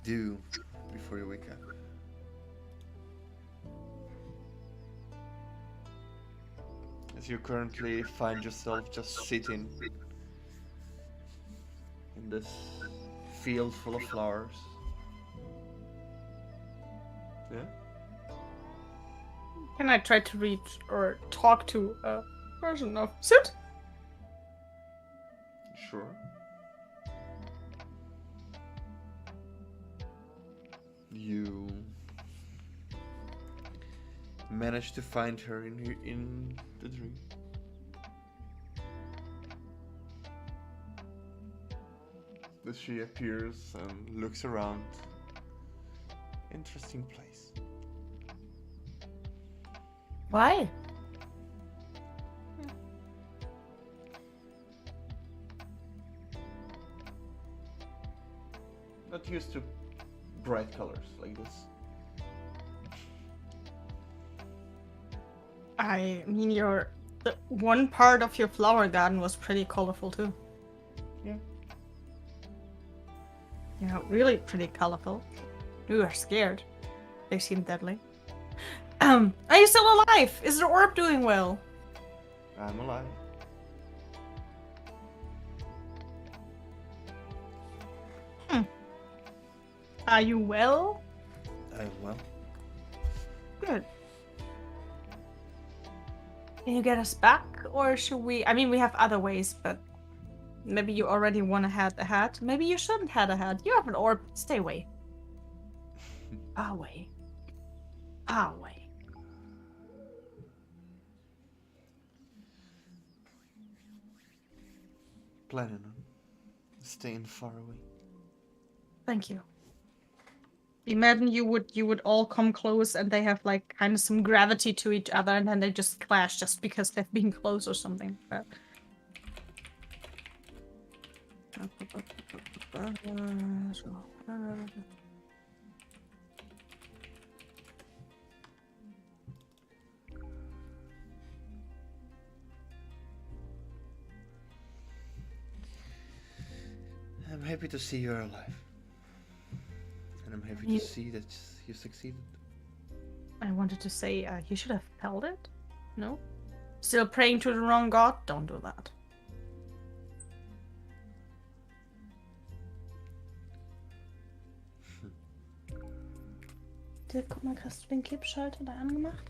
do before you wake up? As you currently find yourself just sitting in this field full of flowers. Yeah? Can I try to reach or talk to a version of Sid? Sure. You manage to find her in the dream. As she appears and looks around. Interesting place. Why? Not used to bright colors like this. I mean, one part of your flower garden was pretty colorful too. Yeah. Yeah, really pretty colorful. You are scared. They seem deadly. Are you still alive? Is the orb doing well? I'm alive. Are you well? I'm well. Good. Can you get us back, or should we? I mean, we have other ways, but maybe you already want to head ahead. Maybe you shouldn't head ahead. You have an orb. Stay away. Far away. Far away. Planning on staying far away. Thank you. Imagine you would all come close and they have like kind of some gravity to each other and then they just clash just because they've been close or something. But... I'm happy to see you're alive. And I'm happy to see that you succeeded. I wanted to say, you should have held it. No? Still praying to the wrong god? Don't do that. Guck mal, hast du den Kippschalter da angemacht?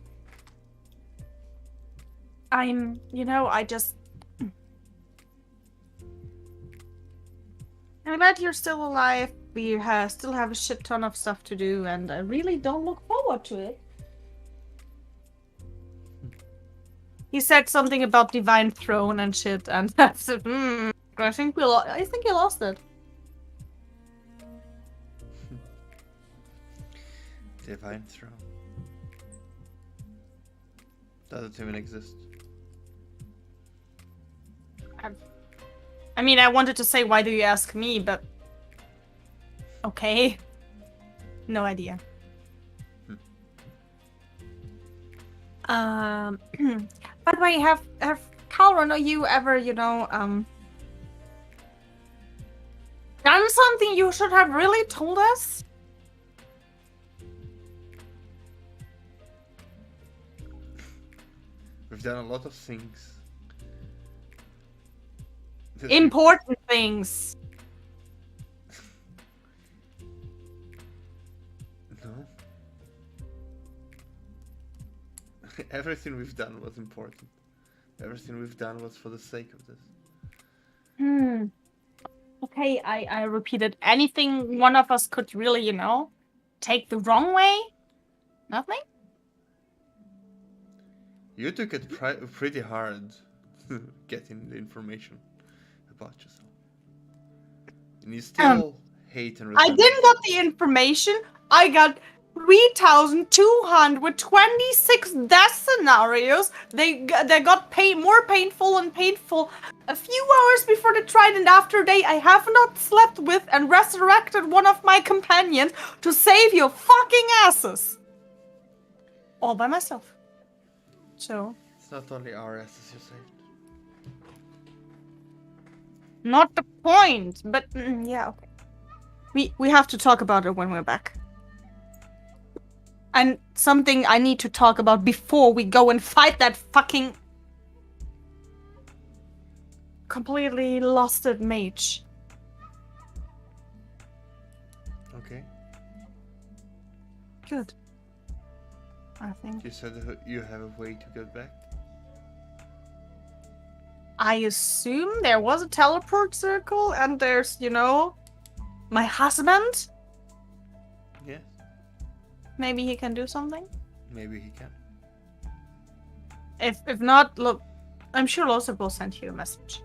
I just... I'm glad you're still alive. We still have a shit ton of stuff to do, and I really don't look forward to it. He said something about Divine Throne and shit, and I said, I think you lost it. Divine Throne. Doesn't even exist. I mean, I wanted to say, why do you ask me, but... Okay. No idea. By the way, have Calron or you ever, done something you should have really told us? We've done a lot of things. Important things. No. Everything we've done was important. Everything we've done was for the sake of this. Okay, I repeated. Anything one of us could really, take the wrong way? Nothing? You took it pretty hard getting the information about yourself. And you still hate and resent. I didn't get the information. I got 3,226 death scenarios. They got more painful and painful a few hours before the Trident after day I have not slept with and resurrected one of my companions to save your fucking asses. All by myself. So... It's not only our asses you saved. Not the point, but yeah, okay. We have to talk about it when we're back. And something I need to talk about before we go and fight that fucking completely losted mage. Okay. Good. I think. You said you have a way to get back? I assume there was a teleport circle and there's, you know, my husband. Yes. Maybe he can do something. Maybe he can. If not, look, I'm sure Losip will send you a message.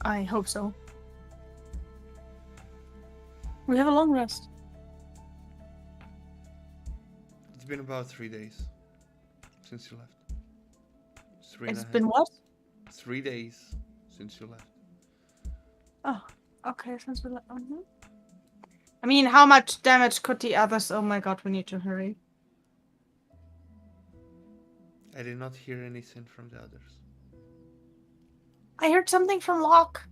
I hope so. We have a long rest. It's been about 3 days since you left. It's been what? 3 days since you left. Oh, okay, since we left. I mean, how much damage could the others? Oh my god, we need to hurry. I did not hear anything from the others. I heard something from Locke.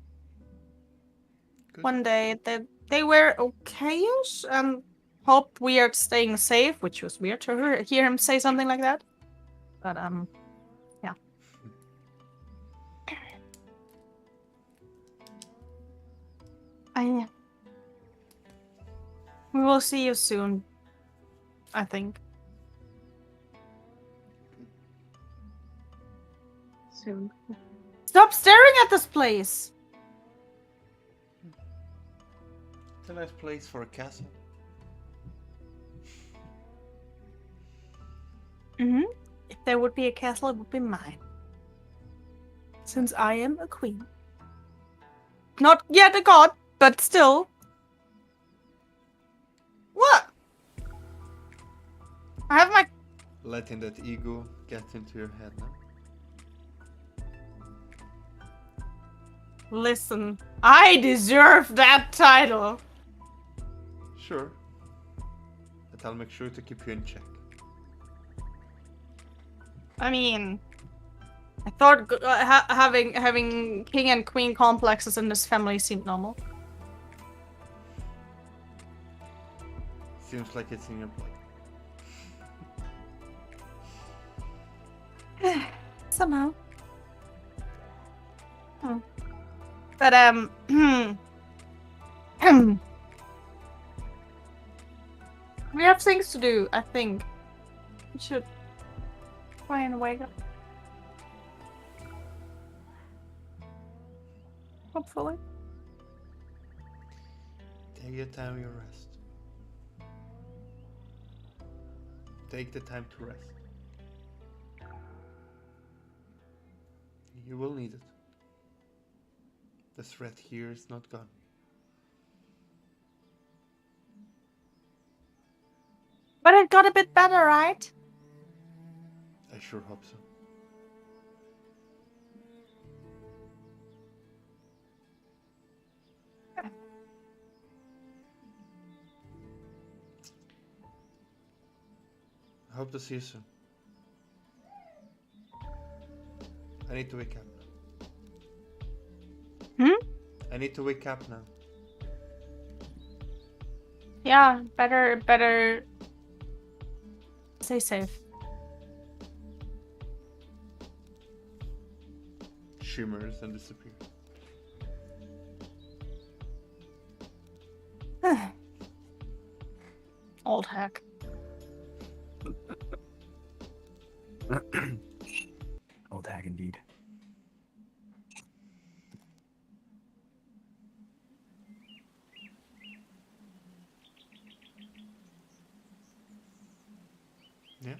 Good. One day that they were okay-ish and hope we are staying safe, which was weird to hear him say something like that. But yeah. We will see you soon, I think. Soon. Stop staring at this place! It's a nice place for a castle. If there would be a castle, it would be mine. Since I am a queen. Not yet a god, but still. What? I have my... Letting that ego get into your head now. Listen, I deserve that title. Sure. But I'll make sure to keep you in check. I mean, I thought having king and queen complexes in this family seemed normal. Seems like it's in your blood. Somehow. But we have things to do, I think. We should try and wake up. Hopefully. Take the time you rest. Take the time to rest. You will need it. The threat here is not gone. But it got a bit better, right? I sure hope so. I hope to see you soon. I need to wake up. I need to wake up now. Yeah, better stay safe. Shimmers and disappears. Old hack. Old hag indeed. Yeah?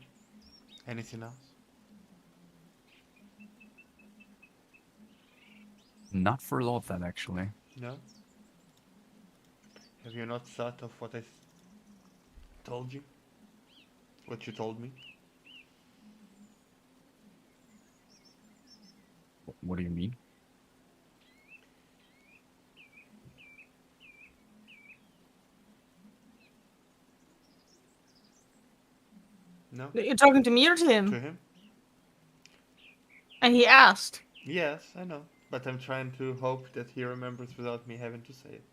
Anything else? Not for all of that, actually. No? Have you not thought of what I told you? What you told me? What do you mean? No? You're talking to me or to him? To him? And he asked. Yes, I know. but I'm trying to hope that he remembers without me having to say it.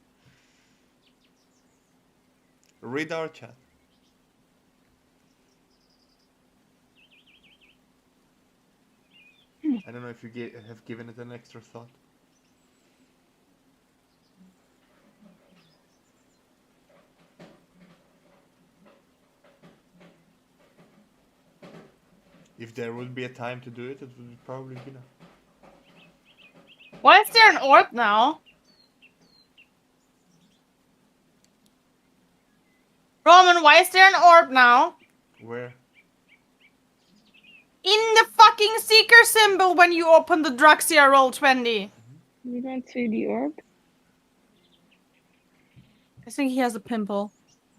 Read our chat. I don't know if you have given it an extra thought. If there would be a time to do it, it would probably be now. Why is there an orb now? Roman, why is there an orb now? Where? In the fucking seeker symbol when you open the Draxia roll 20. You don't see the orb? I think he has a pimple.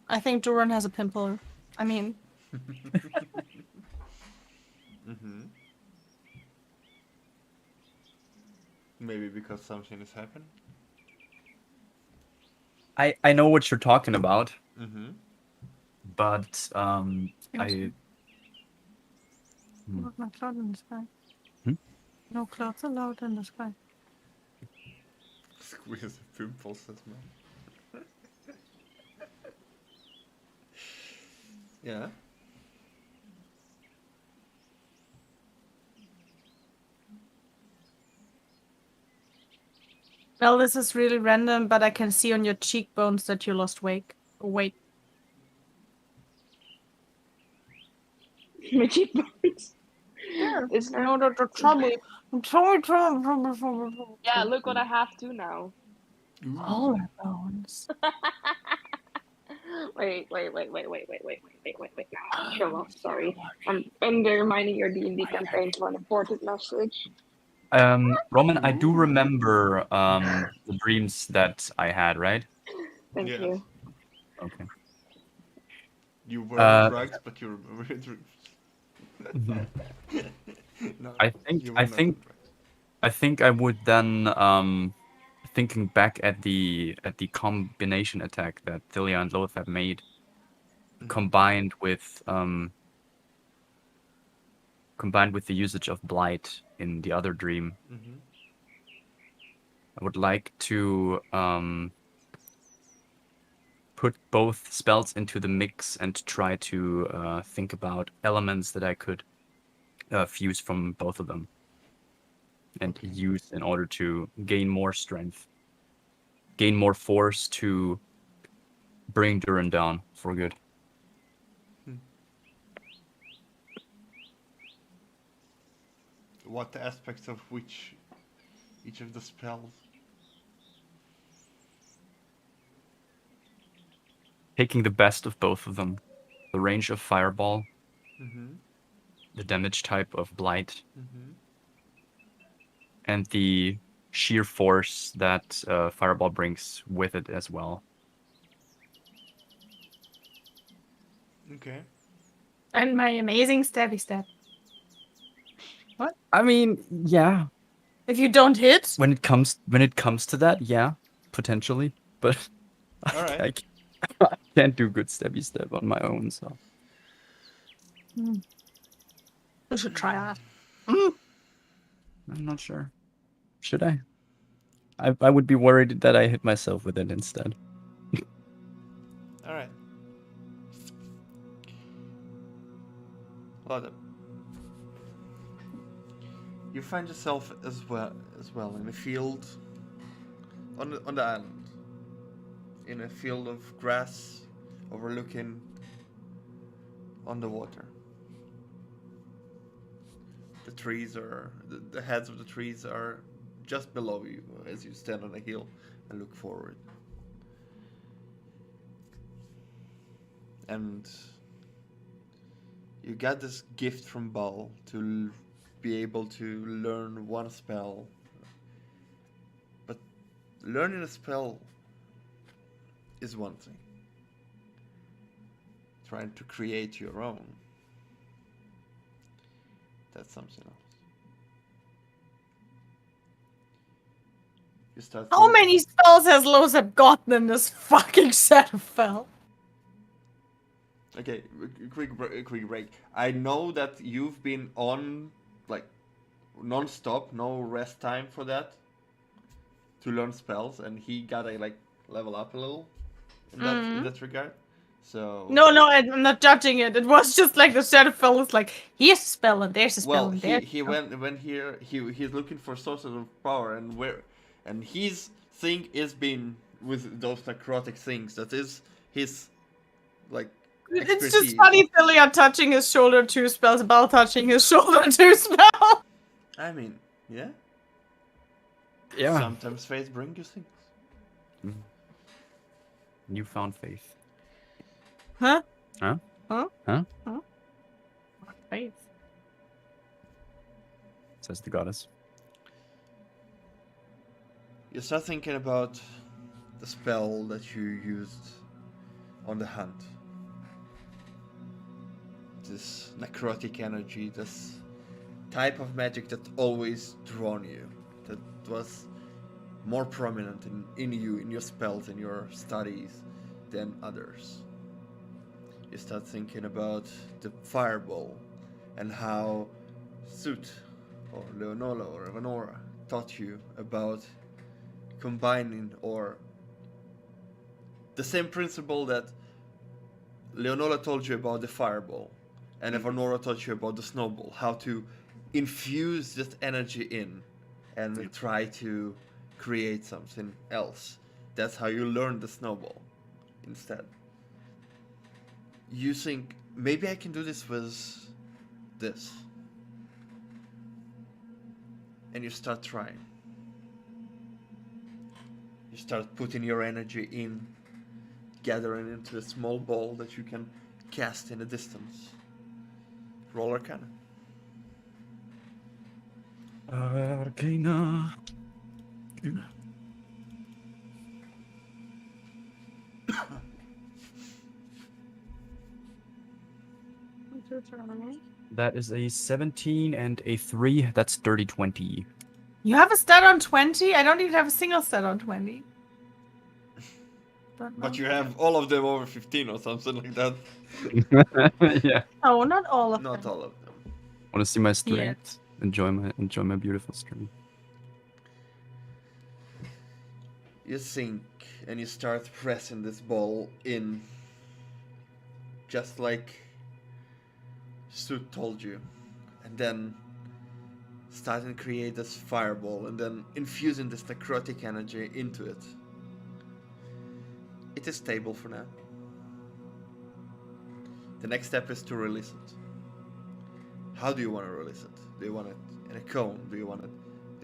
I think Duran has a pimple. I mean... Mm-hmm. Maybe because something has happened. I know what you're talking about, Mm-hmm. but I Look, no cloud in the sky. Hmm? No clouds allowed in the sky. Squeeze the pimples as well. Yeah. Well, this is really random, but I can see on your cheekbones that you lost weight. Weight. My cheekbones. Yeah, Is there... no, the trouble. Trouble. Yeah, look what I have to now. Collarbones. Wait. Chill off, sorry. I'm undermining your D&D campaign for an important message. Roman, I do Ooh. remember the dreams that I had, right? Thank Yes. you. Okay. You were drugged, but you remember your dreams. No, I you were not think drugged. I think I would then thinking back at the combination attack that Thilia and Lothar made, combined with the usage of blight in the other dream. Mm-hmm. I would like to put both spells into the mix and try to think about elements that I could fuse from both of them and Okay. use in order to gain more strength, gain more force to bring Duran down for good. What aspects of each of the spells? Taking the best of both of them. The range of Fireball, Mm-hmm. the damage type of Blight, Mm-hmm. and the sheer force that Fireball brings with it as well. Okay. And my amazing stabby stab. What? I mean, yeah. If you don't hit, When it comes to that, yeah, potentially. But All right. I can't do good stabby stab on my own, so. you should try that. I'm not sure. Should I? I would be worried that I hit myself with it instead. All right. Hold up. You find yourself as well in a field on the island, in a field of grass overlooking on the water. The trees are the heads of the trees are just below you as you stand on a hill and look forward. And you got this gift from Baal to be able to learn one spell. But learning a spell is one thing. Trying to create your own, that's something else. You start How many spells has Lozep gotten in this fucking set of spells? Okay, quick break. I know that you've been on, like, non-stop, no rest time for that. to learn spells, and he got a like level up a little in that regard. So No, I'm not judging it. It was just like the Shadowfell is like, here's a spell and there's a spell well, and there's he went here. He's looking for sources of power, and his thing is being with those necrotic things. That is his like. It's expertise. just funny, Philia touching his shoulder, 2 spells, Bell touching his shoulder, 2 spells. I mean, yeah. Yeah. Sometimes faith brings you things. Newfound faith. Huh? Huh? Huh? Huh? Huh? Faith. Says the goddess. You start thinking about the spell that you used on the hunt. This necrotic energy, this type of magic that always drawn you, that was more prominent in you, in your spells, in your studies than others. You start thinking about the fireball and how Sut or Leonola or Evanora taught you about combining, or the same principle that Leonola told you about the fireball and Evanora taught you about the snowball, how to infuse that energy in and try to create something else. That's how you learn the snowball instead. You think, maybe I can do this with this. And you start trying. You start putting your energy in, gathering into a small ball that you can cast in a distance. Roll Arcana. Arcana. That is a 17 and a 3. That's dirty 20. You have a stat on 20? I don't even have a single stat on 20. But you have all of them over 15 or something like that. Yeah. No, not all of Not them. all of them. Want to see my strength? Enjoy my beautiful strength. You think and you start pressing this ball in, just like Sut told you, and then starting to create this fireball and then infusing this necrotic energy into it. It is stable for now. The next step is to release it. How do you want to release it? Do you want it in a cone? Do you want it?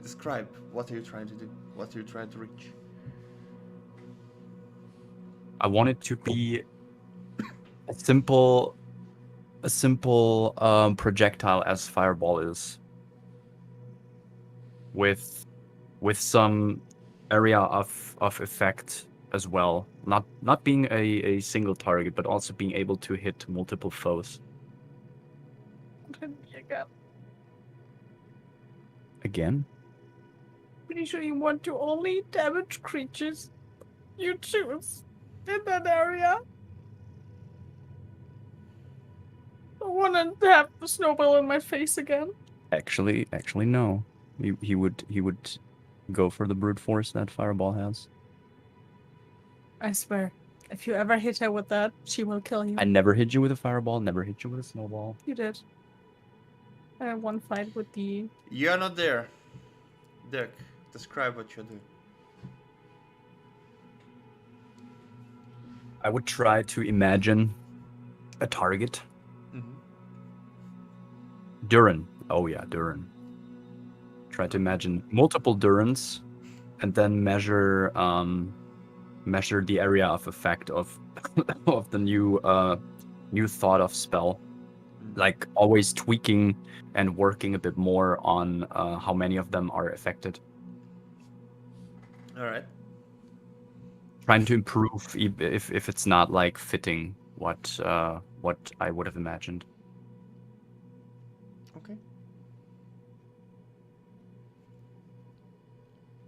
Describe. What are you trying to do? What are you trying to reach? I want it to be a simple projectile as fireball is, with some area of effect as well. Not being a single target, but also being able to hit multiple foes. Again? Pretty sure you want to only damage creatures you choose in that area. I want to have the snowball in my face again. Actually, no. He would go for the brute force that fireball has. I swear, if you ever hit her with that, she will kill you. I never hit you with a fireball, never hit you with a snowball. You did. I had one fight with the... You are not there. Dirk, describe what you do. I would try to imagine a target. Mm-hmm. Durin. Oh yeah, Durin. Try to imagine multiple Durins, and then measure the area of effect of of the new thought of spell. Like always tweaking and working a bit more on how many of them are affected. All right. Trying to improve if it's not like fitting what I would have imagined. Okay.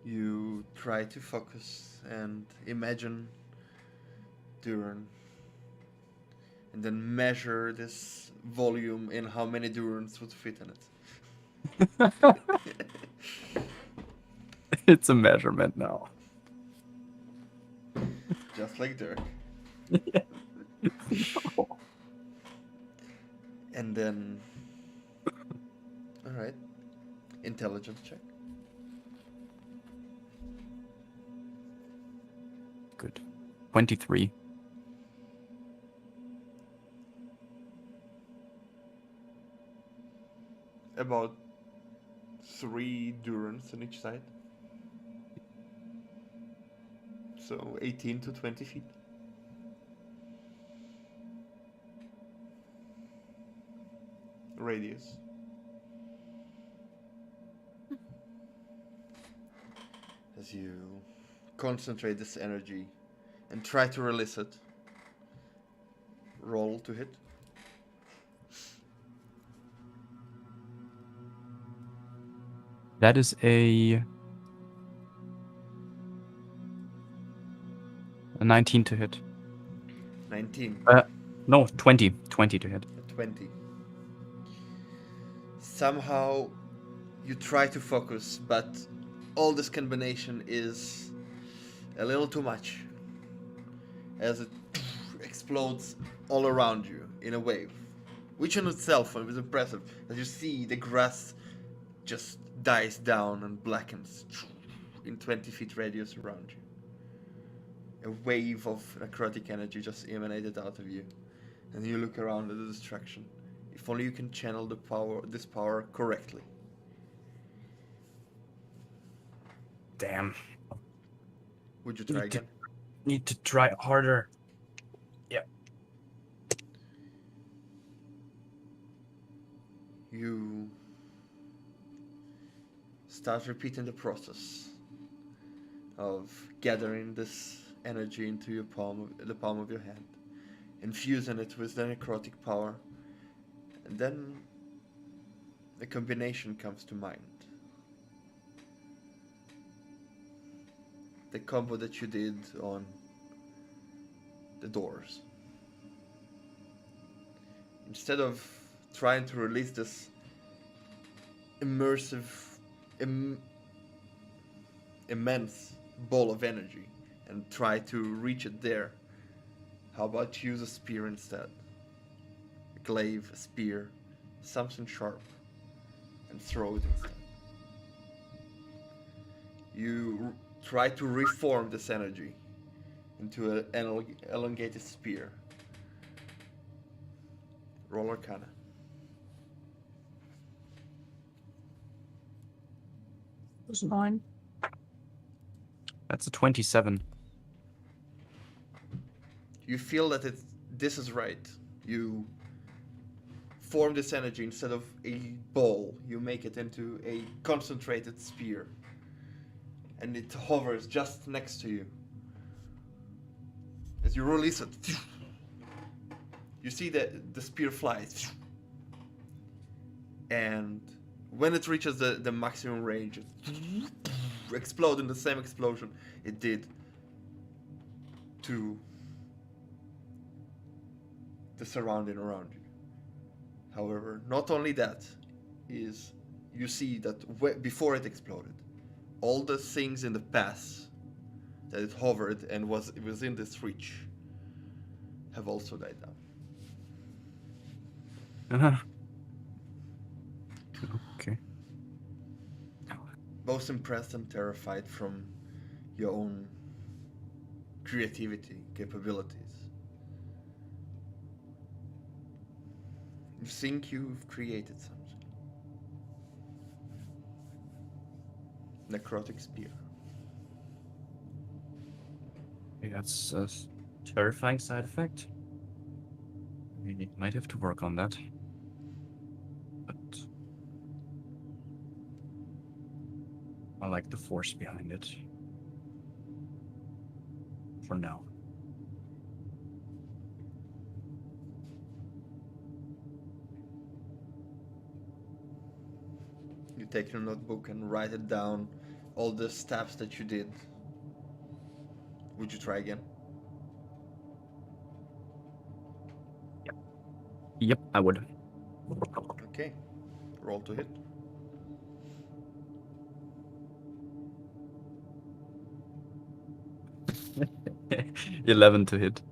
You try to focus and imagine Duran, and then measure this volume in how many Durans would fit in it. It's a measurement now. Just like Dirk. And then, all right, intelligence check. Good. 23. About 3 Durans on each side. So 18 to 20 feet. Radius. As you concentrate this energy and try to release it, roll to hit. That is a 19 to hit. 19. No, 20. 20 to hit. 20. Somehow you try to focus, but all this combination is a little too much as it explodes all around you in a wave, which in itself was impressive. As you see, the grass just dies down and blackens in 20 feet radius around you. A wave of necrotic energy just emanated out of you, and you look around at the destruction. If only you can channel this power correctly. Damn. Would you try again? Need to try harder. Yeah. You start repeating the process of gathering this energy into the palm of your hand, infusing it with the necrotic power, and then a combination comes to mind. The combo that you did on the doors. Instead of trying to release this immersive, immense ball of energy and try to reach it there, how about use a spear instead? A glaive, a spear, something sharp, and throw it instead. You try to reform this energy into an elongated spear. Roll Arcana. Plus 9. That's a 27. You feel that this is right. You form this energy instead of a ball. You make it into a concentrated spear. And it hovers just next to you. As you release it, you see that the spear flies. And when it reaches the maximum range, it explodes in the same explosion it did to the surrounding around you. However, not only that, is you see that before it exploded, all the things in the path that it hovered and was within this reach have also died down. Uh-huh. Okay. Both impressed and terrified from your own creativity, capabilities. You think you've created something. Necrotic spear. Okay, that's a terrifying side effect. We might have to work on that. But I like the force behind it. For now. You take your notebook and write it down, all the steps that you did. Would you try again? Yep, I would. Okay. Roll to hit. 11 to hit.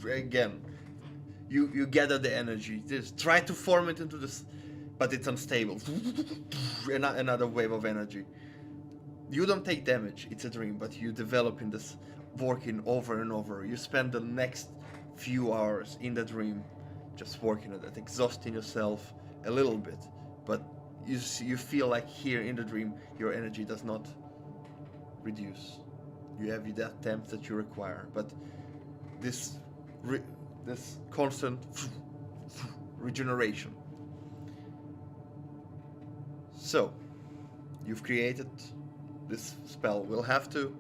Again, you gather the energy. Just try to form it into this, but it's unstable. Another wave of energy. You don't take damage. It's a dream, but you develop in this, working over and over. You spend the next few hours in the dream, just working at it, exhausting yourself a little bit, but you feel like here in the dream your energy does not reduce. You have the attempts that you require, but this constant regeneration. So, you've created this spell. We'll have to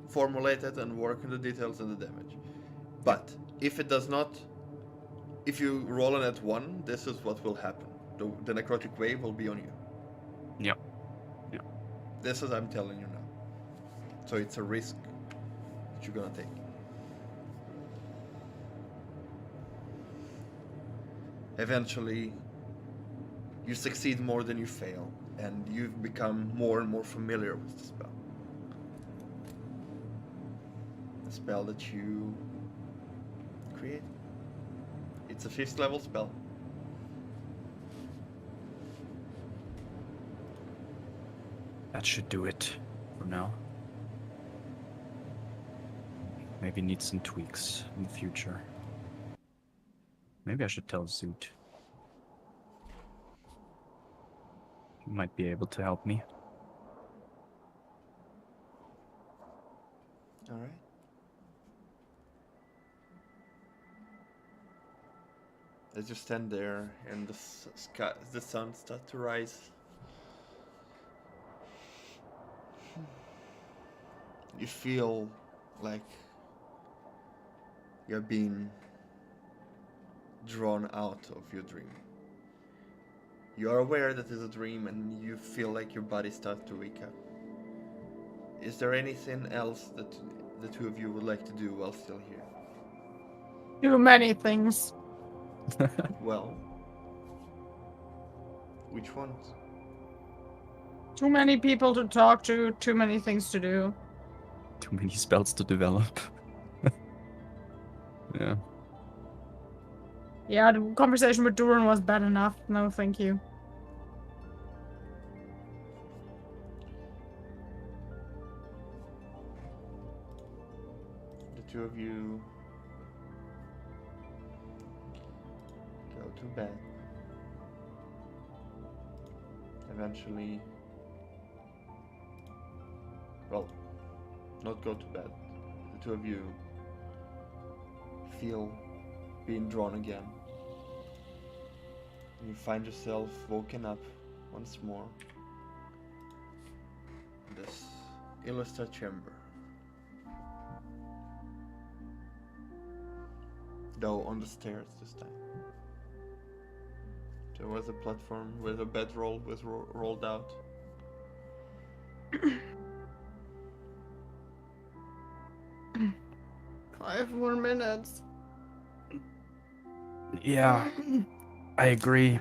formulate it and work on the details and the damage. But if it does not, if you roll an at 1, this is what will happen. The necrotic wave will be on you. Yeah. This is I'm telling you now. So it's a risk that you're gonna take. Eventually, you succeed more than you fail, and you've become more and more familiar with the spell. The spell that you create. It's a 5th level spell. That should do it for now. Maybe need some tweaks in the future. Maybe I should tell Zoot. He might be able to help me. Alright. As you stand there and the sun starts to rise, you feel like you're being drawn out of your dream. You are aware that it's a dream and you feel like your body starts to wake up. Is there anything else that the two of you would like to do while still here? Do many things. Well, which ones? Too many people to talk to, too many things to do. Too many spells to develop. Yeah. Yeah, the conversation with Duran was bad enough. No, thank you. The two of you go to bed. Eventually, well, not go to bed. The two of you feel being drawn again. You find yourself woken up once more in this illustrated chamber. Though on the stairs this time. There was a platform where the bedroll was rolled out. 5 more minutes. Yeah, I agree.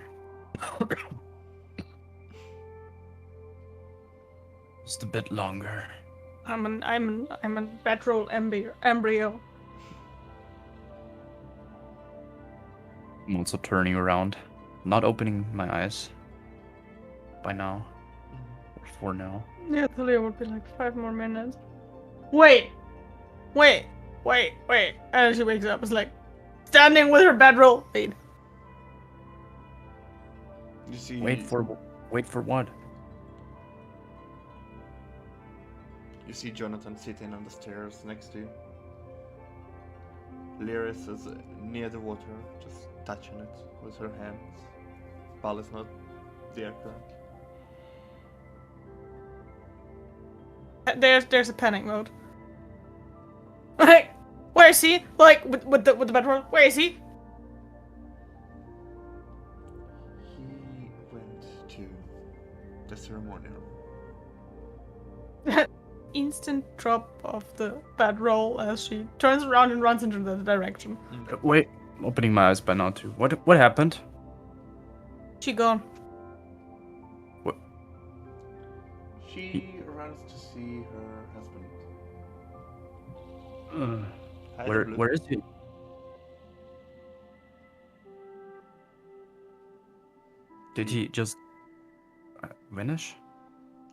Just a bit longer. I'm a bedroll embryo. I'm also turning around, not opening my eyes. By now, or for now. Yeah, Talia would be like 5 more minutes. Wait. And she wakes up. It's like standing with her bedroll. Wait. You see. Wait for what? You see Jonathan sitting on the stairs next to you. Lyris is near the water, just touching it with her hands. Bal is not there currently. There's a panic mode. Like, where is he? Like with the bedroll. Where is he? He went to the ceremonial. Instant drop of the bedroll as she turns around and runs into the direction. Wait, I'm opening my eyes by now too. What happened? She gone. She runs wants to see her husband. Hide Where the blue. where is he? Did he just vanish?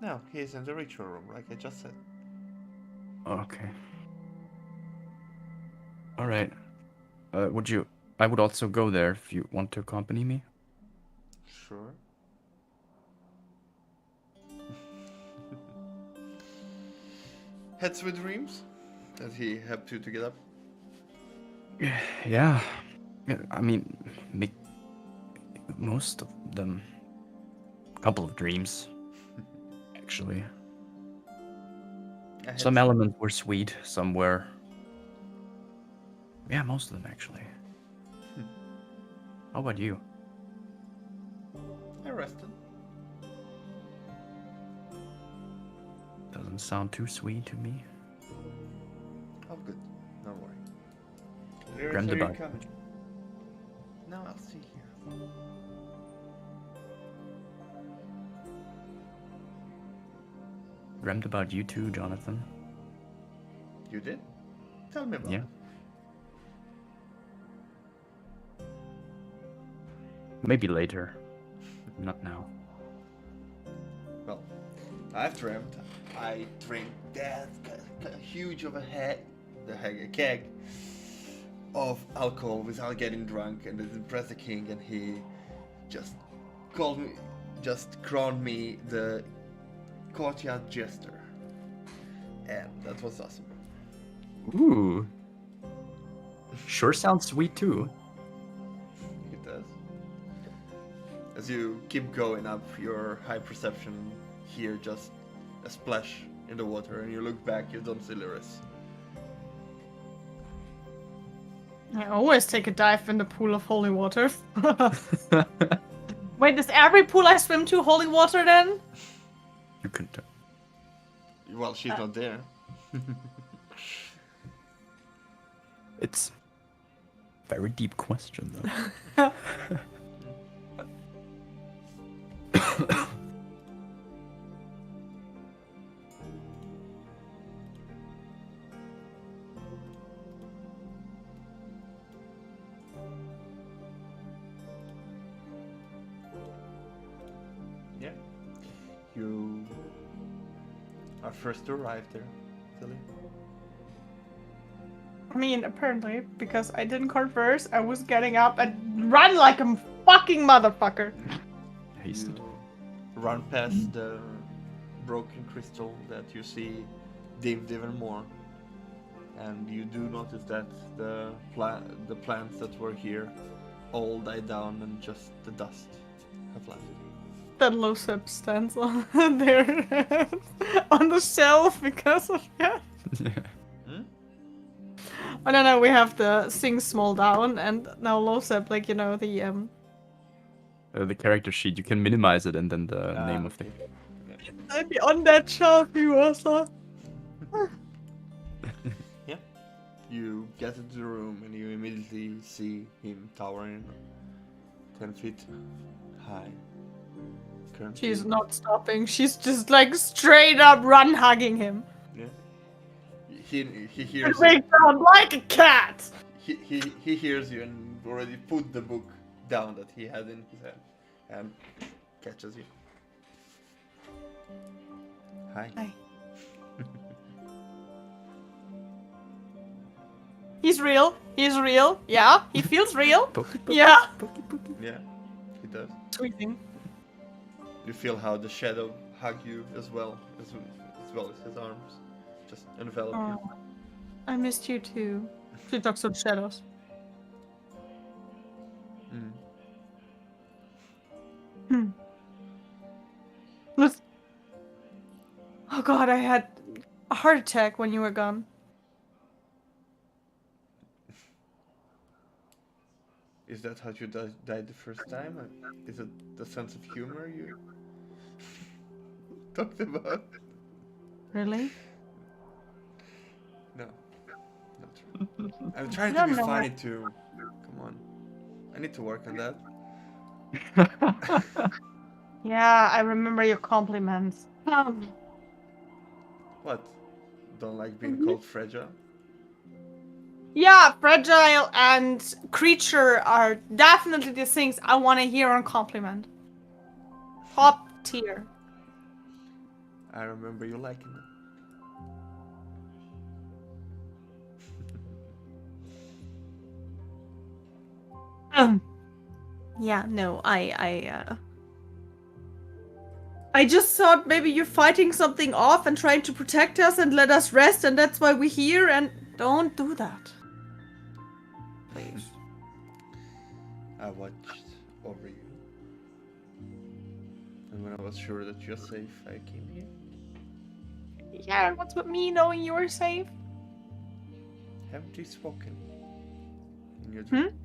No, he is in the ritual room, like I just said. Okay. All right. Would you? I would also go there if you want to accompany me. Sure. Had sweet dreams that he helped you to get up. Yeah. I mean, most of them. A couple of dreams, actually. I had Some elements were sweet, some were. Yeah, most of them actually. How about you? I rested. Doesn't sound too sweet to me. Oh, good. Don't worry. Lyrics, Dreamt are you about- coming? No, I'll see here. Dreamt about you too, Jonathan. You did? Tell me about Yeah. it. Maybe later. Not now. Well, I've dreamt I drank that huge of a keg of alcohol without getting drunk, and it impressed the king, and he just crowned me the courtyard jester, and that was awesome. Ooh. Sure sounds sweet too. It does. As you keep going up, your high perception hear just a splash in the water, and you look back, you don't see Lyris. I always take a dive in the pool of holy water. Wait, is every pool I swim to holy water then? You can. Well, she's not there. It's a very deep question, though. Yeah. You are first to arrive there, Tilly. I mean, apparently, because I didn't converse, I was getting up and run like a fucking motherfucker. Hasted. You run past the broken crystal that you see dimmed even more, and you do notice that the plants that were here all died down and just the dust have left. Then Losep stands on there on the shelf because of that. I don't know, we have the Sing Small down, and now Losep, like, you know, The character sheet, you can minimize it and then the name of the. on that shelf he was on. Yeah. You get into the room and you immediately see him towering 10 feet high. Currently. She's not stopping, she's just like straight up run hugging him. Yeah. He hears Wake you. down like a cat! He hears you and already put the book down that he had in his hand and catches you. Hi. Hi. He's real, yeah, he feels real, yeah. Yeah, he does. Tweeting. You feel how the shadow hug you as well as his arms just envelop you. Oh, I missed you too. She talks to the shadows. Let's... Oh god, I had a heart attack when you were gone. Is that how you died the first time? Is it the sense of humor you talked about? Really? No, not true. I'm trying to No, be no. funny too. Come on, I need to work on that. Yeah, I remember your compliments. What? Don't like being Mhm. called fragile? Yeah, fragile and creature are definitely the things I want to hear on compliment. Top tier. I remember you liking it. Yeah, no, I just thought maybe you're fighting something off and trying to protect us and let us rest, and that's why we're here, and don't do that. Please. I watched over you. And when I was sure that you're safe, I came here. Yeah, and what's with me knowing you were safe? Haven't we spoken in your dream?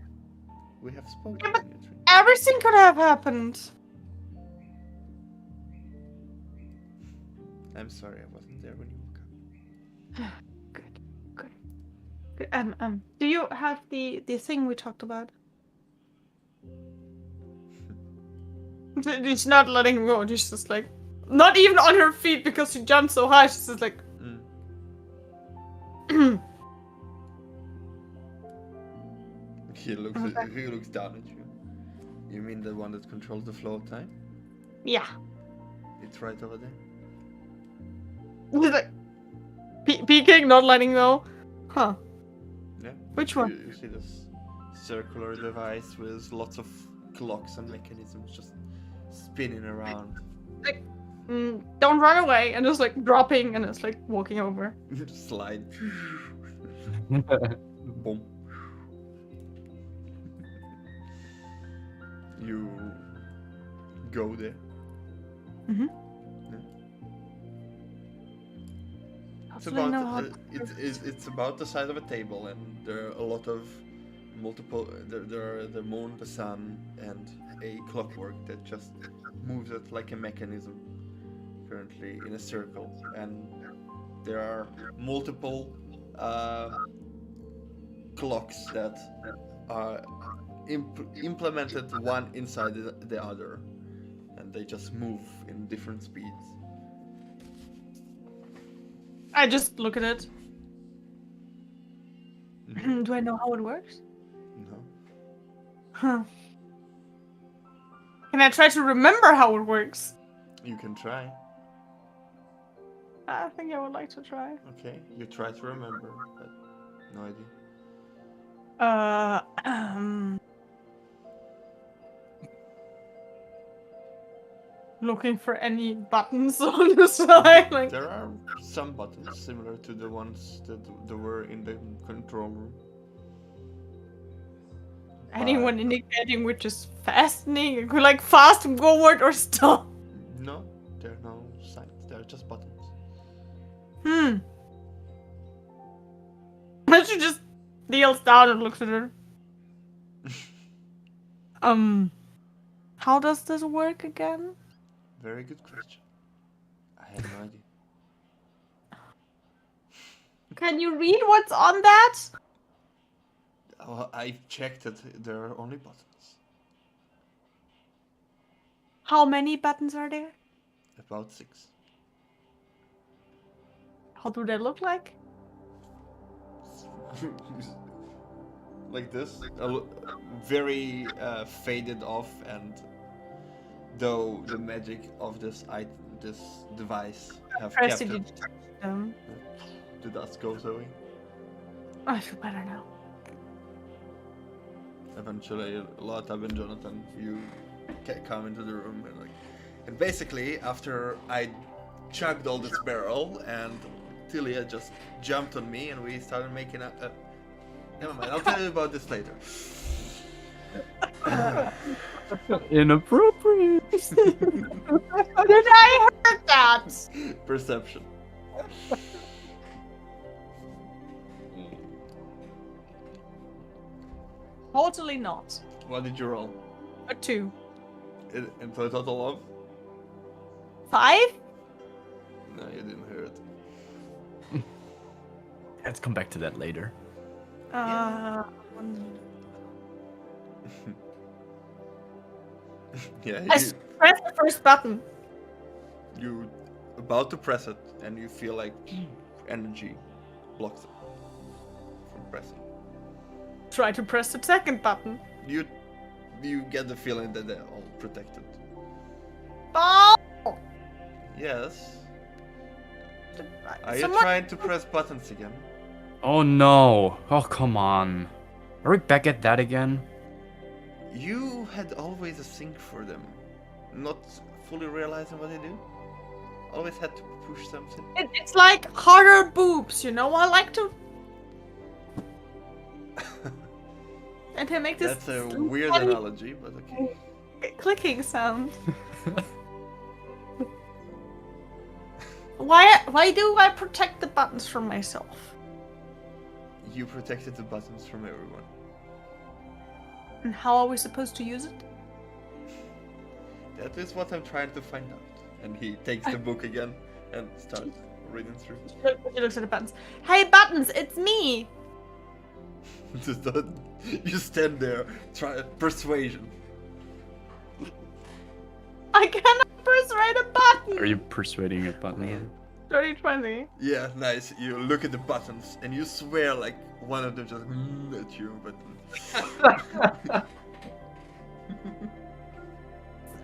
We have spoken Yeah, but in your dream. everything could have happened. I'm sorry I wasn't there when you woke up. Good. Do you have the thing we talked about? She's not letting him go. She's just like, not even on her feet because she jumped so high. She's just like, He looks down at you. You mean the one that controls the flow of time? yeah. It's right over there. He's like, peeking, not letting go. Huh. Yeah. Which one? You see this circular device with lots of clocks and mechanisms just spinning around. Like, don't run away, and just like dropping, and it's like walking over. Slide. Boom. You go there. Mhm. Yeah. It's Hopefully I know how about it's about the size of a table, and there are a lot of multiple. There are the moon, the sun, and a clockwork that just moves it like a mechanism. Currently in a circle, and there are multiple clocks that are implemented one inside the other, and they just move in different speeds. I just look at it. Mhm. Do I know how it works? No. Huh. Can I try to remember how it works? You can try. I think I would like to try. Okay, you try to remember, but no idea. Looking for any buttons on the side. Like, There are some buttons similar to the ones that were in the control room. anyone indicating which is fastening? Like fast forward or stop? No, there are no signs. There are just buttons. She just kneels down and looks at her. How does this work again? Very good question. I have no idea. Can you read what's on that? Oh, I checked it. There are only buttons. How many buttons are there? About 6. How do they look like? Like this, very faded off, and though the magic of this device have Press kept it. it, the dust goes away. I feel better now. Eventually, Lotab and Jonathan, you come into the room, and basically after I chugged all this barrel, and Tilia just jumped on me, and we started making a never mind, I'll tell you about this later. Inappropriate. How did I heard that? Perception. Totally not. What did you roll? A 2. Into a total of? 5? No, you didn't hear it. Let's come back to that later. Yeah, I pressed the first button. you about to press it, and you feel like energy blocks it from pressing. Try to press the second button. You get the feeling that they're all protected. Oh! Yes. Are you Someone- trying to press buttons again? Oh no! Oh come on! Are we back at that again? You had always a sync for them, not fully realizing what they do. Always had to push something. It's like harder boobs, you know? I like to. And they make this. That's a weird funny analogy, but okay. clicking sound. Why do I protect the buttons from myself? You protected the buttons from everyone. And how are we supposed to use it? That is what I'm trying to find out. And he takes the book again and starts reading through. He looks at the buttons. Hey buttons, it's me! Just you stand there, try persuasion. I cannot persuade a button! Are you persuading a button? 30-20. Yeah, nice. You look at the buttons and you swear like one of them just at you, but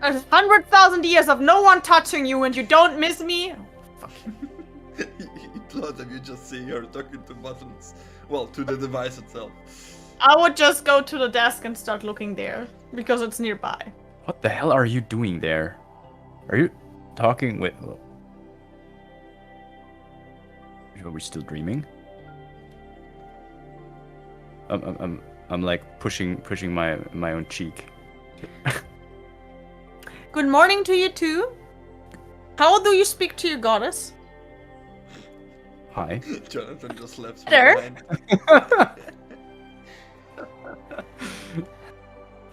100,000 years of no one touching you and you don't miss me? you thought of you just see her talking to buttons. Well, to the device itself. I would just go to the desk and start looking there, because it's nearby. What the hell are you doing there? Are you talking with... Are we still dreaming? I'm like pushing my own cheek. Good morning to you too. How do you speak to your goddess? Hi. Jonathan just slaps me There. behind.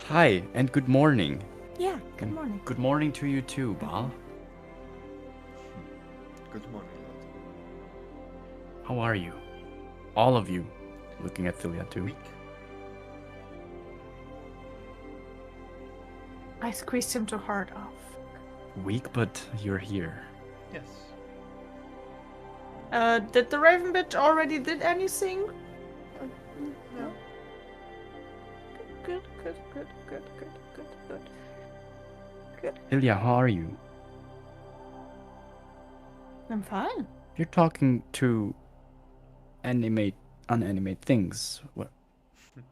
Hi, and good morning. Yeah, good morning. Good morning to you too, Bal. Good morning, Lord. How are you? All of you. Looking at Philia too. Weak. I squeezed him too hard off. Weak, but you're here. Yes. Did the Raven bitch already did anything? No. Good. Philia, how are you? I'm fine. You're talking to unanimate things. What?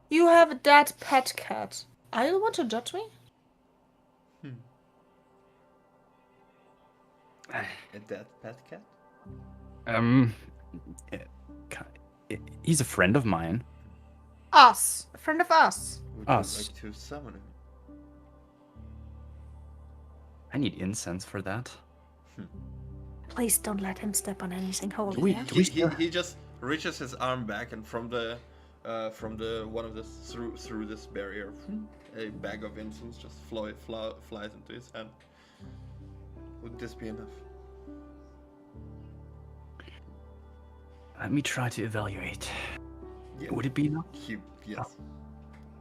You have a dead pet cat. Are you want to judge me? A dead pet cat? He's a friend of mine. Us. A friend of us. Would Us. you like to summon him? I need incense for that. Please don't let him step on anything holy. Do we- yeah? do we- He just reaches his arm back, and from the one of the through this barrier, a bag of incense just flies into his hand. Would this be enough? Let me try to evaluate. Yeah. Would it be enough? Yes.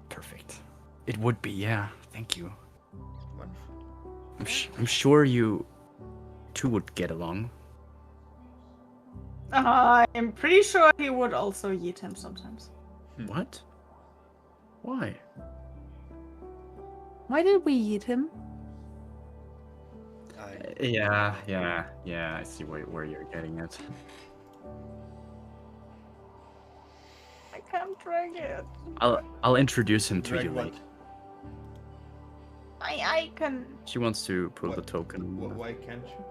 Perfect. It would be, yeah. Thank you. Wonderful. I'm sure you two would get along. I'm pretty sure he would also yeet him sometimes. What? Why? Why did we yeet him? Yeah. I see where you're getting at. I can't drag it. I'll introduce him to Drag you what? later. I can. She wants to pull the What? token. Why can't you?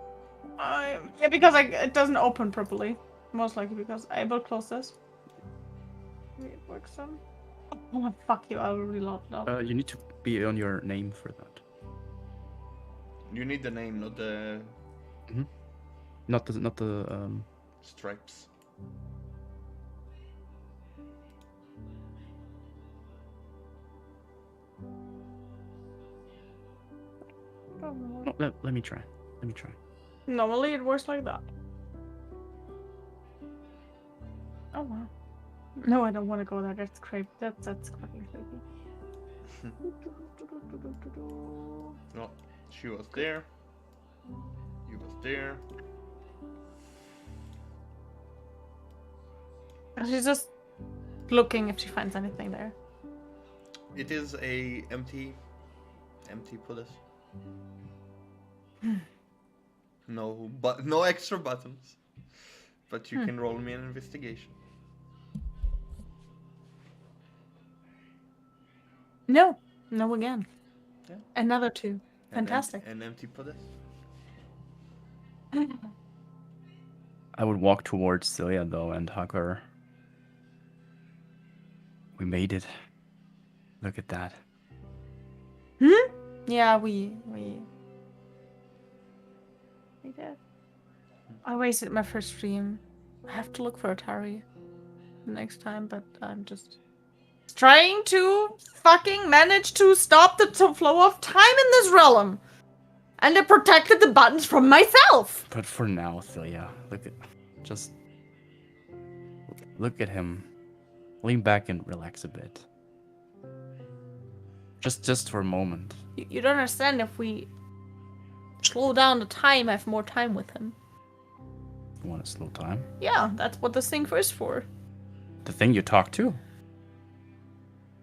Yeah, because it doesn't open properly. Most likely because I will close this. Maybe it works then. Oh fuck you! I will reload now. You need to be on your name for that. You need the name, not the Not the stripes. No, let me try. Normally it works like that. Oh wow. No, I don't want to go there. That's creepy. That's fucking creepy. No, she was there. You was there. She's just looking if she finds anything there. It is a empty puddle. No extra buttons. But you can roll me an investigation. No again. Yeah. Another 2. Fantastic. An empty puddle. I would walk towards Celia though and hug her. We made it. Look at that. Yeah, we did. I wasted my first stream. I have to look for Atari next time, but I'm just trying to fucking manage to stop the flow of time in this realm. And I protected the buttons from myself. But for now, Celia, look at him. Lean back and relax a bit. Just for a moment. You don't understand. If we slow down the time, I have more time with him. You want to slow time? Yeah, that's what this thing is for. The thing you talk to?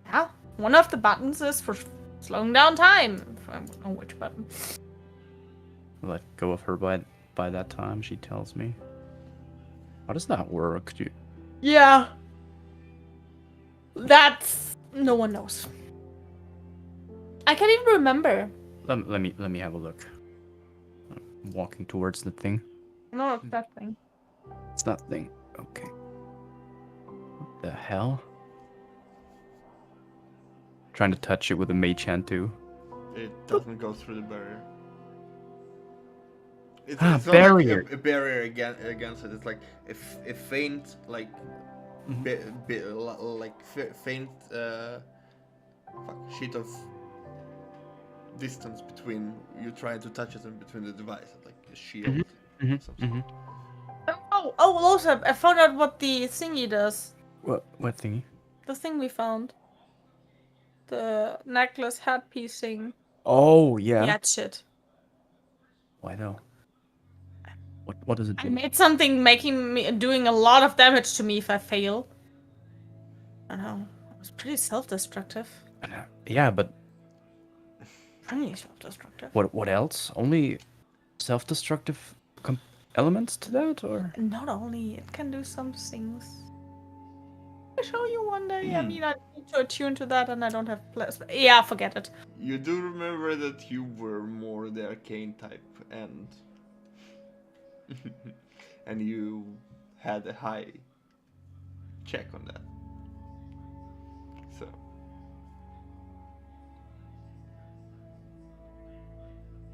Yeah, one of the buttons is for slowing down time. I don't know which button. Let go of her by that time, she tells me. How does that work? Yeah. That's... no one knows. I can't even remember. Let me have a look. I'm walking towards the thing. No, it's that thing. It's that thing. Okay. What the hell? Trying to touch it with a mage hand too. It doesn't go through the barrier. It's barrier. Not like a barrier against it. It's like a faint, like, faint sheet of distance between you trying to touch it and between the device, like a shield. Oh, also, I found out what the thingy does. What thingy? The thing we found. The necklace headpiece thing. Oh yeah. Yeah, shit. Why though? What does it do? I made something doing a lot of damage to me if I fail. I don't know. It was pretty self-destructive. Yeah, but Pretty self-destructive. what else? Only self-destructive elements to that, or? Not only, it can do some things. I'll show you one day. I mean, I need to attune to that and I don't have place. Yeah, forget it. You do remember that you were more the arcane type, and and you had a high check on that. So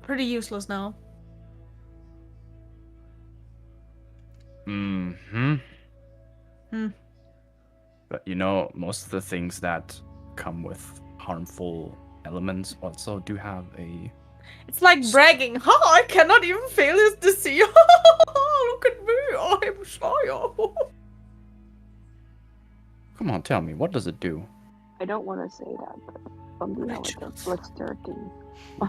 Pretty useless now. But most of the things that come with harmful elements also do have a... It's like bragging. I cannot even fail this DC. Look at me. I'm shy. Come on, tell me, what does it do? I don't want to say that, but from the elegance, let's 13.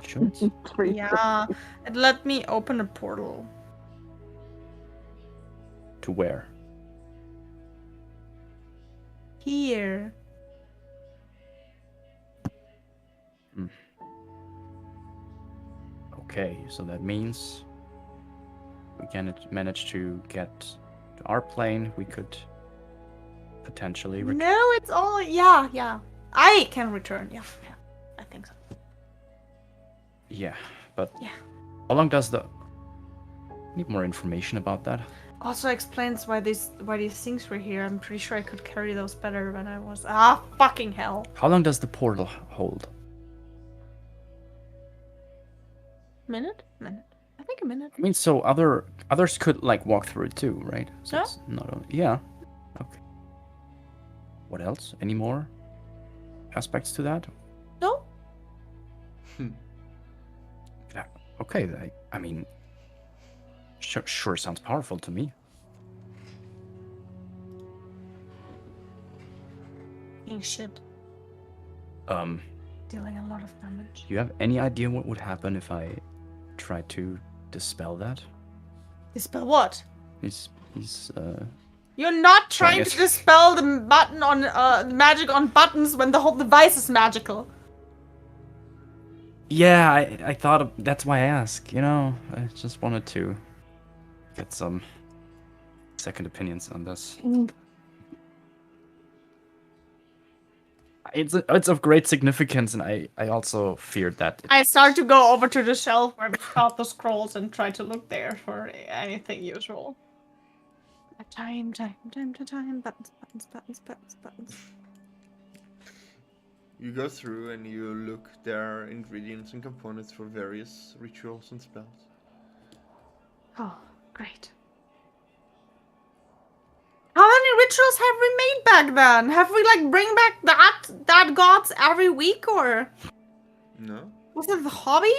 Shoots? Yeah, it let me open a portal. To where? Here. Okay, so that means we can manage to get to our plane. We could potentially... No, it's all... Yeah. I can return. Yeah. I think so. Yeah, but... Yeah. How long does the... Need more information about that. Also explains why these things were here. I'm pretty sure I could carry those better when I was... fucking hell. How long does the portal hold? Minute? I think a minute. I mean, so others could walk through it too, right? So Yeah. it's not only... Yeah. Okay. What else? Any more aspects to that? No? Yeah. Okay. I mean, sure sounds powerful to me. Shit. Dealing a lot of damage. Do you have any idea what would happen if I tried to dispel that? Dispel what? These You're not Trying trying it. to dispel the button on magic on buttons when the whole device is magical. Yeah, I thought that's why I asked. You know, I just wanted to get some second opinions on this. It's of great significance, and I also feared that. I start to go over to the shelf where we got the scrolls and try to look there for anything useful. Time, buttons. You go through and you look. There are ingredients and components for various rituals and spells. Oh, great. How many rituals have we made back then? Have we like bring back that gods every week or No, was it the hobby?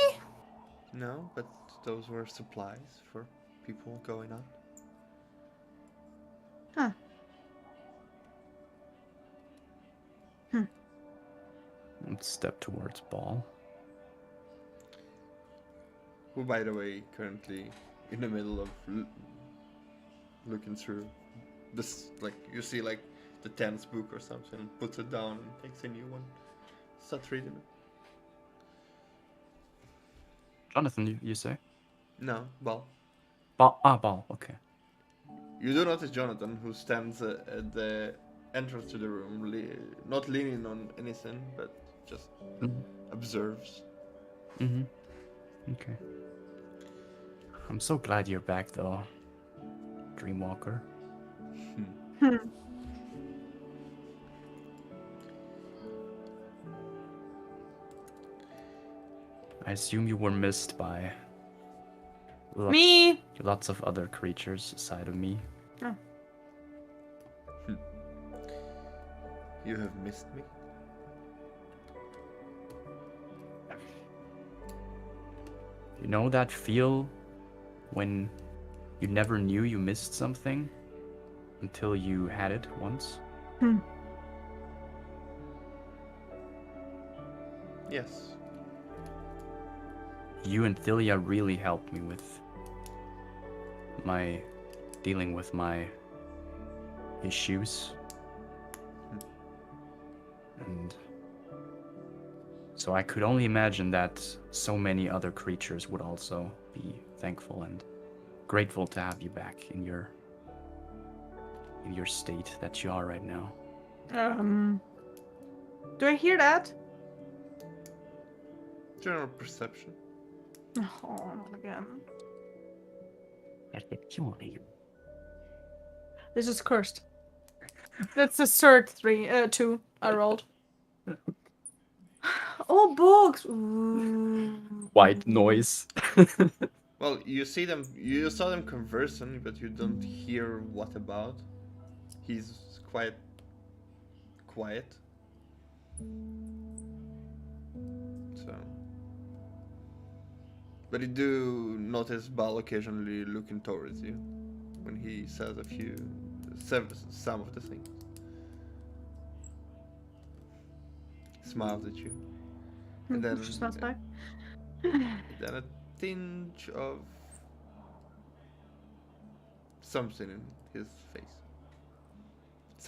no, but those were supplies for people going out. Huh. Let's step towards Ball. Who, by the way, currently in the middle of looking through this, like you see, like the 10th book or something, and puts it down and takes a new one. Start reading it. Jonathan, you say? No, well, Ball. Okay. you do notice Jonathan, who stands at the entrance to the room, not leaning on anything, but just observes. Mm-hmm. Okay. I'm so glad you're back, though, Dreamwalker. I assume you were missed by Me. lots of other creatures aside of me. Oh. You have missed me? You know that feel when you never knew you missed something until you had it once? Yes. You and Thilia really helped me with dealing with my issues. And so I could only imagine that so many other creatures would also be thankful and grateful to have you back in your state that you are right now. Do I hear that? General perception. Oh, not again. This is cursed. That's the third 2 I rolled. Oh, books. Ooh. White noise. Well, you saw them conversing, but you don't hear what about. He's quite quiet. So. But you do notice Bal occasionally looking towards you when he says some of the things. Smiles at you. And then, She smiles back. then a tinge of something in his face.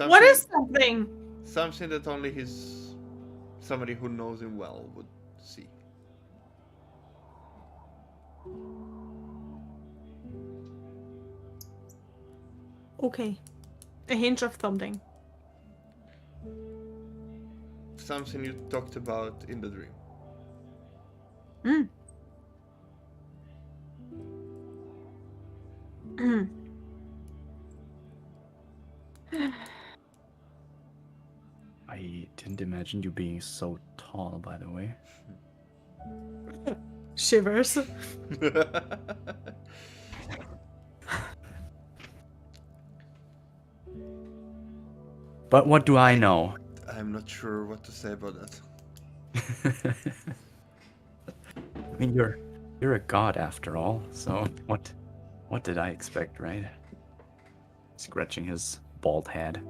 What is something? Something that only somebody who knows him well would see. Okay. A hint of something. Something you talked about in the dream. I didn't imagine you being so tall, by the way. Shivers. But what do I know? I'm not sure what to say about that. I mean, you're a god after all, so what did I expect, right? Scratching his bald head.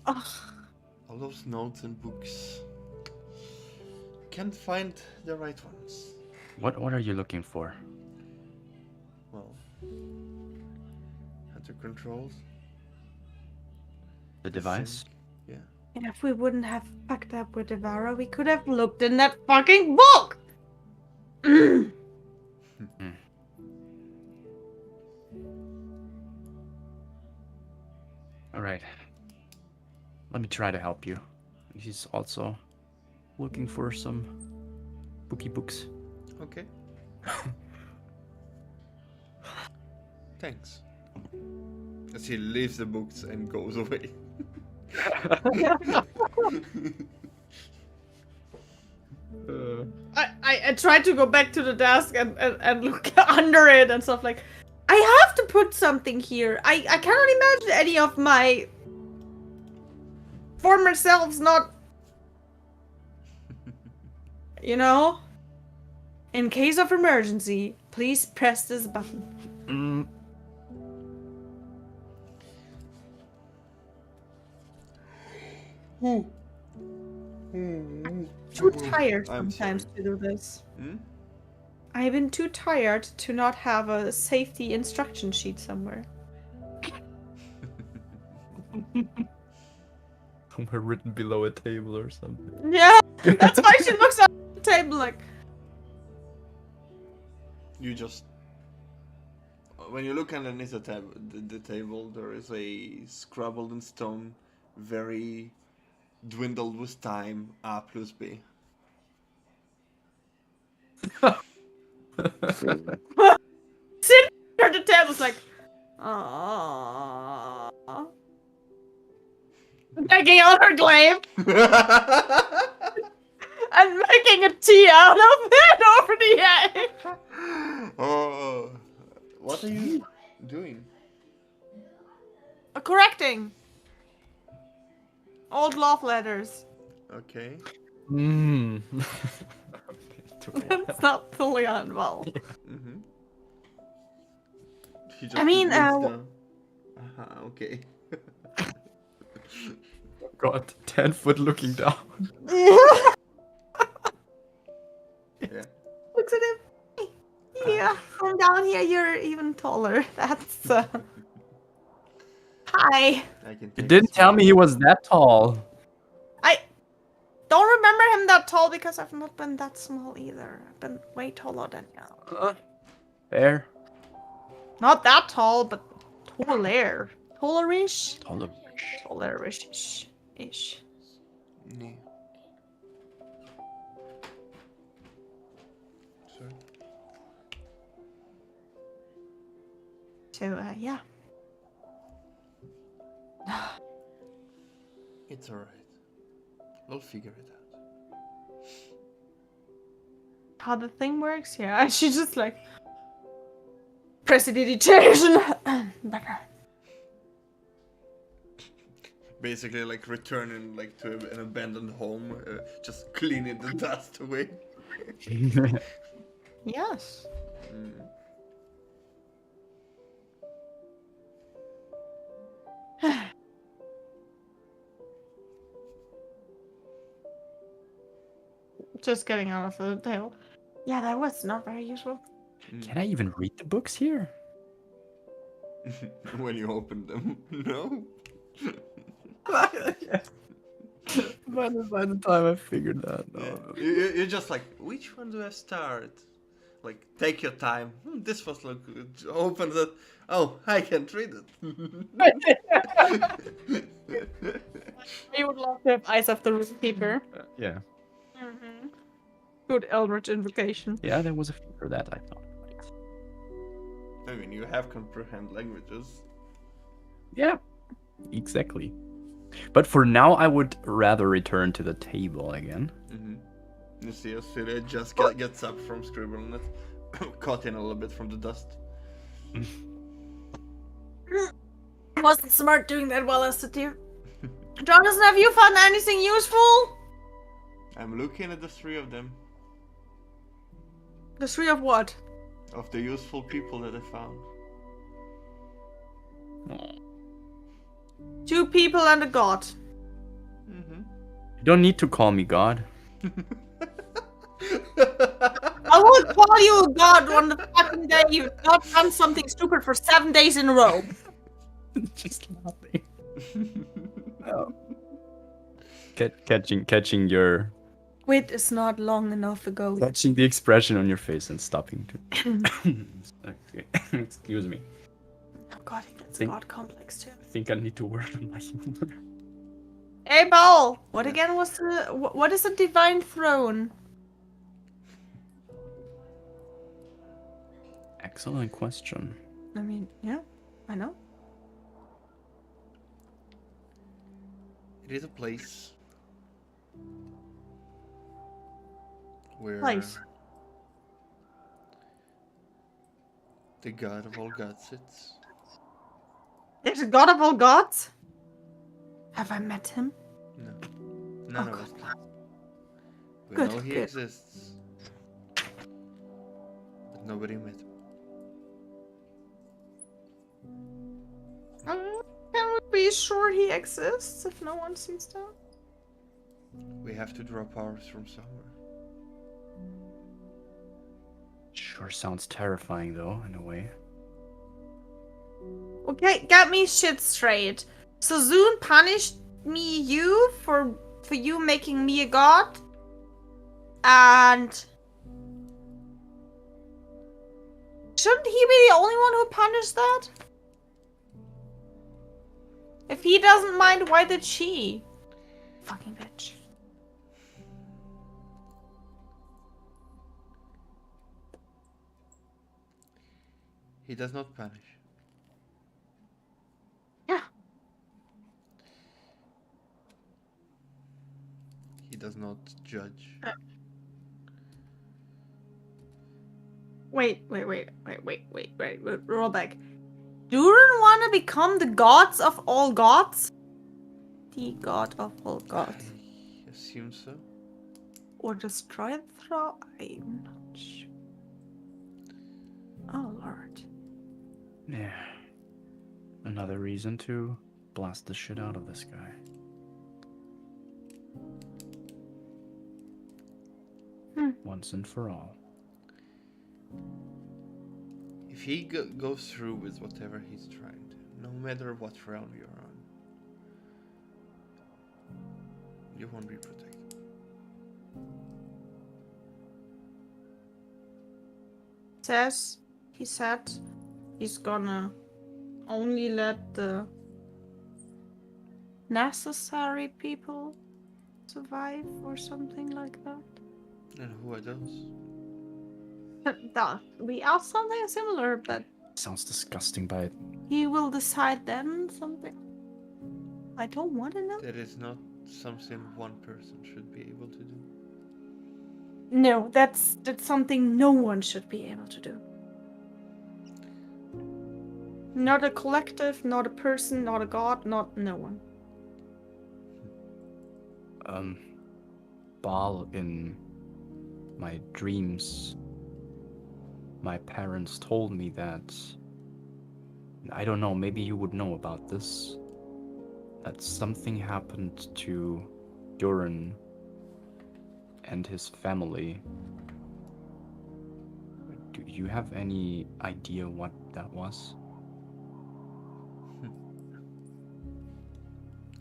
Oh. All those notes and books. can't find the right ones. What are you looking for? Well, hunter controls. The device? Sync, yeah. And if we wouldn't have fucked up with Devara, we could have looked in that fucking book! Alright. Let me try to help you. He's also looking for some bookie books. Okay. Thanks. As he leaves the books and goes away. I tried to go back to the desk and look under it and stuff like, I have to put something here. I cannot imagine any of my former selves not, you know? In case of emergency, please press this button. Too tired I'm sometimes sorry. to do this. Hmm? I've been too tired to not have a safety instruction sheet somewhere. Somewhere written below a table or something. Yeah, that's why she looks at the table like, You just... When you look underneath the table, there is a scrabbled in stone, very dwindled with time, A plus B. sitting at the table's like, aww. Taking out her glaive and making a tea out of it over the egg. Oh, what are you doing? Correcting. Old love letters. Okay. It's not fully involved. Mm-hmm. She just I mean, reads the... okay. God, 10-foot looking down. Yeah. Looks at him. Yeah, from down here you're even taller. That's Hi. I can You take didn't this tell one. me he was that tall. I don't remember him that tall because I've not been that small either. I've been way taller than you. Fair. Not that tall, but taller. Tallerish? Taller. Tallerish. Ish. Yeah. Sorry. So, yeah. It's alright. We'll figure it out. How the thing works? Yeah, she's just like... Prestidigitation. Basically, like returning like to an abandoned home, just cleaning the dust away. Yes. Mm. Just getting out of the table. Yeah, that was not very useful. Can I even read the books here? When you open them, no. By the time I figured that Yeah. You're just like, which one do I start? Like, take your time. This was look good. Open it. Oh, I can't read it. We would love to have Eyes of the Root Keeper. Yeah. Mm-hmm. Good Eldritch invocation. Yeah, there was a few for that, I thought. I mean, you have comprehend languages. Yeah, exactly. But for now, I would rather return to the table again. Mm-hmm. You see, Celia just gets up from scribbling it, caught in a little bit from the dust. Wasn't smart doing that while I stood here. Jonathan, have you found anything useful? I'm looking at the three of them, The three of what? of the useful people that I found. 2 people and a god. Mm-hmm. You don't need to call me God. you a god on the fucking day you've not done something stupid for 7 days in a row. Just laughing. Oh. Catching your Quit is not long enough ago. catching the expression on your face and stopping to. Okay. Excuse me. Oh god, he gets Think- god complex too. I think I need to work on my humor. Hey, Ball! What Yeah. again was the... What is a divine throne? Excellent question. I mean, yeah, I know. It is a place where Place. the god of all gods sits. There's a god of all gods? Have I met him? No, none Oh, of us good. can. We Good, know he good. exists, but nobody met him. Can we be sure he exists if no one seems to? We have to draw powers from somewhere. Sure sounds terrifying though, in a way. Okay, get me shit straight. So Zune punished you for you making me a god? And shouldn't he be the only one who punished that? If he doesn't mind, why did she? Fucking bitch. He does not punish. Yeah. He does not judge. Wait, roll back. Duran wanna become the gods of all gods? The god of all gods. I assume so. Or destroy the throne? I'm not sure. Oh lord. Yeah. Another reason to blast the shit out of this guy. Once and for all. If he goes through with whatever he's trying to, no matter what realm you're on, you won't be protected. He said he's gonna only let the necessary people survive or something like that. And who are those? We asked something similar, but Sounds disgusting, but he will decide then something. I don't want to know. That is not something one person should be able to do. No, that's something no one should be able to do. Not a collective, not a person, not a god, not no one. Baal, in my dreams, my parents told me that, I don't know, maybe you would know about this, that something happened to Duran and his family. Do you have any idea what that was?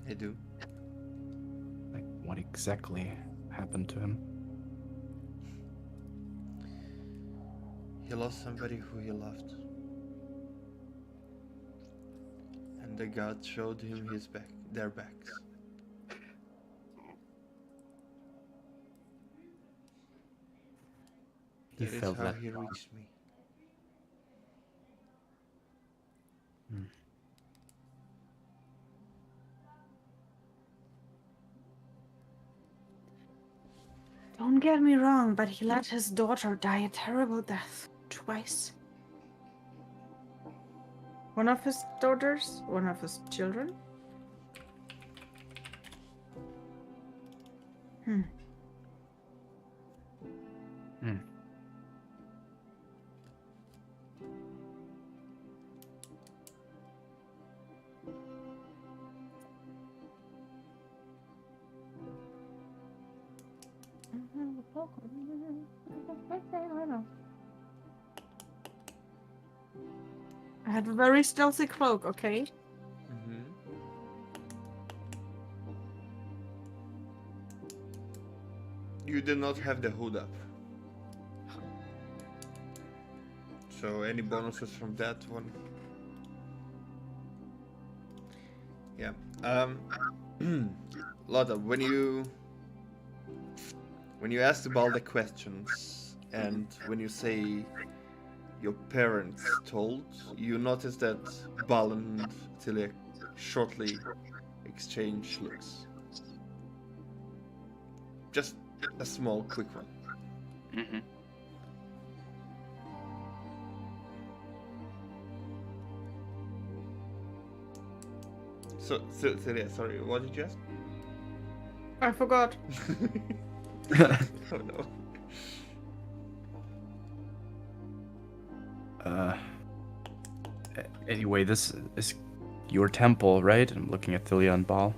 I do. Like, what exactly happened to him? He lost somebody who he loved. And the gods showed him their backs. He That is felt how let he down. reached me. Don't get me wrong, but he let his daughter die a terrible death twice. One of his daughters, one of his children. Hmm. I had a very stealthy cloak, okay? Mm-hmm. You did not have the hood up. So any bonuses from that one? Yeah. Lotta, when you ask about the questions and when you say your parents told, you notice that Bal and Tilia shortly exchange looks. Just a small, quick one. Mm-hmm. So, Tilia, sorry, what did you ask? I forgot. Oh no. Anyway, this is your temple, right? I'm looking at Thilia and Baal.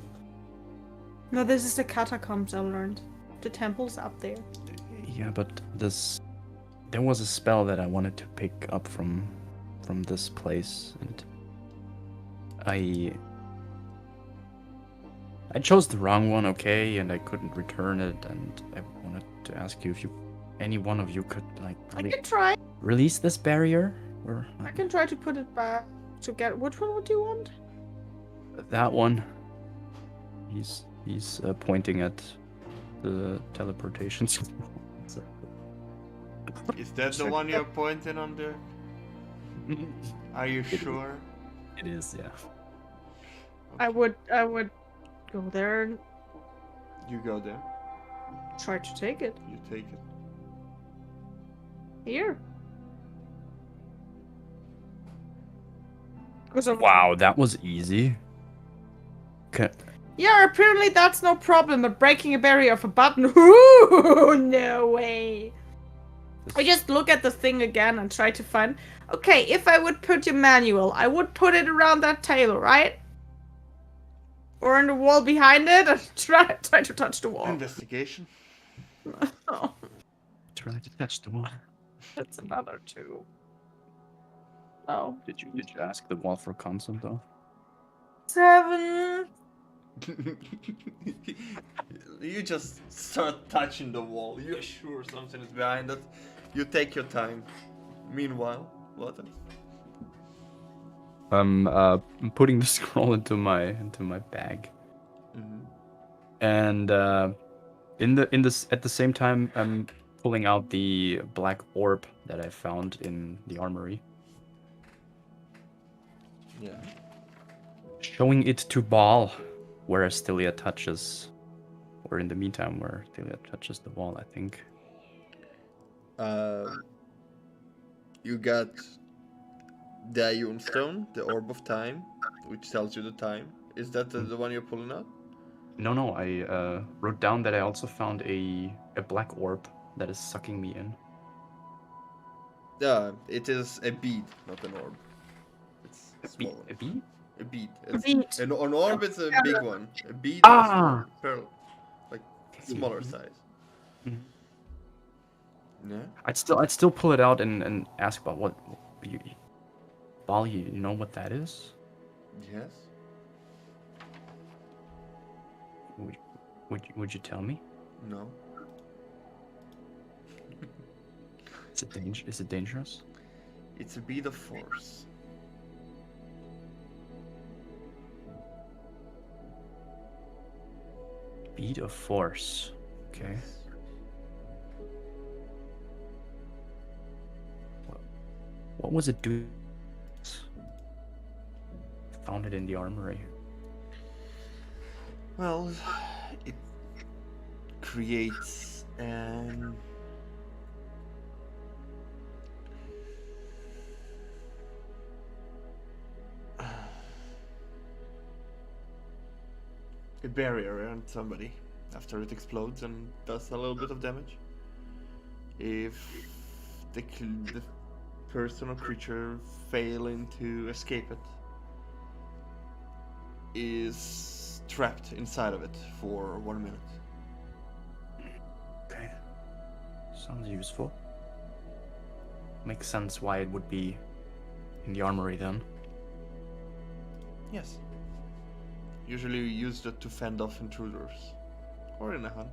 No, this is the catacombs I learned. The temple's up there. Yeah, but there was a spell that I wanted to pick up from this place, and I chose the wrong one, okay, and I couldn't return it, and I wanted to ask you if any one of you could like I can try. release this barrier, or I can try to put it back to get. Which one would you want? that one. He's pointing at the teleportation. Is that the one you're pointing on there? Are you It sure? It is, yeah. I would go there and You go there. try to take it. You take it. Here. Wow, that was easy. Yeah, apparently that's no problem, but breaking a barrier of a button. Ooh, no way. I just look at the thing again and try to find. Okay, if I would put your manual, I would put it around that table, right? Or on the wall behind it and try to touch the wall. Investigation. Oh, Try to touch the wall. that's another 2. Oh. Did you ask the wall for consent though? 7. You just start touching the wall. You're sure something is behind it. You take your time. Meanwhile, Lotta. I'm putting the scroll into my bag, and at the same time I'm pulling out the black orb that I found in the armory. Yeah. Showing it to Baal, where Astilia touches, or in the meantime, where Astilia touches the wall, I think. You got the Ion Stone, the Orb of Time, which tells you the time. Is that the one you're pulling out? No, I wrote down that I also found a black orb that is sucking me in. It is a bead, not an orb. It's a small one. A bead? A bead. A bead. An orb is a big one. A bead is Ah! a pearl, like smaller size. Mhm. Yeah. I'd still pull it out and ask about what Baal, you know what that is? Yes. Would you tell me? No. Is it dangerous? It's a bead of force. Bead of force. Okay. What was it doing? Found it in the armory. Well, it creates an a barrier around somebody after it explodes and does a little bit of damage. If the person or creature failing to escape it is trapped inside of it for 1 minute. Okay. Sounds useful. Makes sense why it would be in the armory then. Yes. Usually you use that to fend off intruders. Or in a hunt.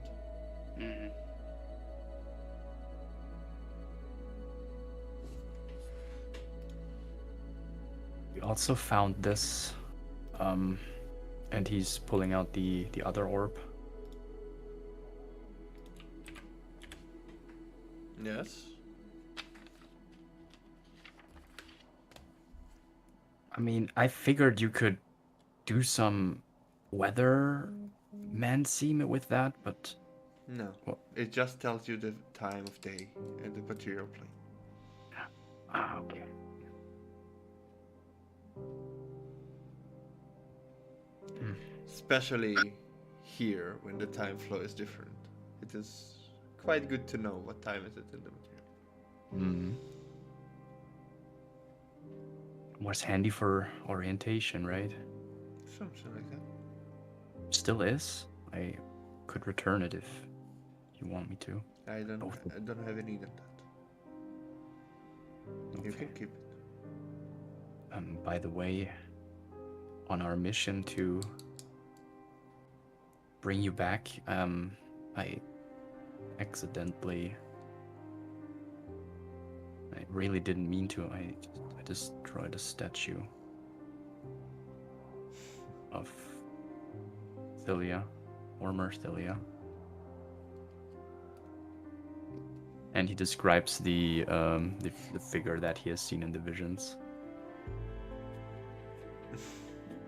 We also found this, and he's pulling out the other orb. Yes. I mean, I figured you could do some weather mancy with that, but No. What? It just tells you the time of day and the material plane. okay. Especially here when the time flow is different. It is quite good to know what time is it in the material. Was handy for orientation, right? Something like that. Still is. I could return it if you want me to. I don't have any need of that. You Okay. can keep it. By the way, on our mission to bring you back, I really didn't mean to. I destroyed a statue of Thilia, former Thilia. And he describes the figure that he has seen in the visions.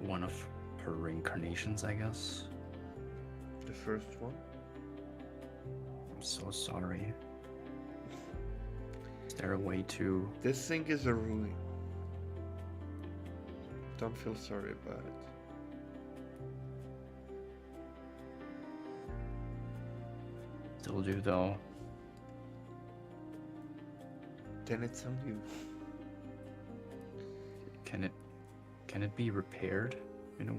One of her reincarnations, I guess. The first one? I'm so sorry. Is there a way to... This thing is a ruin. Don't feel sorry about it. Still do, though. Then it's on you. Can it be repaired? You know,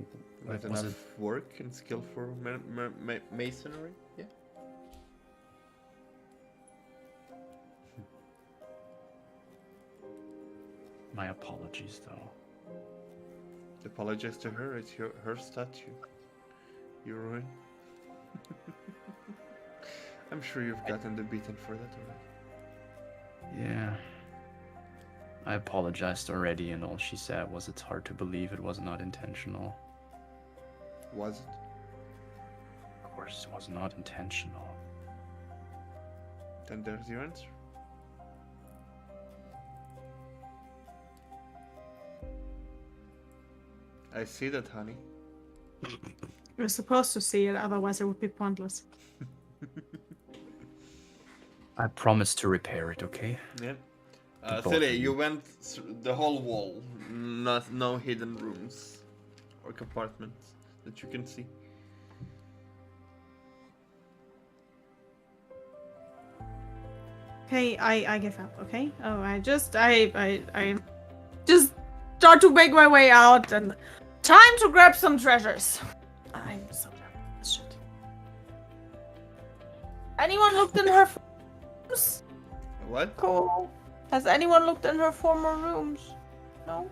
With was enough it... work and skill for masonry? Yeah. My apologies, though. Apologize to her, it's her statue. You ruin. I'm sure you've gotten the beating for that already. Yeah. I apologized already, and all she said was it's hard to believe it was not intentional. Was it? Of course, it was not intentional. Then there's your answer. I see that, honey. You're supposed to see it, otherwise it would be pointless. I promise to repair it, okay? Yeah. both of Silly, you. you went through the whole wall. No hidden rooms or compartments that you can see. Okay, I give up, okay? Oh, I just start to make my way out and time to grab some treasures. I'm so done with this shit. Anyone looked in her rooms? What? Cool. Has anyone looked in her former rooms? No?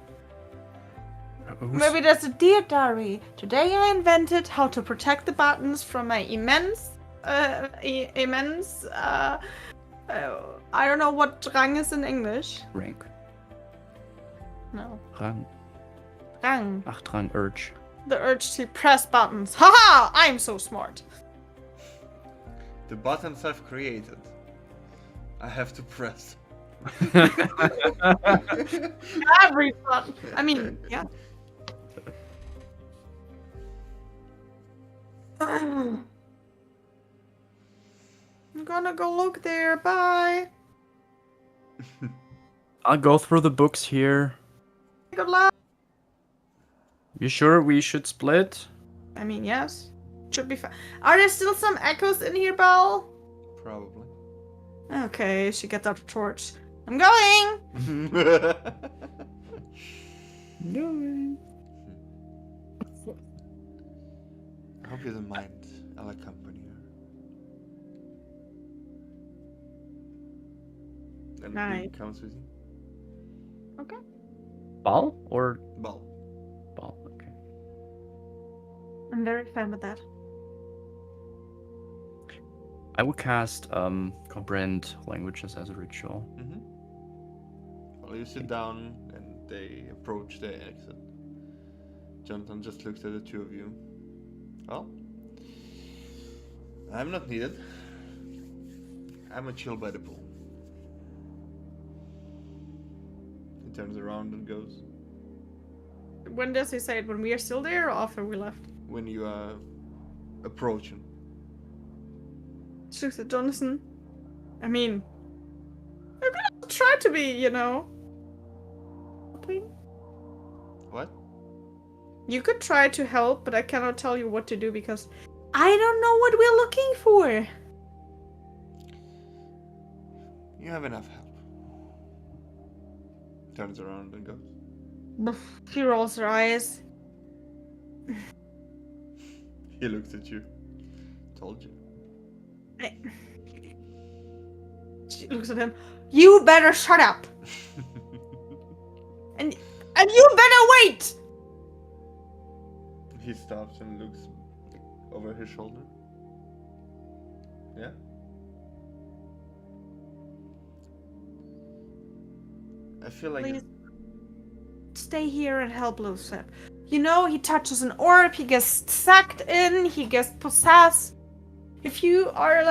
Maybe there's a dear diary. Today I invented how to protect the buttons from my immense, I don't know what rang is in English. Rank. No. Rang. Rang. Achtrang urge. The urge to press buttons. Haha! I'm so smart. The buttons I've created. I have to press. Every button. I mean, yeah. I'm gonna go look there. Bye. I'll go through the books here. Good luck. You sure we should split? I mean, yes. Should be fine. Are there still some echoes in here, Belle? Probably. Okay, she gets out a torch. I'm going! No. I hope you don't mind. I'll accompany her. And Nice. Big comes with you. Okay. Ball or Ball. ball? Okay. I'm very fine with that. I would cast comprehend languages as a ritual. Mm-hmm. Well, you sit down and they approach the exit. Jonathan just looks at the two of you. Well, I'm not needed. I'm a chill by the pool. He turns around and goes. When does he say it? When we are still there or after we left? When you approach him. She looks at Jonathan. I mean, I'm gonna try to be, helping. What? You could try to help, but I cannot tell you what to do because I don't know what we're looking for. You have enough help. Turns around and goes. She rolls her eyes. He looks at you. Told you. She looks at him. You better shut up. and you better wait. He stops and looks over his shoulder. Yeah? I feel like Please stay here and help Lucip. He touches an orb, he gets sucked in, he gets possessed. If you are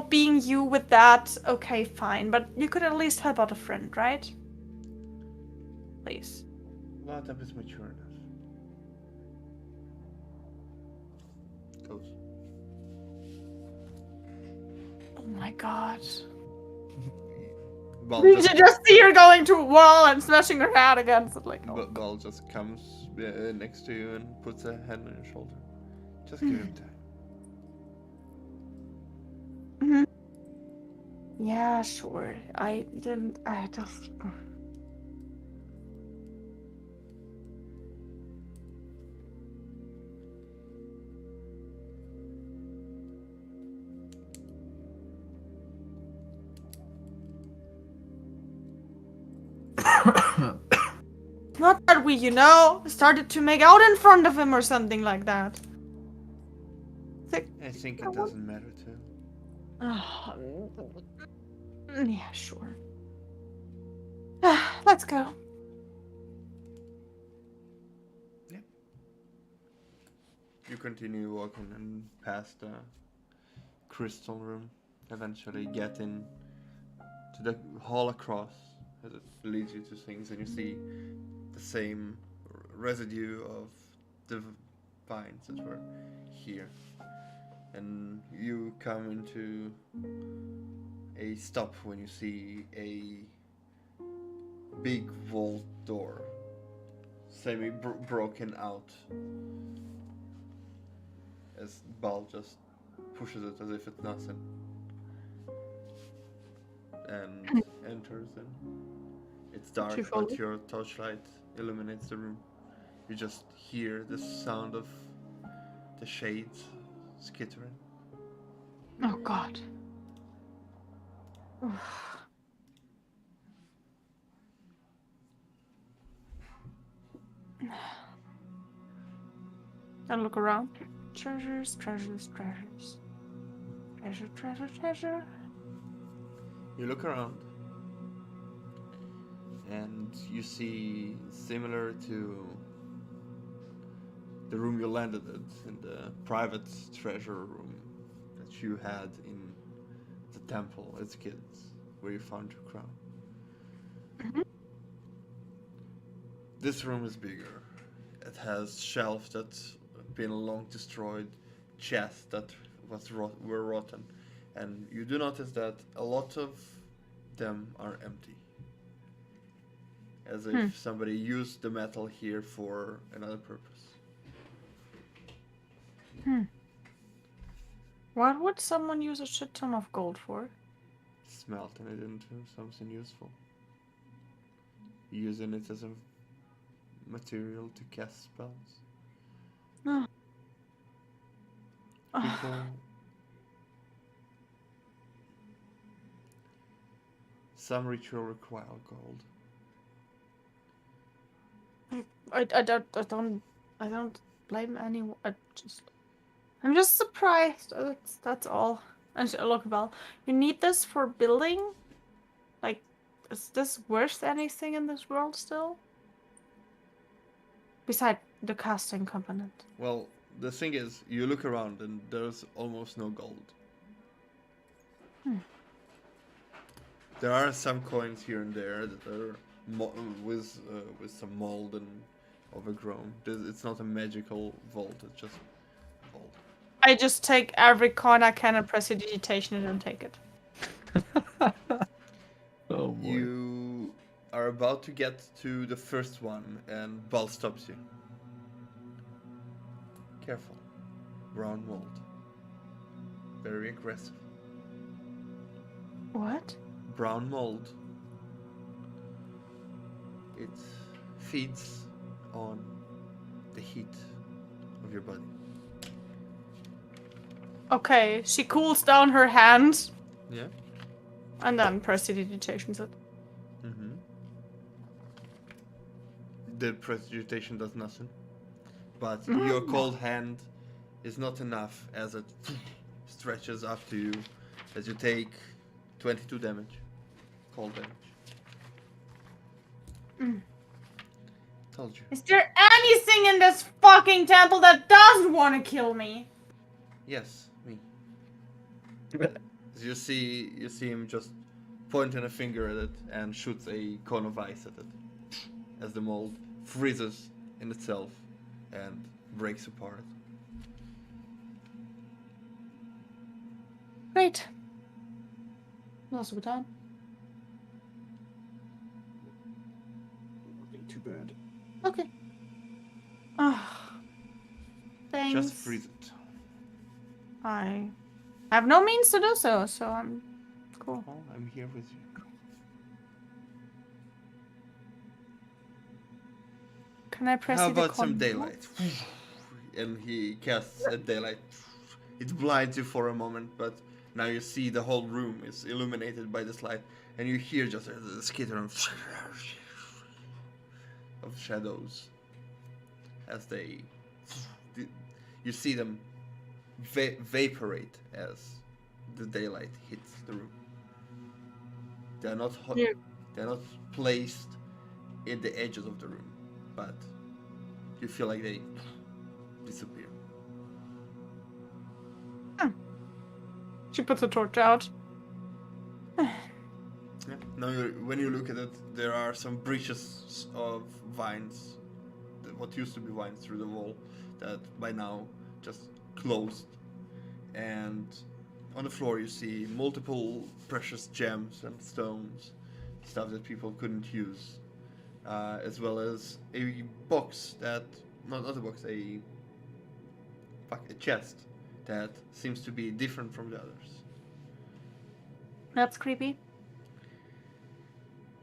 being you with that, okay, fine. But you could at least help out a friend, right? Please. Latap is mature enough. Goes. Oh my god. Ball You should just see her going to a wall and smashing her head against it like, oh. Ball just comes next to you and puts a hand on your shoulder. Just give him time. Mhm. Yeah, sure. I just... Not that we, started to make out in front of him or something like that. I think it doesn't matter too. Yeah, sure. Let's go. Yeah. You continue walking and past the crystal room. Eventually get in to the hall across as it leads you to things, and you see the same residue of the vines that were here. And you come into a stop when you see a big vault door, broken out, as Bal just pushes it as if it's nothing, and enters, and it's dark, You follow? but your torchlight illuminates the room. You just hear the sound of the shades skittering. Oh god. And look around. Treasures, treasures, treasures. Treasure, treasure, treasure. You look around, and you see, similar to the room you landed at, in the private treasure room that you had in the temple as kids, where you found your crown. Mhm. This room is bigger. It has shelves that have been long destroyed, chests that were rotten, and you do notice that a lot of them are empty, as if somebody used the metal here for another purpose. What would someone use a shit ton of gold for? Smelting it into something useful. Using it as a material to cast spells. Oh. People. Some ritual require gold. I don't blame anyone. I'm just surprised. That's all. And look, Belle, you need this for building? Like, is this worth anything in this world still? Beside the casting component. Well, the thing is, you look around and there's almost no gold. There are some coins here and there that are with some mold and overgrown. It's not a magical vault. It's just gold. I just take every coin I can and press digitation and then take it. Oh boy. You are about to get to the first one, and Bal stops you. Careful. Brown mold. Very aggressive. What? Brown mold. It feeds on the heat of your body. Okay, she cools down her hand Yeah? and then prestidigitations it. Mm-hmm. The prestidigitation does nothing. But your cold hand is not enough as it stretches up to you as you take 22 damage. Cold damage. Told you. Is there anything in this fucking temple that doesn't want to kill me? Yes, me. As you see him just pointing a finger at it and shoots a cone of ice at it. As the mold freezes in itself and breaks apart. Great. Lots of time. Nothing too bad. Okay. Ah. Thanks. Just freeze it. I have no means to do so, so I'm cool. Oh, I'm here with you. Can I press How it about a some con- daylight? And he casts a daylight. It blinds you for a moment, but now you see the whole room is illuminated by this light, and you hear just a skitter of shadows as you see them vaporate as the daylight hits the room. They're not they're not placed in the edges of the room, but you feel like they disappear. She puts a torch out. Yeah. Now, when you look at it, there are some breaches of vines, what used to be vines through the wall, that by now just closed. And on the floor, you see multiple precious gems and stones, stuff that people couldn't use, as well as a box that, not a box, a chest that seems to be different from the others. That's creepy.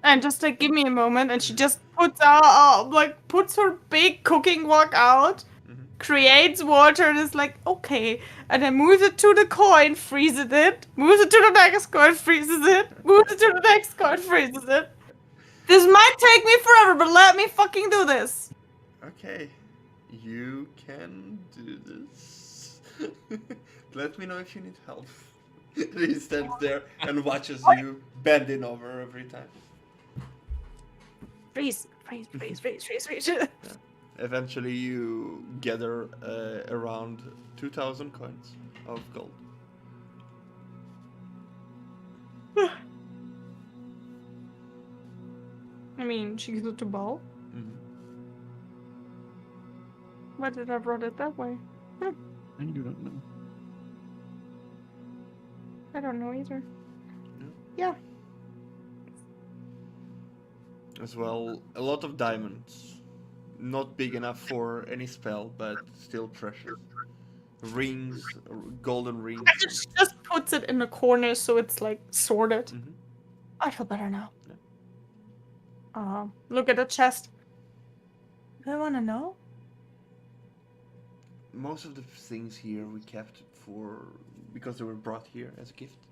And just like, give me a moment, and she just puts her big cooking wok out, creates water, and is like, okay, and then moves it to the coin, freezes it, moves it to the next coin, freezes it, moves it to the next coin, freezes it. This might take me forever, but let me fucking do this. Okay, you can do this. Let me know if you need help. He stands there and watches you bending over every time. Freeze, freeze, freeze, freeze, freeze, freeze. Eventually, you gather around 2,000 coins of gold. I mean, she gives it to Ball. Why did I brought it that way? And you don't know. I don't know either. No? Yeah. As well, a lot of diamonds. Not big enough for any spell, but still precious. Rings, golden rings. She just puts it in the corner so it's like sorted. Mm-hmm. I feel better now. Yeah. Look at the chest. Do I want to know? Most of the things here we kept because they were brought here as a gift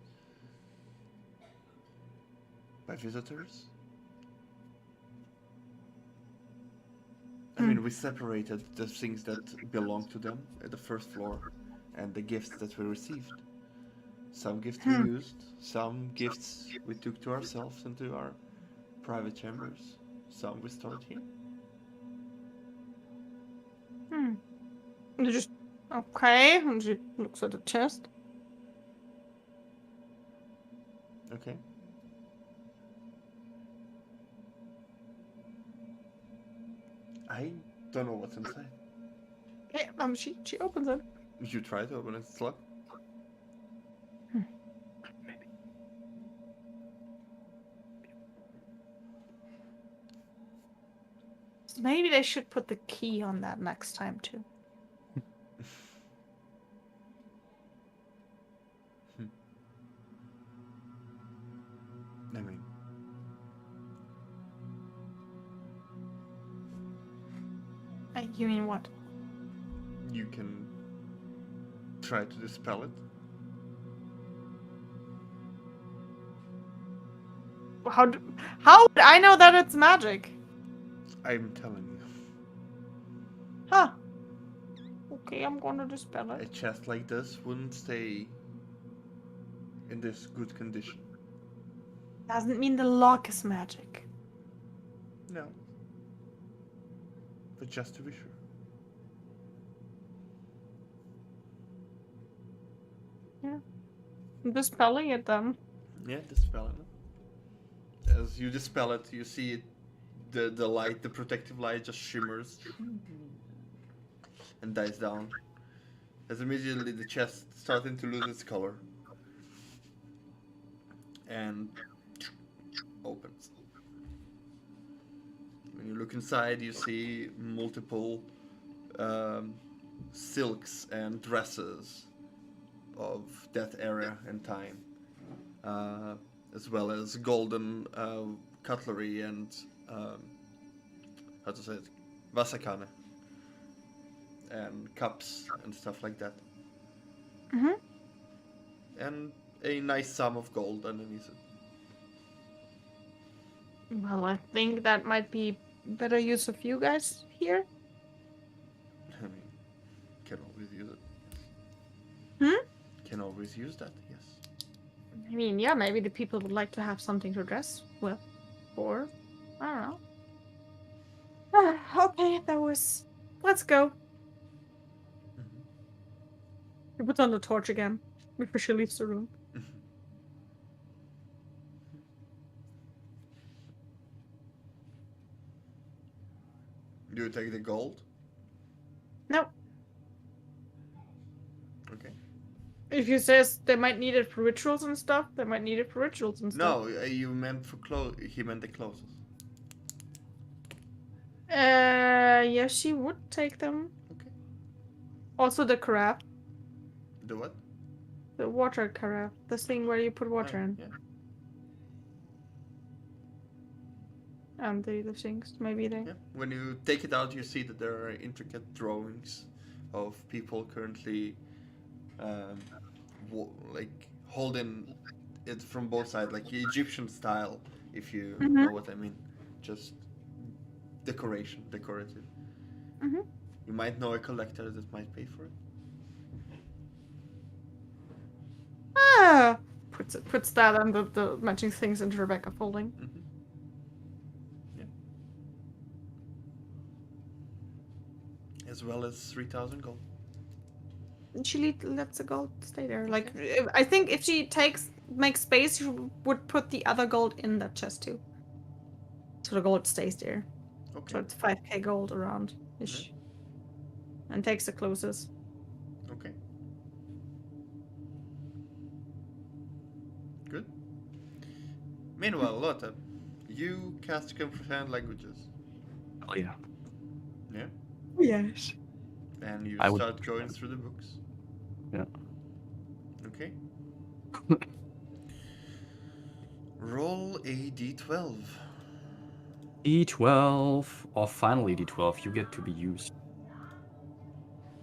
by visitors. we separated the things that belong to them at the first floor, and the gifts that we received. Some gifts we used, some gifts we took to ourselves and to our private chambers. Some we stored here. You just okay, and she looks at the chest. Okay. I don't know what's inside. Okay, she opens it. You try to open it, it's locked. Maybe they should put the key on that next time too. I mean, You mean what? you can try to dispel it. How would I know that it's magic? I'm telling you. Huh. Okay, I'm gonna dispel A it. chest like this wouldn't stay in this good condition. Doesn't mean the lock is magic. No. But just to be sure. I'm dispelling it then. Yeah, dispel it. As you dispel it, you see it, the light, the protective light just shimmers and dies down. As immediately the chest starting to lose its color and opens. When you look inside, you see multiple silks and dresses of that era and time, as well as golden cutlery and how to say it, vasakane, and cups and stuff like that, and a nice sum of gold underneath it. Well, I think that might be better use of you guys here. I mean, can always use it. Can always use that, yes. I mean, yeah, maybe the people would like to have something to dress with. Or, I don't know. Okay, that was... Let's go. He puts on the torch again before she leaves the room. Do you take the gold? No. Okay. If he says they might need it for rituals and stuff, they might need it for rituals and stuff. No, you meant for clothes. He meant the clothes. Yeah, she would take them. Okay. Also the carafe. The what? The water carafe. The thing where you put water in. Yeah. And the things, maybe they... Yeah. When you take it out, you see that there are intricate drawings of people currently, like holding it from both sides, like Egyptian style, if you know what I mean. Just decorative. You might know a collector that might pay for it. Ah! Puts that and the matching things into Rebecca folding. Yeah. As well as 3,000 gold. And she lets the gold stay there. Like, I think if she makes space, she would put the other gold in that chest too. So the gold stays there. Okay. So it's 5k gold around-ish. And takes the closest. Okay. Good. Meanwhile, Lotte, you cast comprehend languages. Oh yeah. Yeah. Yes. And you I would- start going through the books. Yeah. Okay. Roll a d12. D12, or finally D12, you get to be used.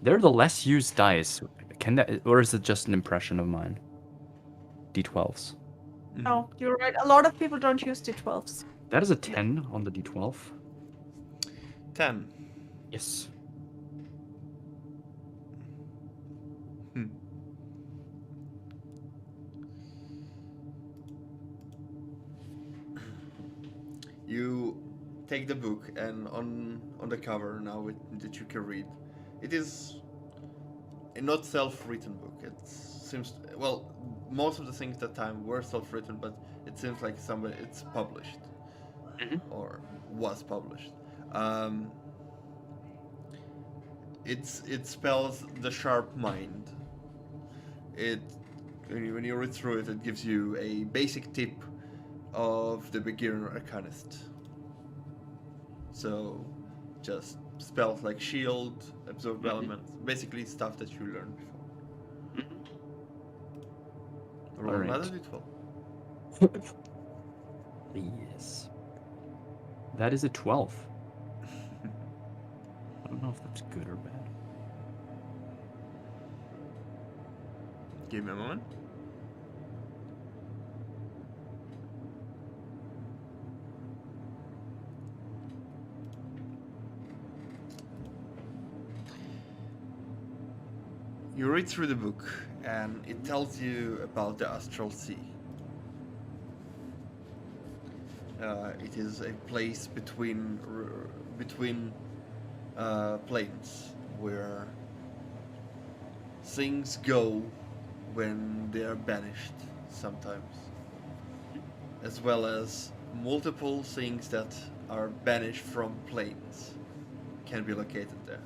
They're the less used dice. Can that, or is it just an impression of mine? D12s. No, you're right. A lot of people don't use D12s. That is a 10 on the D12. 10. Yes. You take the book, and on the cover now that you can read, it is a not self-written book. It seems, well, most of the things that time were self-written, but it seems like somebody it's published or was published. Um, it spells the sharp mind. It when you read through it, it gives you a basic tip of the beginner arcanist. So, just spells like shield, absorb elements, basically stuff that you learned before. Roll Alright. another d12. Yes. That is a 12. I don't know if that's good or bad. Give me a moment. You read through the book, and it tells you about the Astral Sea. It is a place between planes where things go when they are banished sometimes, as well as multiple things that are banished from planes can be located there.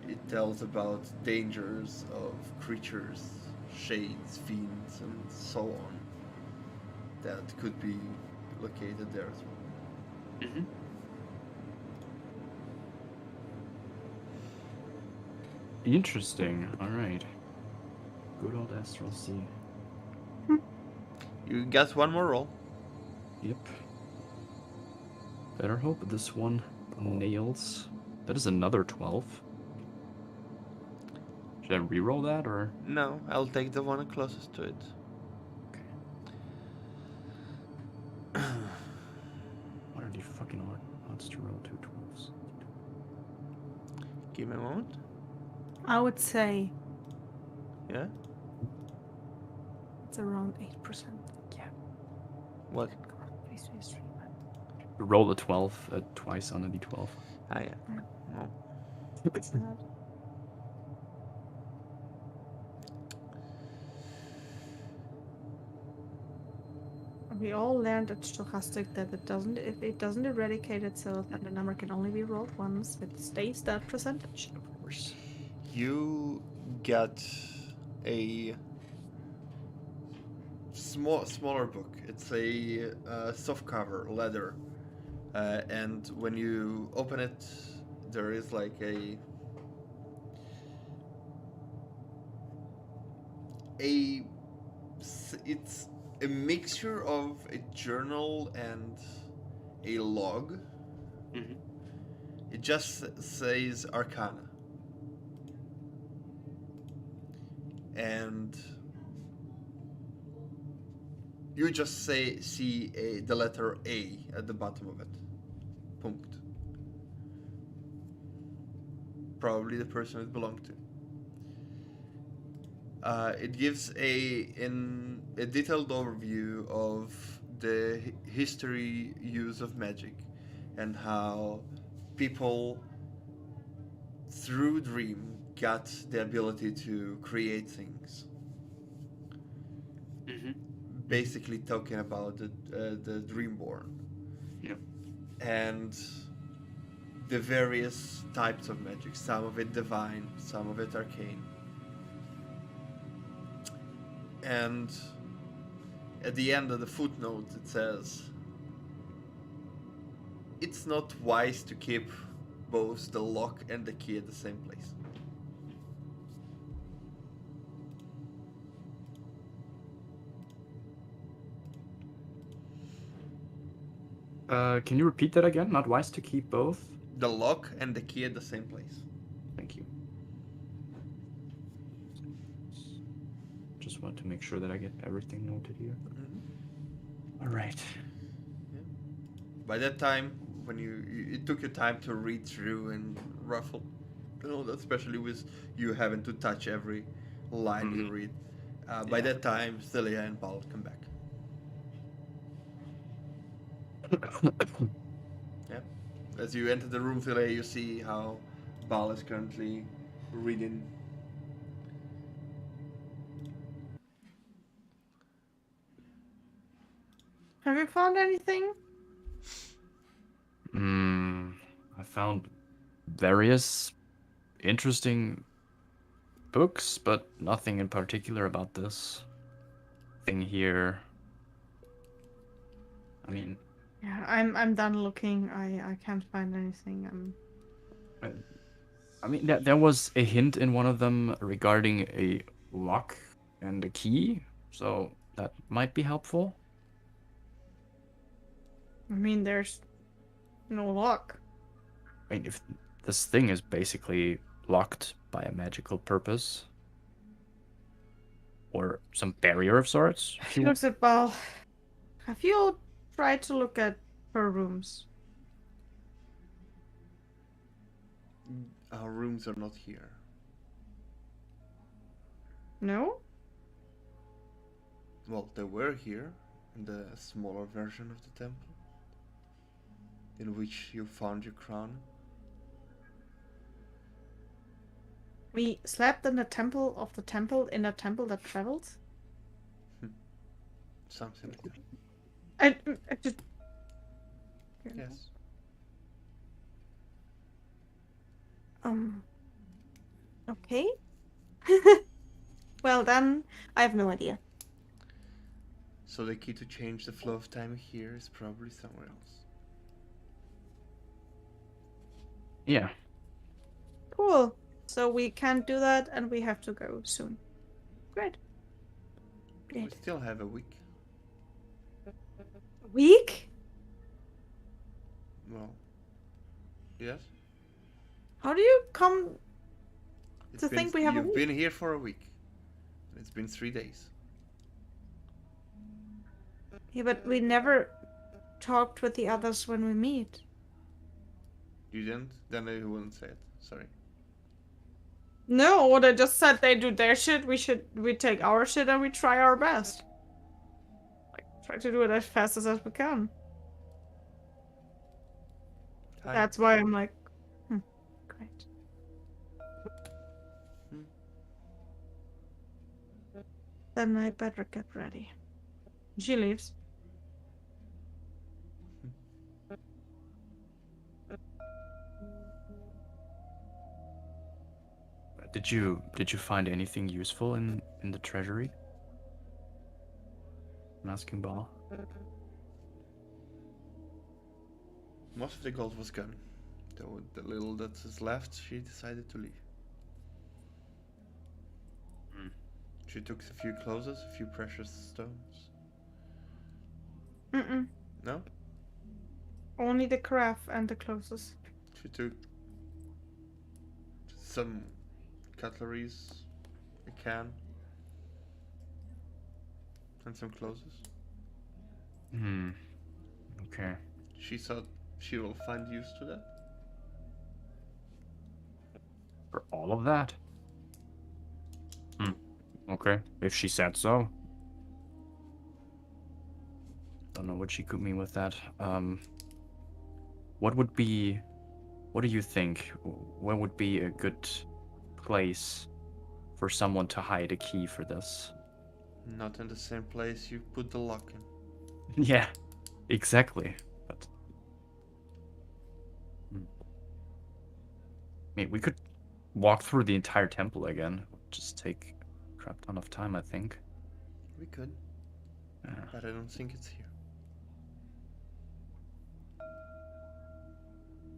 It tells about dangers of creatures, shades, fiends, and so on that could be located there as well. Interesting. Alright. Good old Astral Sea. You got one more roll. Yep. Better hope this one nails. That is another 12. Should I re-roll that, or? No, I'll take the one closest to it. Okay. What are the fucking odds to roll 2 12s? Give me a moment. I would say Yeah? it's around 8%. Yeah. What? Roll a 12 twice on a d12. Ah, yeah. No. We all learned at stochastic that if it doesn't eradicate itself, and the number can only be rolled once, it stays that percentage. Of course. You get a smaller book. It's a soft cover, leather, and when you open it, there is like it's a mixture of a journal and a log. It just says Arcana. And you just see the letter A at the bottom of it. Punkt. Probably the person it belonged to. It gives a detailed overview of the history use of magic and how people through dream got the ability to create things. Basically talking about the Dreamborn. Yeah. And the various types of magic. Some of it divine, some of it arcane. And at the end of the footnote it says, it's not wise to keep both the lock and the key at the same place. Can you repeat that again? Not wise to keep both? The lock and the key at the same place. Thank you. Just want to make sure that I get everything noted here. All right. By that time, when you it took you time to read through and ruffle, especially with you having to touch every line you read. By Yeah. that time, Celia and Paul come back. Yeah. As you enter the room, Celia, you see how Bal is currently reading. Have you found anything? I found various interesting books, but nothing in particular about this thing here. I mean, Yeah, I'm done looking. I can't find anything. I mean, there was a hint in one of them regarding a lock and a key, so that might be helpful. I mean, there's no lock. I mean, if this thing is basically locked by a magical purpose or some barrier of sorts. if He you- looks at Bal. Have you tried to look at her rooms? Our rooms are not here. No? Well, they were here in the smaller version of the temple, in which you found your crown. We slept in the temple of the temple in a temple that traveled? Something like that. I just... Yes. Okay. Well then, I have no idea. So the key to change the flow of time here is probably somewhere else. Yeah. Cool. So we can't do that and we have to go soon. Great. We Great. still have a week. A week? Well, yes. How do you come It's to been, think we have a you've week? been here for a week. It's been 3 days. Yeah, but we never talked with the others when we meet. You didn't? Then I wouldn't say it. Sorry. No, they just said they do their shit, we take our shit and we try our best. Like, try to do it as fast as we can. Hi. That's why I'm like, great. Hmm. Then I better get ready. She leaves. Did you find anything useful in the treasury? I'm asking Ball. Most of the gold was gone. The little that is left, she decided to leave. She took a few clothes, a few precious stones. Mm-mm. No? Only the carafe and the clothes. She took some cutleries, a can, and some clothes. Okay. She thought she will find use to that. For all of that? Okay. If she said so. Don't know what she could mean with that. What do you think? Where would be a good place for someone to hide a key for this? Not in the same place you put the lock in. Yeah, exactly. But I mean, we could walk through the entire temple again. Just take a crap ton of time, I think. We could, Yeah. but I don't think it's here.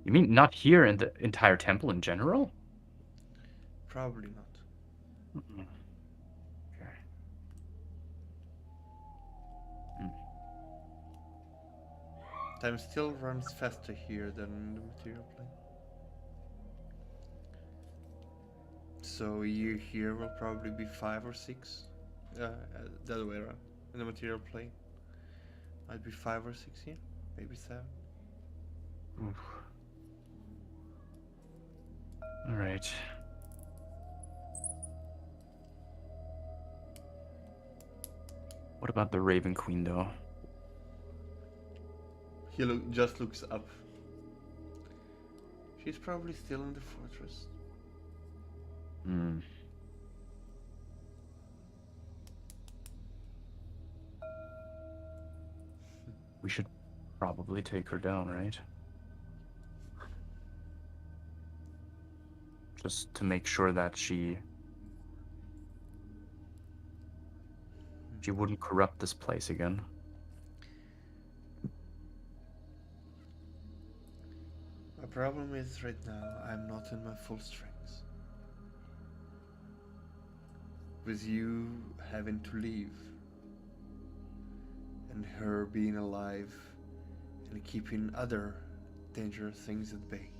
You mean not here in the entire temple in general? Probably not. Okay. Time still runs faster here than in the material plane. So a year here will probably be 5 or 6. The other way around. In the material plane. Might be 5 or 6 here. Maybe 7. Oof. All right. What about the Raven Queen, though? He just looks up. She's probably still in the fortress. Hmm. We should probably take her down, right? Just to make sure that she wouldn't corrupt this place again. My problem is right now I'm not in my full strength. With you having to leave and her being alive and keeping other dangerous things at bay.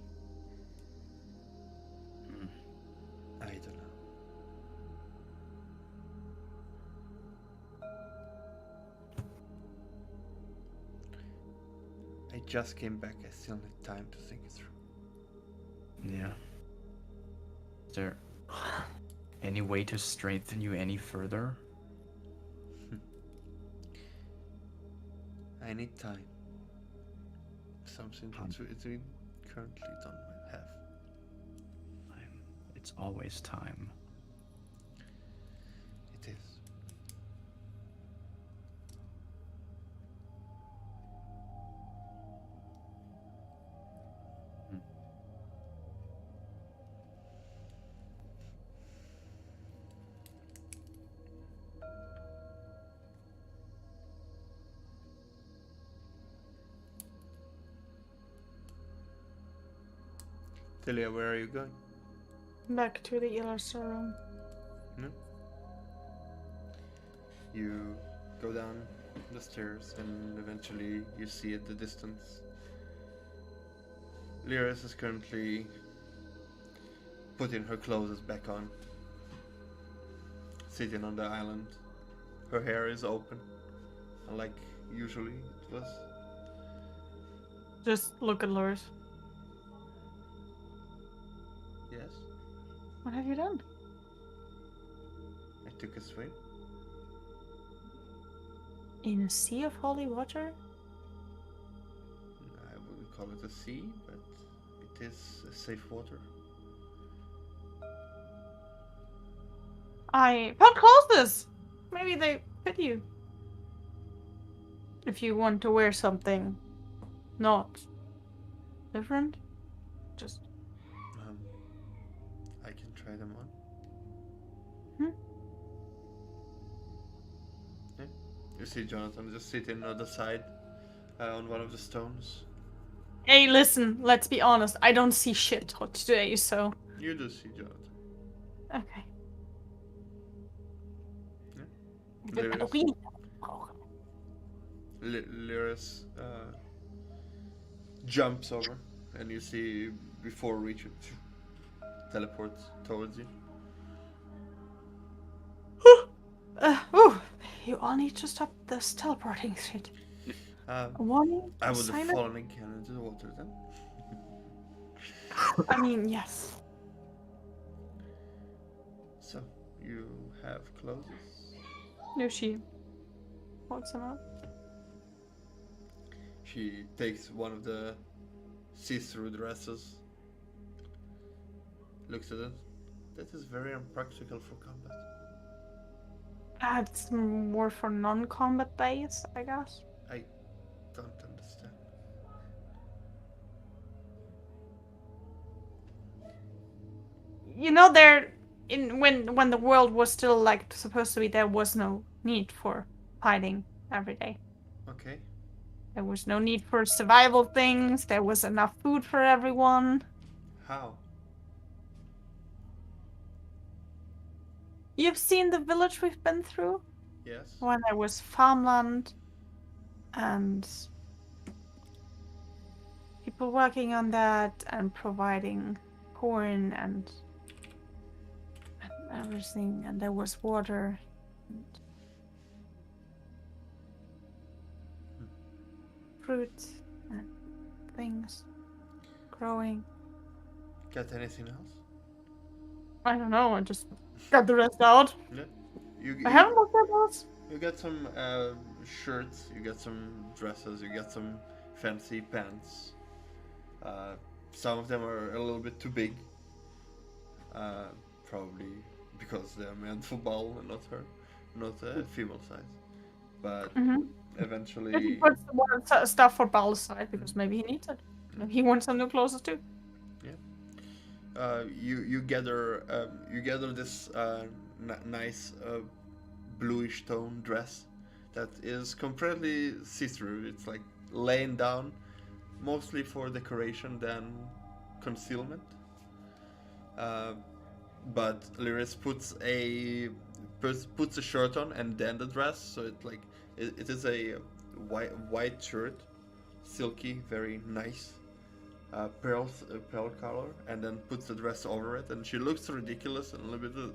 I don't know. I just came back. I still need time to think it through. Yeah. Is there any way to strengthen you any further? I need time. Something that we currently don't have. It's always time. It is. Delia, where are you going? Back to the Illuster room. No? You go down the stairs and eventually you see at the distance Lyris is currently putting her clothes back on, sitting on the island. Her hair is open, unlike usually it was. Just look at Loris. Yes, What have you done? I took a swim. In a sea of holy water? I wouldn't call it a sea, but it is a safe water. I found clothes! Maybe they fit you. If you want to wear something not different, just... I can try them on. Yeah. You see Jonathan just sitting on the side on one of the stones. Hey, listen, let's be honest. I don't see shit today, so... You do see Jonathan. Okay. Lyris jumps over, and you see before reaching, teleports towards you. Ooh, you all need to stop this teleporting shit. Warning? I would have silent? fallen again into the water then. I mean, yes. So, you have clothes? Yoshi holds them up. She takes one of the see-through dresses, looks at it. That is very impractical for combat. It's more for non-combat days, I guess. I don't understand. You know, when the world was still like supposed to be, there was no need for fighting every day. Okay. There was no need for survival things. There was enough food for everyone. How? You've seen the village we've been through? Yes. When there was farmland and people working on that and providing corn and everything, and there was water and fruit and things. growing. Got anything else? I don't know. I just got the rest out. Yeah. You I you, haven't looked at those. you got some shirts. You got some dresses. You got some fancy pants. Some of them are a little bit too big. Probably because they're meant for ball and not female size. But Mm-hmm. Maybe eventually, puts the one stuff for Bal aside because maybe he needs it. Maybe he wants some new clothes too. you gather this nice bluish tone dress that is completely see-through. It's like laying down, mostly for decoration than concealment. But Lyris puts a shirt on and then the dress, so it is a white shirt, silky, very nice, pearl color, and then puts the dress over it, and she looks ridiculous and a little bit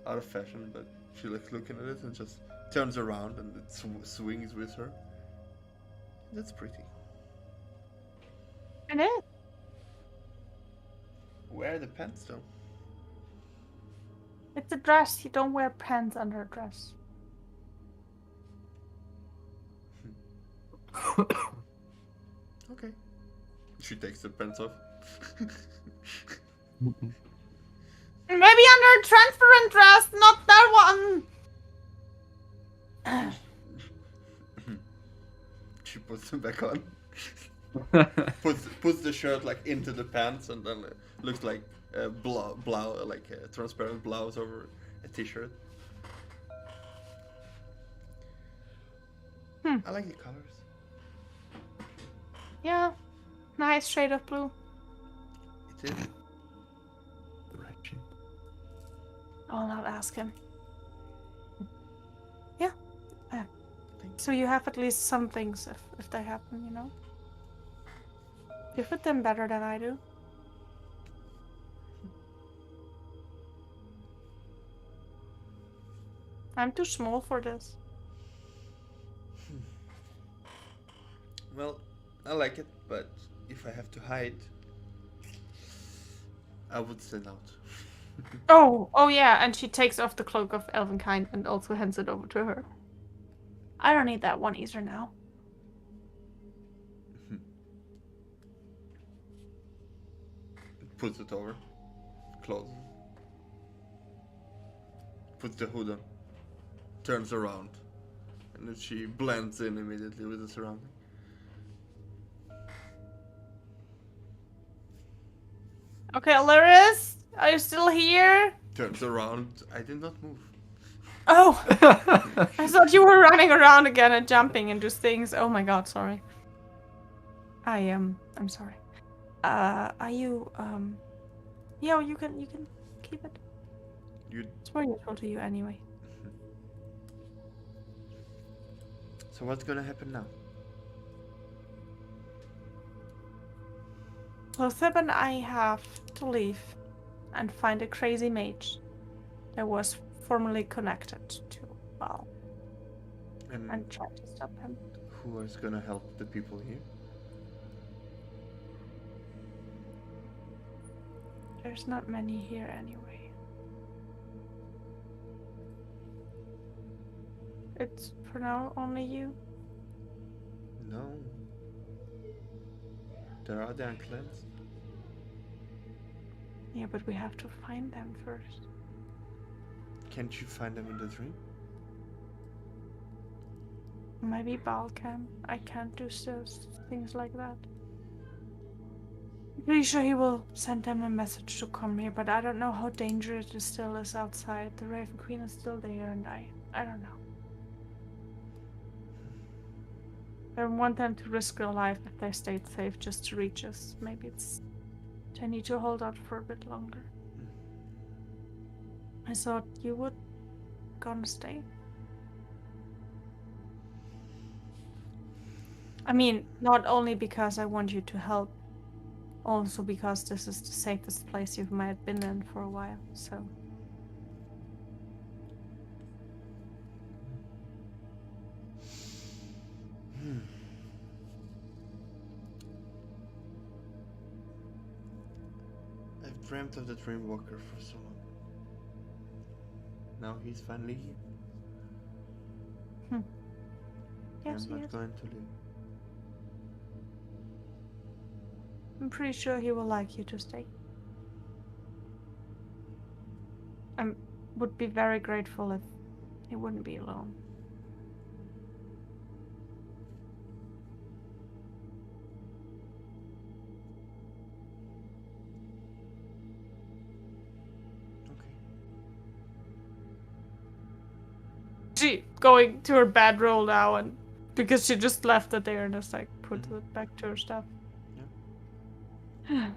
out of fashion, but she looking at it and just turns around and it swings with her. That's pretty. It is. Where are the pants though? It's a dress. You don't wear pants under a dress. Okay. She takes the pants off. Maybe under a transparent dress, not that one. She puts them back on. puts the shirt like into the pants, and then it looks like a blouse, like a transparent blouse over a t-shirt. I like the colors. Yeah, nice shade of blue. It is. The right shade. I'll not ask him. Yeah. So you have at least some things if they happen, you know? You fit them better than I do. I'm too small for this. Well, I like it, but if I have to hide, I would stand out. Oh yeah, and she takes off the cloak of Elvenkind and also hands it over to her. I don't need that one either now. Puts it over, closes, puts the hood on, turns around, and then she blends in immediately with the surrounding. Okay, Lyris, are you still here? Turns around. I did not move. Oh, I thought you were running around again and jumping into things. Oh my god, sorry. I'm sorry. Are you, yeah, you can keep it. It's very useful to you anyway. So what's gonna happen now? So Thib and I have to leave and find a crazy mage that was formerly connected to Val and try to stop him. Who is gonna help the people here? There's not many here anyway. It's for now only you. No. There are other clans. Yeah, but we have to find them first. Can't you find them in the dream? Maybe Bal can. I can't do things like that. I'm pretty sure he will send them a message to come here, but I don't know how dangerous it still is outside. The Raven Queen is still there, and I don't know. I want them to risk their life if they stayed safe just to reach us. Maybe they need to hold out for a bit longer. I thought you would gonna stay. I mean, not only because I want you to help, also because this is the safest place you might have been in for a while, so. dreamt of the Dreamwalker for so long. Now he's finally here. Yes, I'm he not is. going to leave. I'm pretty sure he will like you to stay. I would be very grateful if he wouldn't be alone. Okay. She going to her bedroll now, and because she just left it there and just like put it back to her stuff. Yeah.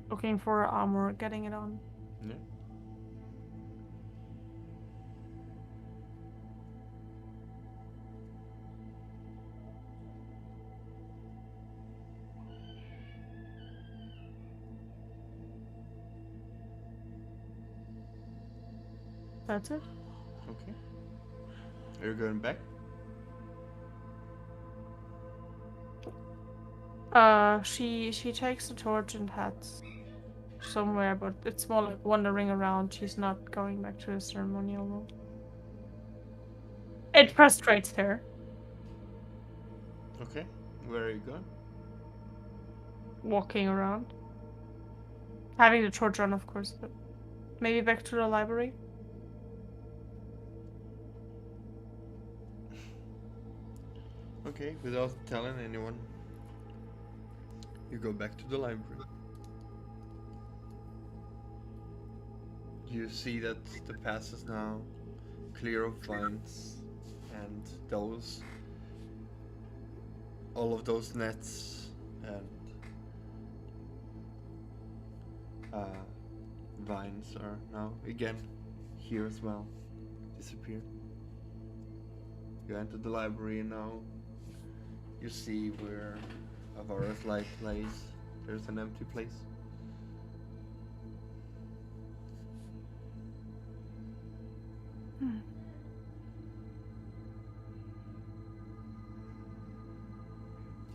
Looking for her armor, getting it on. Yeah. That's it. Okay. Are you going back? She takes the torch and heads somewhere, but it's more like wandering around. She's not going back to the ceremonial room. It frustrates her. Okay. Where are you going? Walking around. Having the torch on, of course, but maybe back to the library. Okay, without telling anyone, you go back to the library. You see that the path is now clear of vines and all of those nets and vines are now again here as well, disappeared. You enter the library and now you see where Avara's light lays. There's an empty place.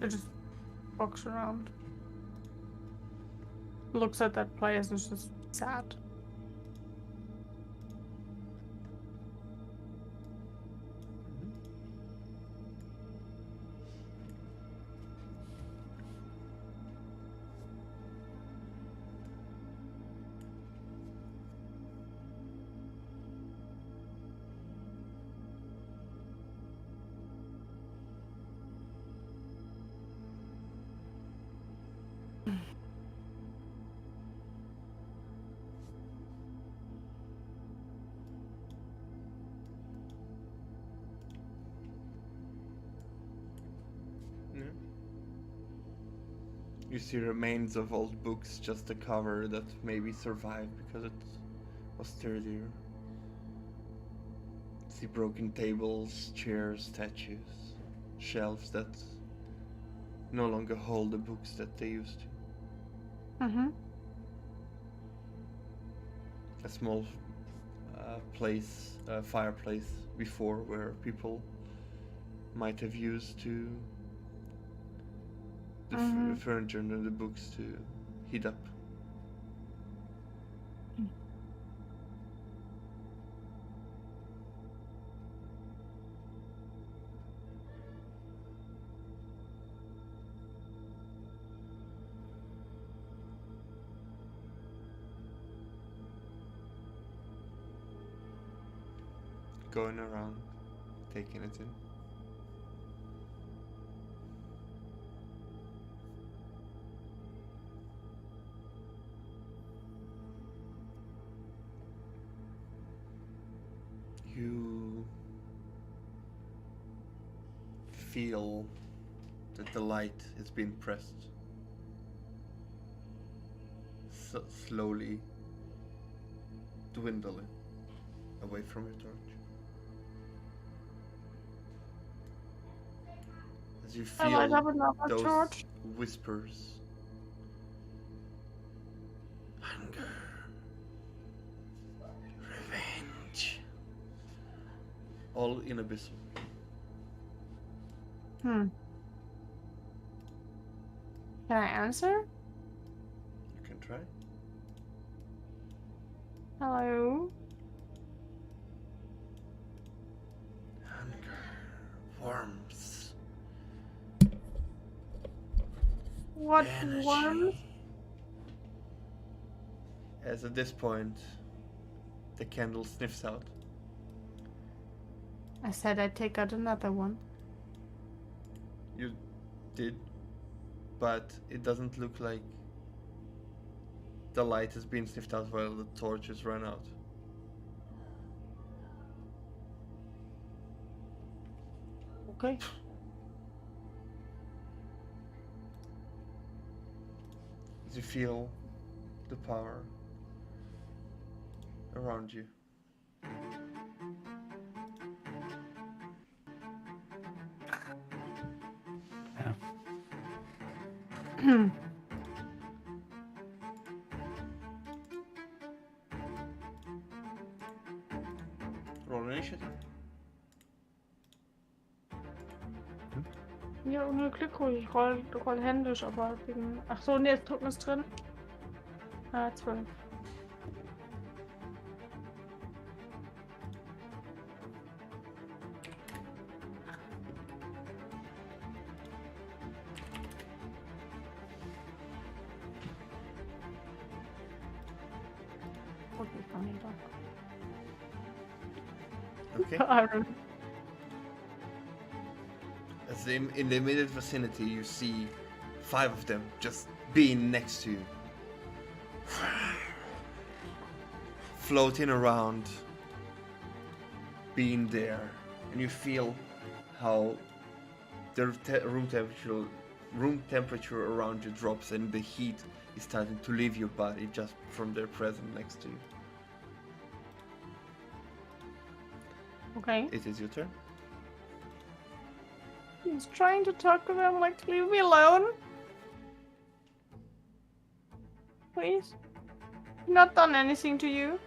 She just walks around. Looks at that place and is just sad. Yeah. You see remains of old books, just a cover that maybe survived because it was sturdier. See broken tables, chairs, statues, shelves that no longer hold the books that they used to. Mm-hmm. A small fireplace before where people might have used to the furniture and the books to heat up. Going around, taking it in. You feel that the light is being pressed slowly dwindling away from your torch. As you I might have feel another those torch. whispers. Hunger. Revenge. All in abyssal. Can I answer? You can try. Hello? Hunger. Worms. What Energy. one? As at this point, the candle sniffs out. I said I'd take out another one. You did, but it doesn't look like the light has been sniffed out while the torches run out. Okay. As you feel the power around you. Roll initiative. Ja, ohne Glück ruhig. Ich roll händisch, aber wegen. Ach so, ne, jetzt drücken ist drin. Ah, 12. Okay, kann ich Okay. doch. Iron. As in the immediate vicinity, you see 5 of them just being next to you. Floating around, being there. And you feel how the room temperature around you drops and the heat is starting to leave your body just from their presence next to you. Okay. It is your turn. He's trying to talk to them like, leave me alone. Please. I've not done anything to you.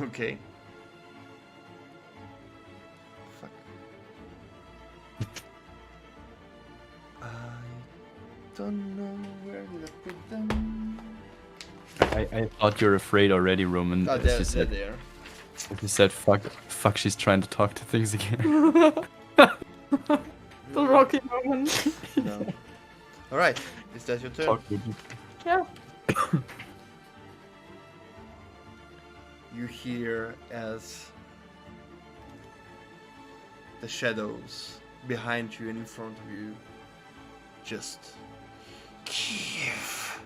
Okay. Fuck. I don't know where did I put them. I thought you're afraid already, Roman. Oh, as they're you said, there. as you said, fuck, she's trying to talk to things again. The rocky moment. No. Alright, is that your turn? Talk with you. Yeah. You hear as the shadows behind you and in front of you just give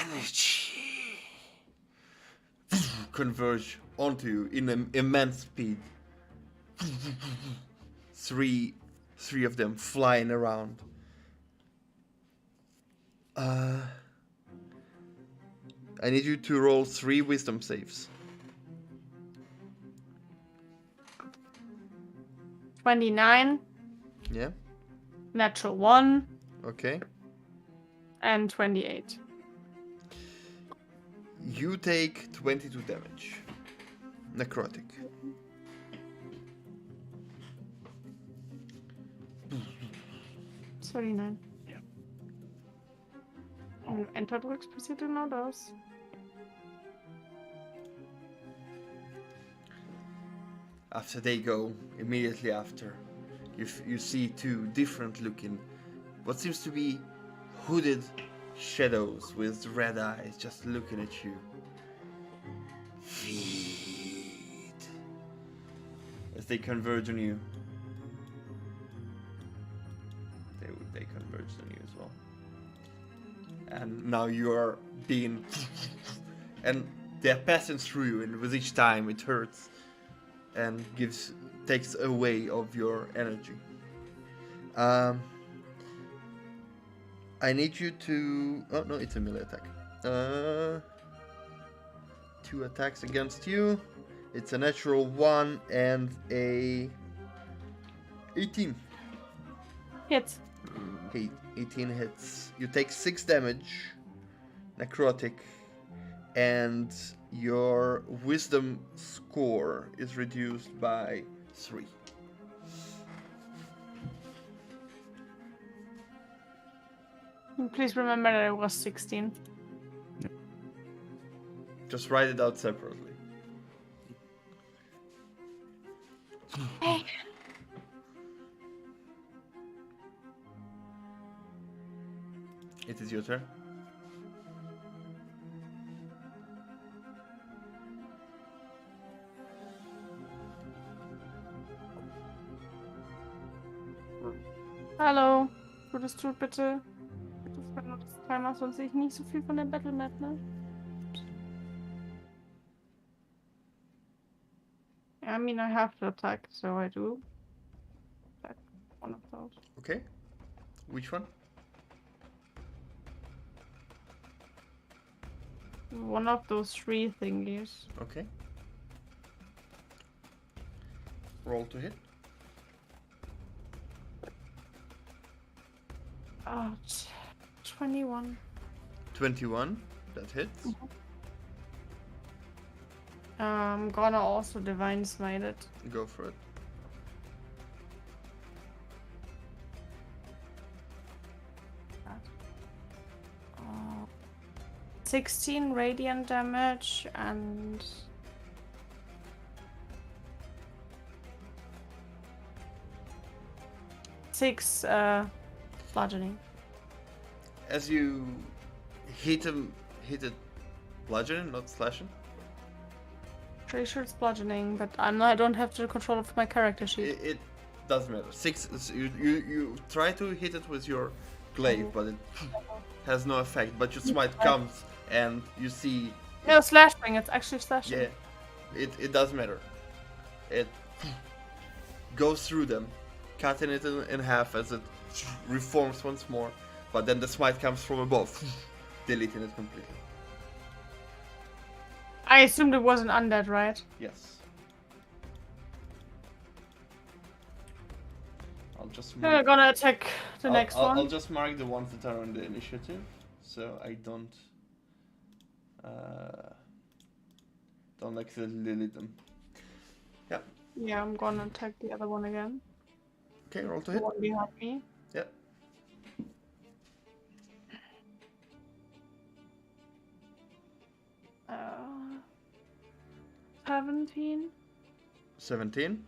energy, converge onto you in an immense speed. Three of them flying around. I need you to roll 3 wisdom saves. 29, Yeah? natural 1, Okay. and 28. You take 22 damage. Necrotic. It's 39. Ja. Enter drückst, passiert genau das. After they go, immediately after, you see 2 different looking, what seems to be hooded shadows with red eyes just looking at you. Feed. As they converge on you. They converge on you as well. And now you are being... and they're passing through you, and with each time it hurts. And takes away of your energy. I need you to... Oh no, it's a melee attack. 2 attacks against you. It's a natural 1 and a 18. Hits. 18 hits. You take 6 damage, necrotic, and Your wisdom score is reduced by 3. Please remember that it was 16. Just write it out separately. Hey. It is your turn. Hallo. Würdest du bitte wenn du das Teil machst, sonst sehe ich nicht so viel von der Battle Map, ne? I mean, I have to attack, so I do. Attack one of those. Okay. Which one? One of those 3 thingies. Okay. Roll to hit. Oh, 21. 21. That hits. I'm gonna also Divine Smite it. Go for it. Uh, 16 radiant damage and 6 bludgeoning. As you hit it bludgeoning, not slashing. Pretty sure it's bludgeoning, but I don't have the control of my character sheet. It doesn't matter. 6. You try to hit it with your glaive, but it has no effect. But your smite comes, and you see. No, slashing. It's actually slashing. Yeah, it doesn't matter. It goes through them, cutting it in half as it reforms once more. But then the smite comes from above, deleting it completely. I assumed it wasn't undead, right? Yes. I'll just. We're gonna attack the next one. I'll just mark the ones that are on the initiative, so I don't accidentally delete them. Yeah. Yeah, I'm gonna attack the other one again. Okay, roll to The hit. one behind me. Yeah. Uh, 17. 17.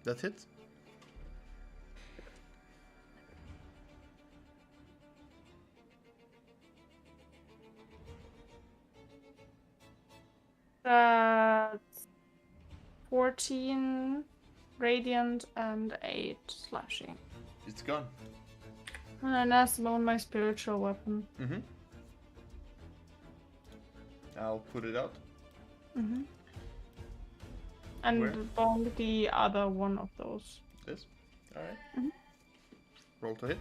That hits. That's 14 radiant and 8 slashing. It's gone. And then that's on my spiritual weapon. Mm-hmm. I'll put it out. Mm-hmm. And Where? bomb the other one of those. This. Alright. Mhm. Roll to hit.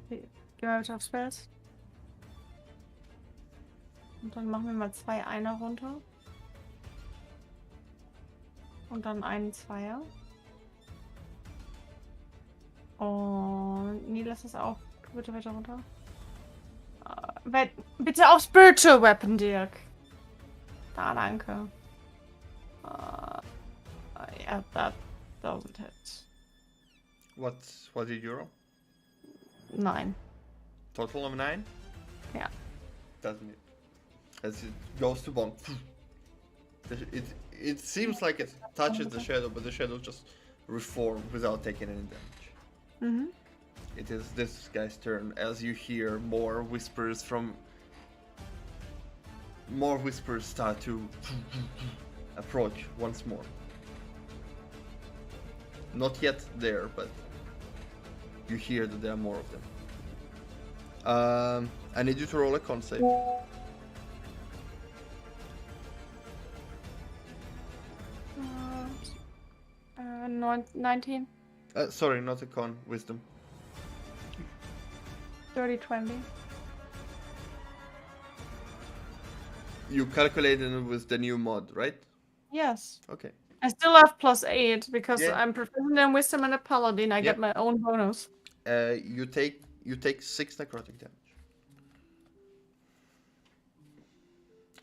Gehen wir bitte auf Spells. Und dann machen wir mal 2 Einer runter. Und dann einen Zweier. Und nee, lass das auch. Bitte weiter runter. Bitte auf Spiritual Weapon, Dirk. Da, danke. Yeah, that doesn't hit. What did you roll? 9. Total of 9? Yeah. Doesn't it? As it goes to bomb. It seems like it touches the shadow, but the shadow just reforms without taking any damage. Mm-hmm. It is this guy's turn as you hear more whispers start to approach once more. Not yet there, but you hear that there are more of them. I need you to roll a con save. 19. Sorry, not a con, wisdom. 30, 20. You calculated it with the new mod, right? Yes. Okay. I still have +8 because Yeah. I'm proficient in wisdom and a paladin. I Yep. get my own bonus. You You take 6 necrotic damage.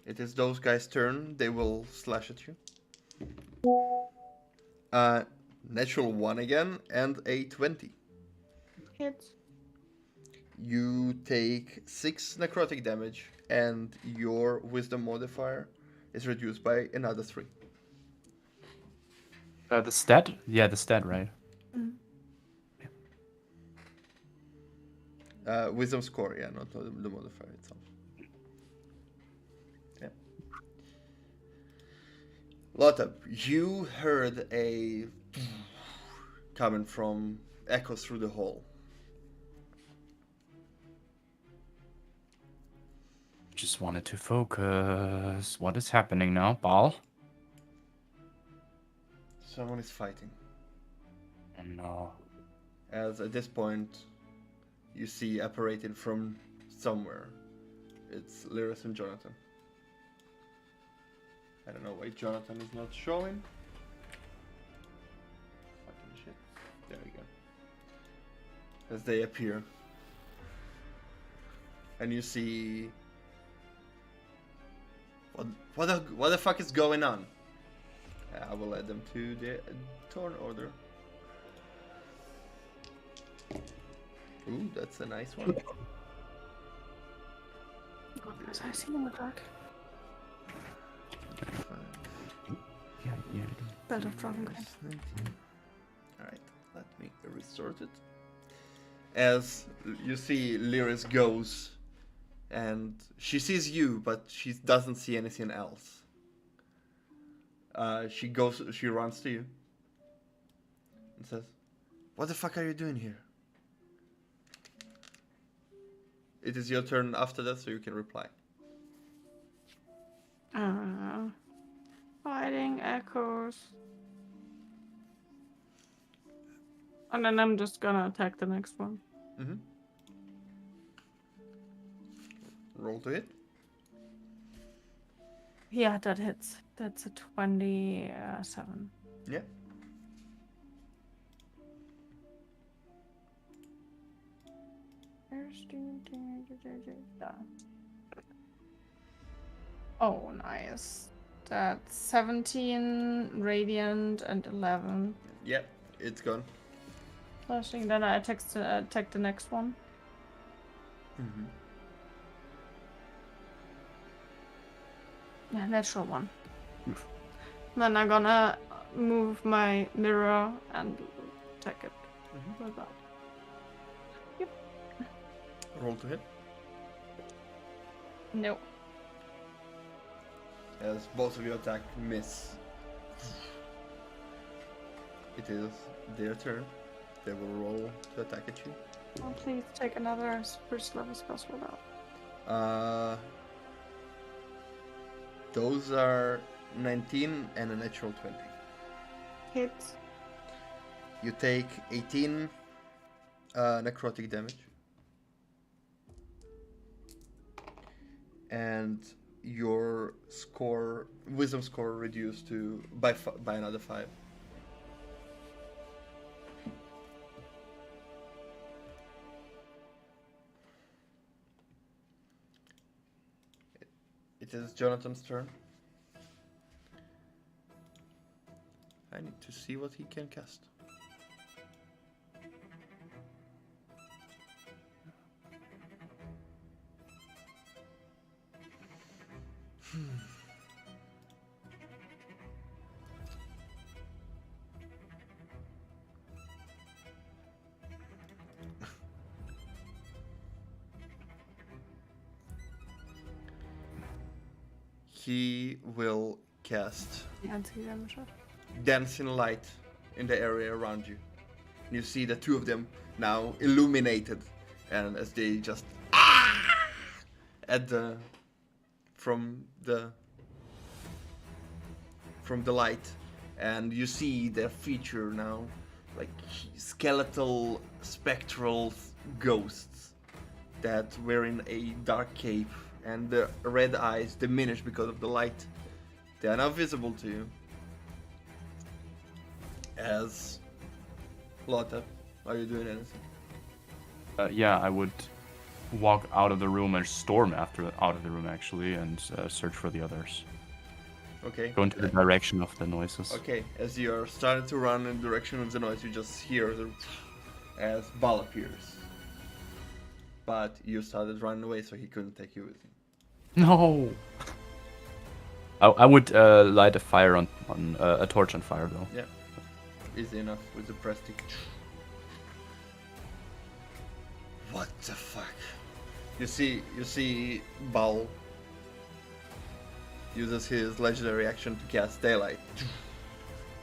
It is those guys' turn. They will slash at you. Natural 1 again and a 20. Hits. You take 6 necrotic damage and your wisdom modifier is reduced by another 3. The stat? Yeah, the stat, right? Wisdom score, yeah, not the modifier itself. Yeah. Lotta, you heard a coming from echoes through the hall. Just wanted to focus. What is happening now, Bal? Someone is fighting. Oh no. As at this point, you see apparated from somewhere. It's Lyris and Jonathan. I don't know why Jonathan is not showing. Fucking shit. There we go. As they appear. And you see... What the fuck is going on? I will add them to the turn order. Ooh, that's a nice one. God, guys, I see in the dark. Yeah. Belt of Dragon. Alright, let me resort it. As you see, Lyris goes, and she sees you, but she doesn't see anything else. She runs to you and says, "What the fuck are you doing here?" It is your turn after that, so you can reply. Fighting echoes. And then I'm just gonna attack the next one. Mm-hmm. Roll to hit. Yeah, that hits. That's a 27. Yeah. Oh, nice. That's 17 radiant and 11 Yeah, it's gone. slashing. Then I attack the next one. Mm-hmm. Yeah, natural one. Then I'm gonna move my mirror and attack it with that. Yep. Roll to hit. No. As both of you attack miss. It is their turn. They will roll to attack at you. Oh, please take another first level spell slot out. Those are 19 and a natural 20. Hits. You take 18 necrotic damage. And your score, wisdom score, reduced to by another 5. It is Jonathan's turn. I need to see what he can cast. He will cast Anti-damage shot. dancing light in the area around you. You see the two of them now illuminated, and as they just at the from the light, and you see their feature now like skeletal spectral ghosts that wearing a dark cape, and the red eyes diminish because of the light. They are now visible to you. As Lotta, are you doing anything? Yeah, I would walk out of the room and storm out of the room actually, and search for the others. Okay. Go into the direction of the noises. Okay, as you're starting to run in the direction of the noise, you just hear as Bal appears. But you started running away, so he couldn't take you with him. No. I would light a fire on a torch on fire though. Yeah, easy enough with the press stick. What the fuck? You see Bal uses his legendary action to cast daylight,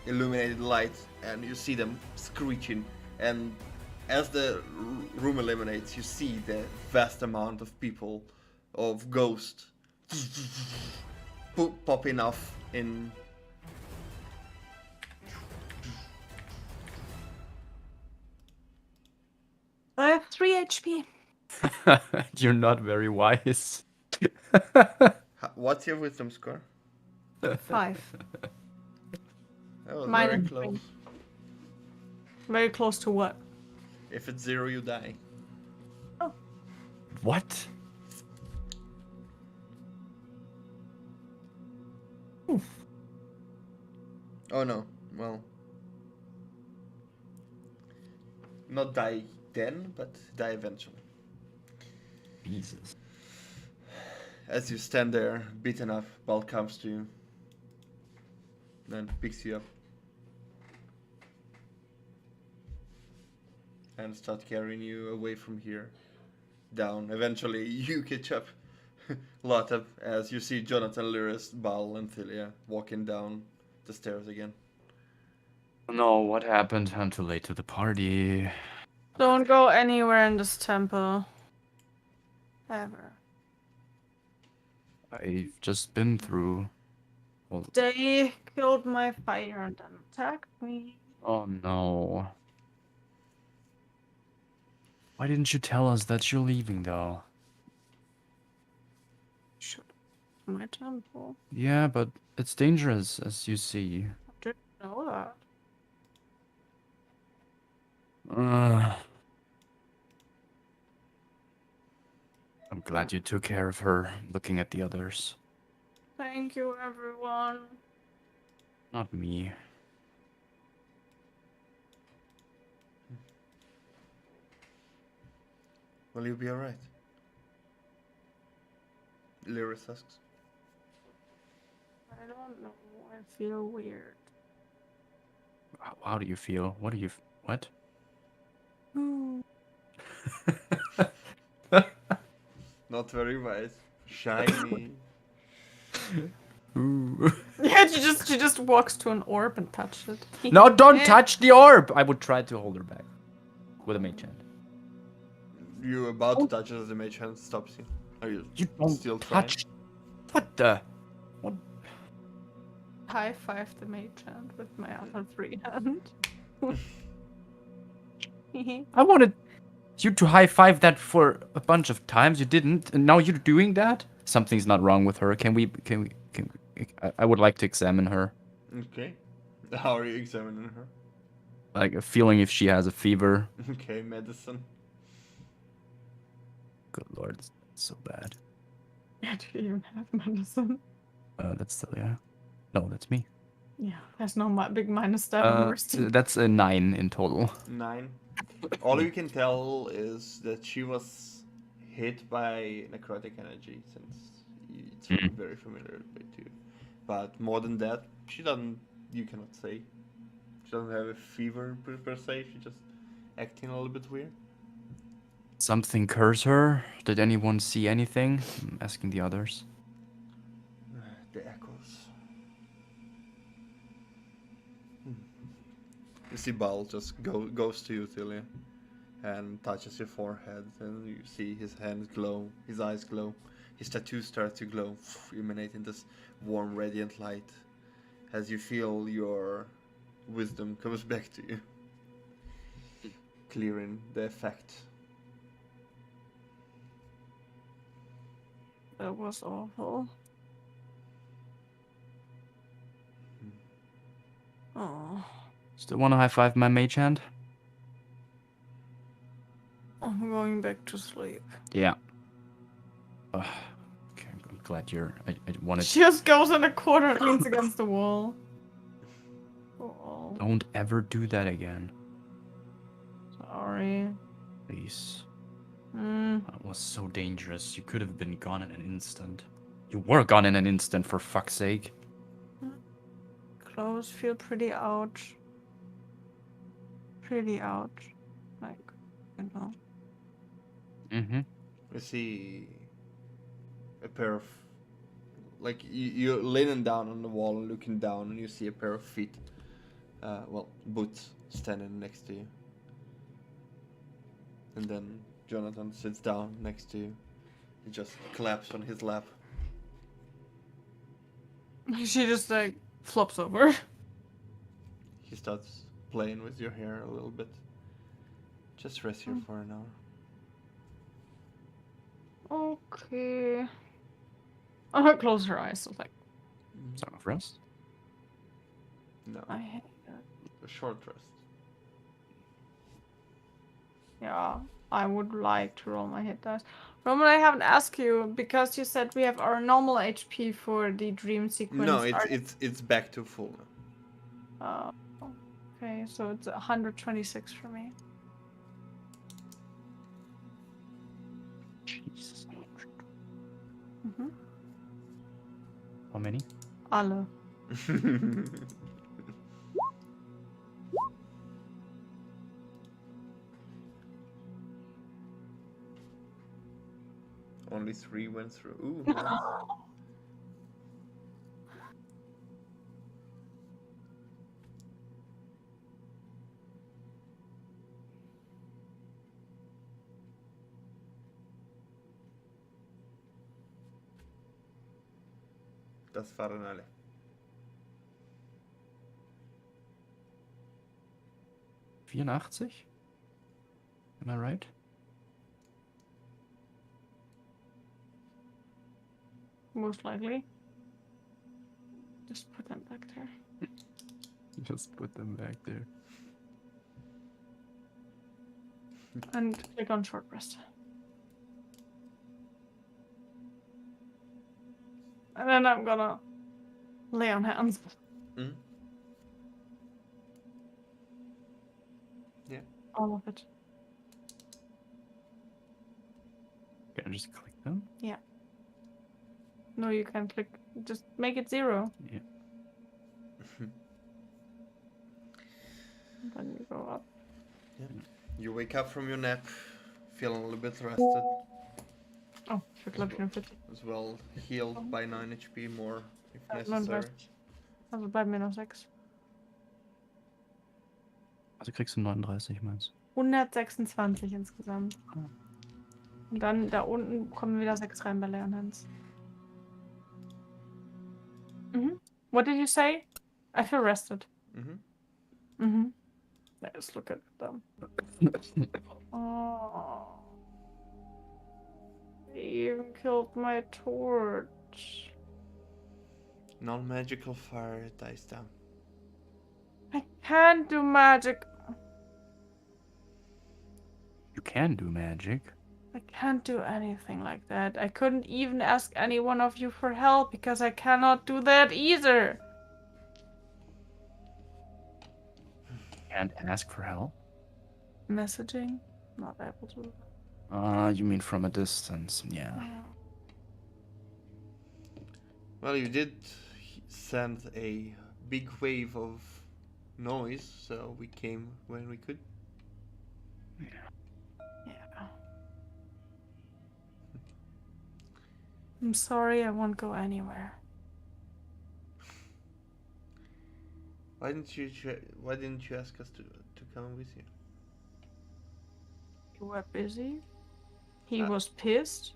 illuminated light, and you see them screeching. And as the room illuminates, you see the vast amount of people, of ghosts, popping off in. I have 3 HP. You're not very wise. What's your wisdom score? 5. That was Mine very is close. Very close to what? If it's 0, you die. What? Oh no, well. Not die then, but die eventually. Jesus. As you stand there, beaten up, Bal comes to you. Then picks you up. And start carrying you away from here. Down. Eventually, you catch up. Lotta, as you see Jonathan, Lyris, Bal, and Thylia walking down the stairs again. No, what happened? I'm too late to the party. Don't go anywhere in this temple. Ever. I've just been through. Well, They killed my fire and then attacked me. oh no. Why didn't you tell us that you're leaving though? Should my temple. Yeah, but it's dangerous, as you see. I didn't know that. I'm glad you took care of her, looking at the others. Thank you, everyone. Not me. Will you be alright? Lyris asks. I don't know. I feel weird. How do you feel? What do you... What? Not very wise. Shiny. Ooh. Yeah, she just walks to an orb and touches it. No, don't Eh. touch the orb! I would try to hold her back. With a mage hand. You're about to touch it as the mage hand stops you. Are you don't still trying? touch... What the... What? High five the mage hand with my other free hand. I wanted you to high-five that for a bunch of times. You didn't, and now you're doing that? Something's not wrong with her. Can we... I would like to examine her. Okay. How are you examining her? Like, a feeling if she has a fever. Okay, medicine. Good lord, it's so bad. Yeah, do you even have medicine? That's still, yeah. No, that's me. Yeah, there's no big minus that on resting. That's a 9 in total. 9. All you can tell is that she was hit by necrotic energy, since it's very familiar to you. But more than that, she doesn't. You cannot say. She doesn't have a fever per se. She's just acting a little bit weird. Something cures her? Did anyone see anything? I'm asking the others. The echoes. You see Bal just goes to you, Tilia, and touches your forehead, and you see his hands glow, his eyes glow, his tattoos start to glow, emanating this warm, radiant light, as you feel your wisdom comes back to you, clearing the effect. That was awful. Oh. Still want to high-five my mage hand? I'm going to sleep. Yeah. Ugh. Okay, I'm glad you're. I wanted. She just goes in a corner and leans against the wall. Oh, Don't ever do that again, sorry. please. Mm. That was so dangerous. You could have been gone in an instant. You were gone in an instant, for fuck's sake. Clothes feel pretty ouch. Pretty ouch. Like, you know. Mm-hmm. You see a pair of, like, you're leaning down on the wall and looking down, and you see a pair of feet, well, boots standing next to you. And then Jonathan sits down next to you. He just collapses on his lap. She just like flops over. He starts playing with your hair a little bit. Just rest here for an hour. Okay. I'll close her eyes. So like, Song of Rest. No, I hate that. a short rest. Yeah, I would like to roll my hit dice. Roman, I haven't asked you because you said we have our normal HP for the dream sequence. No, it's back to full now. Okay, so it's 126 for me. Jesus. Mm-hmm. How many? Alle. Only 3 went through. Ooh. Nice. Das waren alle. Am I right? Most likely. Just put them back there. Just put them back there. And click on short rest. And then I'm gonna lay on hands. Mm? Yeah. All of it. Can I just click them? Yeah. No, you can click. Just make it 0. Yeah. Then you go up. Yeah. You wake up from your nap, feeling a little bit rested, Oh, förklarar 50. as well healed by 9 HP more if Någon necessary. rest. Alltså bei -6. Also kriegst du 39, meinst du? 126 insgesamt. Und dann da unten kommen wieder 6 rein bei Leon Hans. Mhm. What did you say? I feel rested. Mm-hmm. Mhm. Let's look at them. Oh. You killed my torch. Non-magical fire dies down. I can't do magic. You can do magic. I can't do anything like that. I couldn't even ask any one of you for help because I cannot do that either. And ask for help. Messaging? Not able to. You mean from a distance? Yeah. Well, you did send a big wave of noise, so we came when we could. Yeah. I'm sorry, I won't go anywhere. Why didn't you ask us to come with you? You were busy. He Ah. was pissed.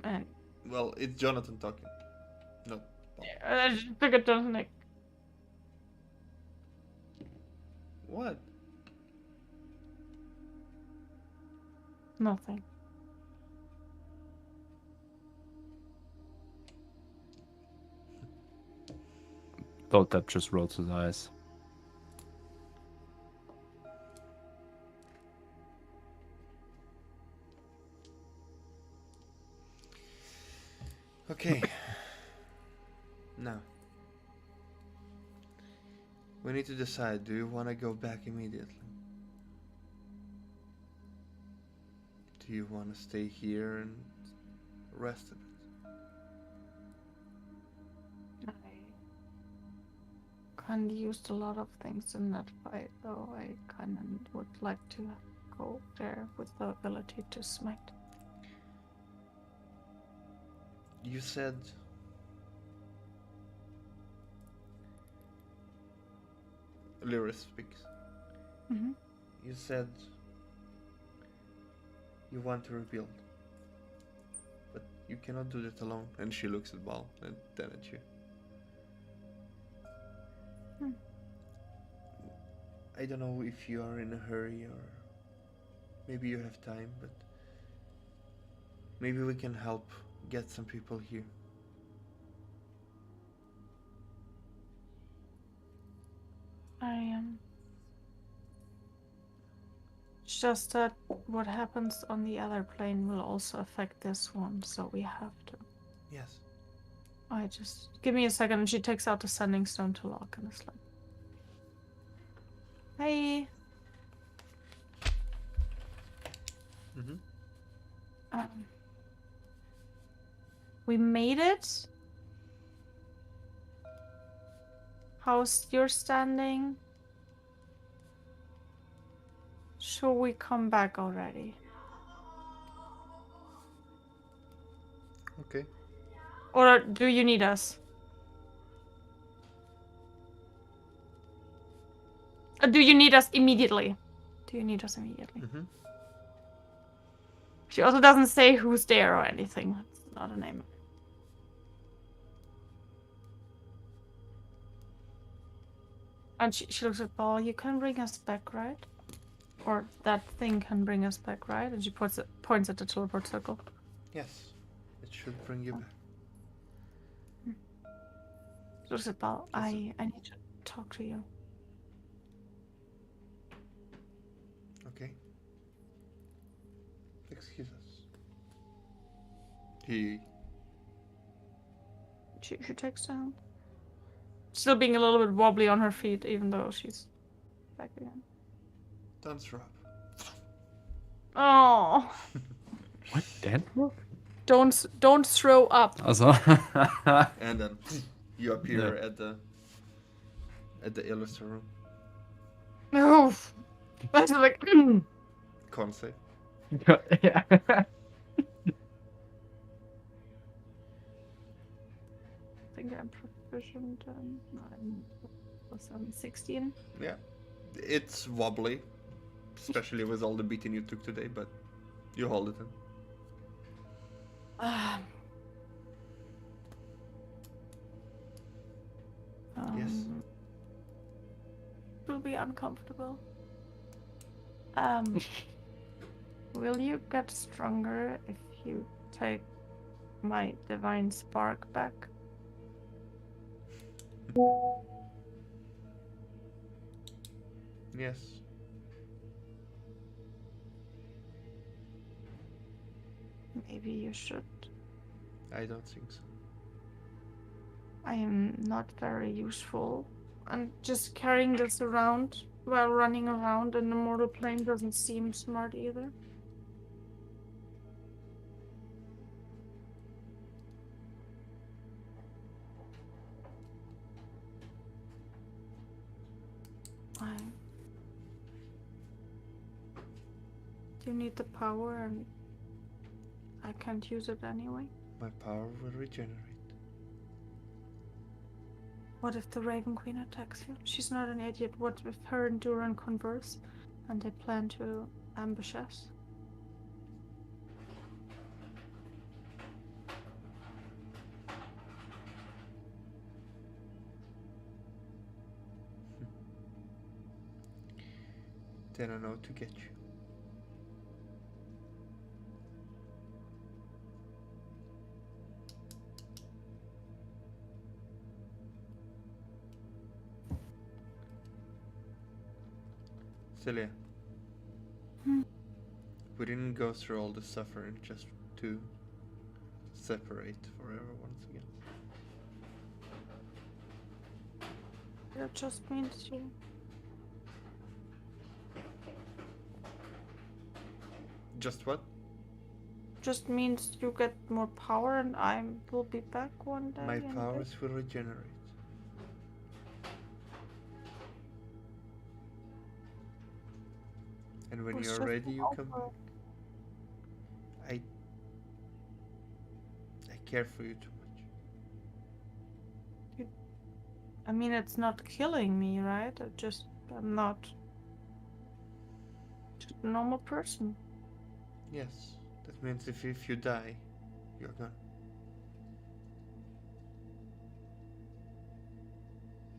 And Well, it's Jonathan talking. No. I just took it to Nick. What? Nothing. Thought just rolls his eyes. We need to decide, do you want to go back immediately? Do you want to stay here and rest a bit? I kind of used a lot of things in that fight, though. I kind of would like to go there with the ability to smite. You said Lyra speaks. Mm-hmm. You said you want to rebuild, but you cannot do that alone. And she looks at Bal and then at you. I don't know if you are in a hurry or maybe you have time, but maybe we can help get some people here. I am. It's just that what happens on the other plane will also affect this one, so we have to. Yes. I just give me a second, and she takes out the sending stone to lock, and it's like, hey. We made it. How's your standing? Should we come back already? Okay. Or do you need us? Do you need us immediately? Do you need us immediately? She also doesn't say who's there or anything. It's not a name. And she looks at Ball. You can bring us back, right? Or that thing can bring us back, right? And she points at the teleport circle. Yes. It should bring you back. She looks at Ball. I need to talk to you. Okay. Excuse us. He... She takes down. Still being a little bit wobbly on her feet, even though she's back again. Don't throw up. Oh. What? Dead? Don't throw up. Also. And then you appear at the Illuster room. No. That's like. Con save. Yeah. I think I'm proficient. I'm 16. Yeah. It's wobbly. Especially with all the beating you took today, but you hold it in. Yes. It will be uncomfortable. Will you get stronger if you take my divine spark back? Yes. Maybe you should. I don't think so. I am not very useful. And just carrying this around while running around in the mortal plane doesn't seem smart either. You need the power and I can't use it anyway. My power will regenerate. What if the Raven Queen attacks you? She's not an idiot. What if her and Duran converse and they plan to ambush us? Then I know to get you. Celia. We didn't go through all the suffering just to separate forever once again. That just means you. Just what? Just means you get more power, and I will be back one day. My and powers will regenerate. And when was you're just ready, you come over. back. I care for you too much. I mean, it's not killing me, right? I'm not just a normal person. Yes, that means if you die, you're gone.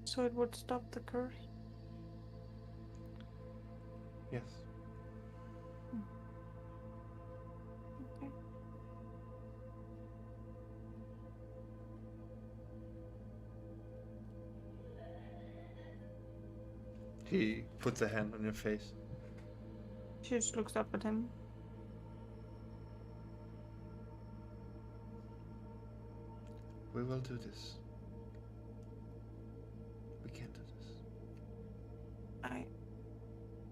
So it would stop the curse. Yes. Okay. He puts a hand on your face. She just looks up at him. We will do this. We can do this.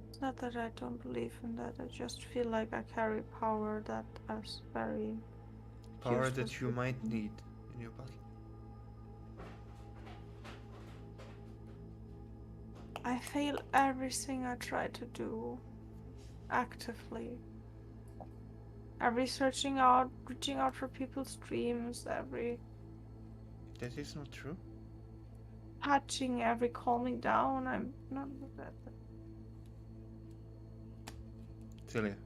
It's not that I don't believe in that. I just feel like I carry power that is very Power useless that you to might me. need in your battle. I fail everything I try to do actively. Every reaching out for people's dreams, every That is not true. touching, every calming down. I'm not that. Celia.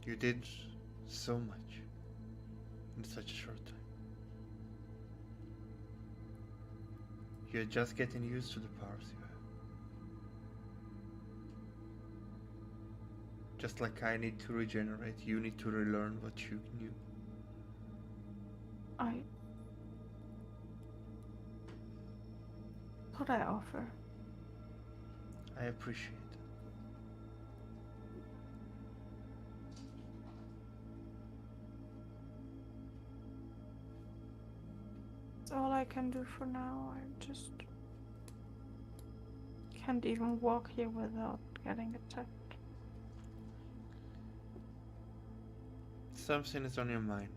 You did so much in such a short time. You're just getting used to the powers you have. Just like I need to regenerate, you need to relearn what you knew. What I offer. I appreciate it. It's all I can do for now. I just can't even walk here without getting attacked. Something is on your mind.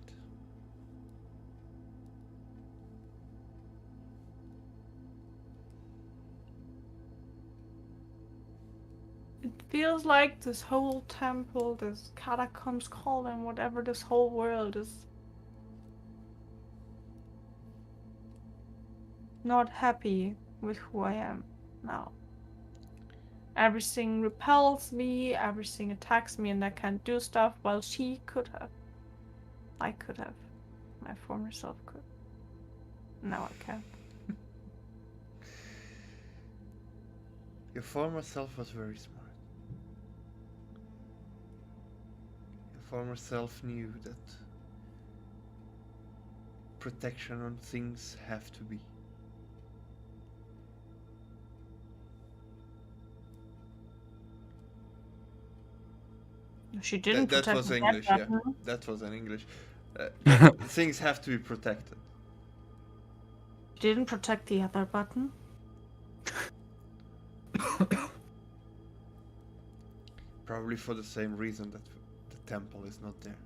It feels like this whole temple, this catacombs column, whatever this whole world is not happy with who I am now. Everything repels me, everything attacks me, and I can't do stuff while she could have. I could have. My former self could. Now I can't. Your former self was very smart. Your former self knew that protection on things have to be. She didn't That protect was the English, dead yeah. button. That was in English. Things have to be protected. She didn't protect the other button. Probably for the same reason that the temple is not there.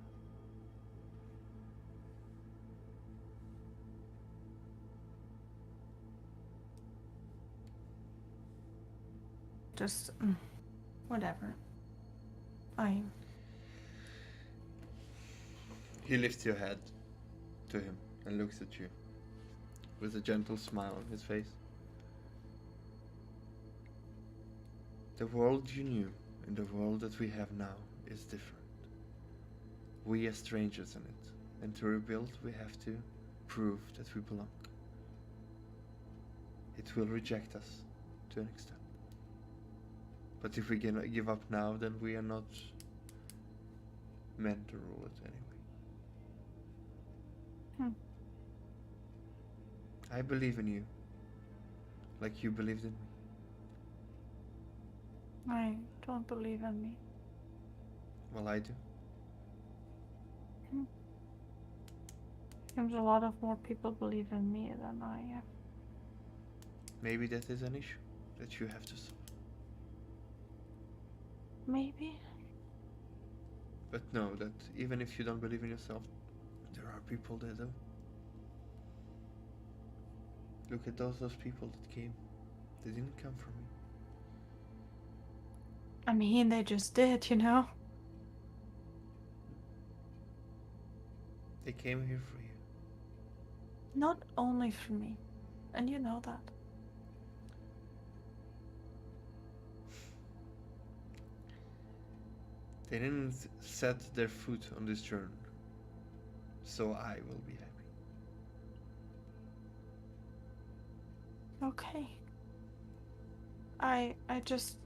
Just whatever. He lifts your head to him and looks at you with a gentle smile on his face. The world you knew and the world that we have now is different. We are strangers in it, and to rebuild we have to prove that we belong. It will reject us to an extent. But if we give up now, then we are not meant to rule it anyway. I believe in you, like you believed in me. I don't believe in me. Well, I do. Seems a lot of more people believe in me than I am. Maybe that is an issue that you have to solve. Maybe. But know that even if you don't believe in yourself, there are people that do. Look at those people that came. They didn't come from me. I mean, they just did, you know? They came here for you. Not only for me. And you know that. They didn't set their foot on this journey. So I will be happy. Okay. I just...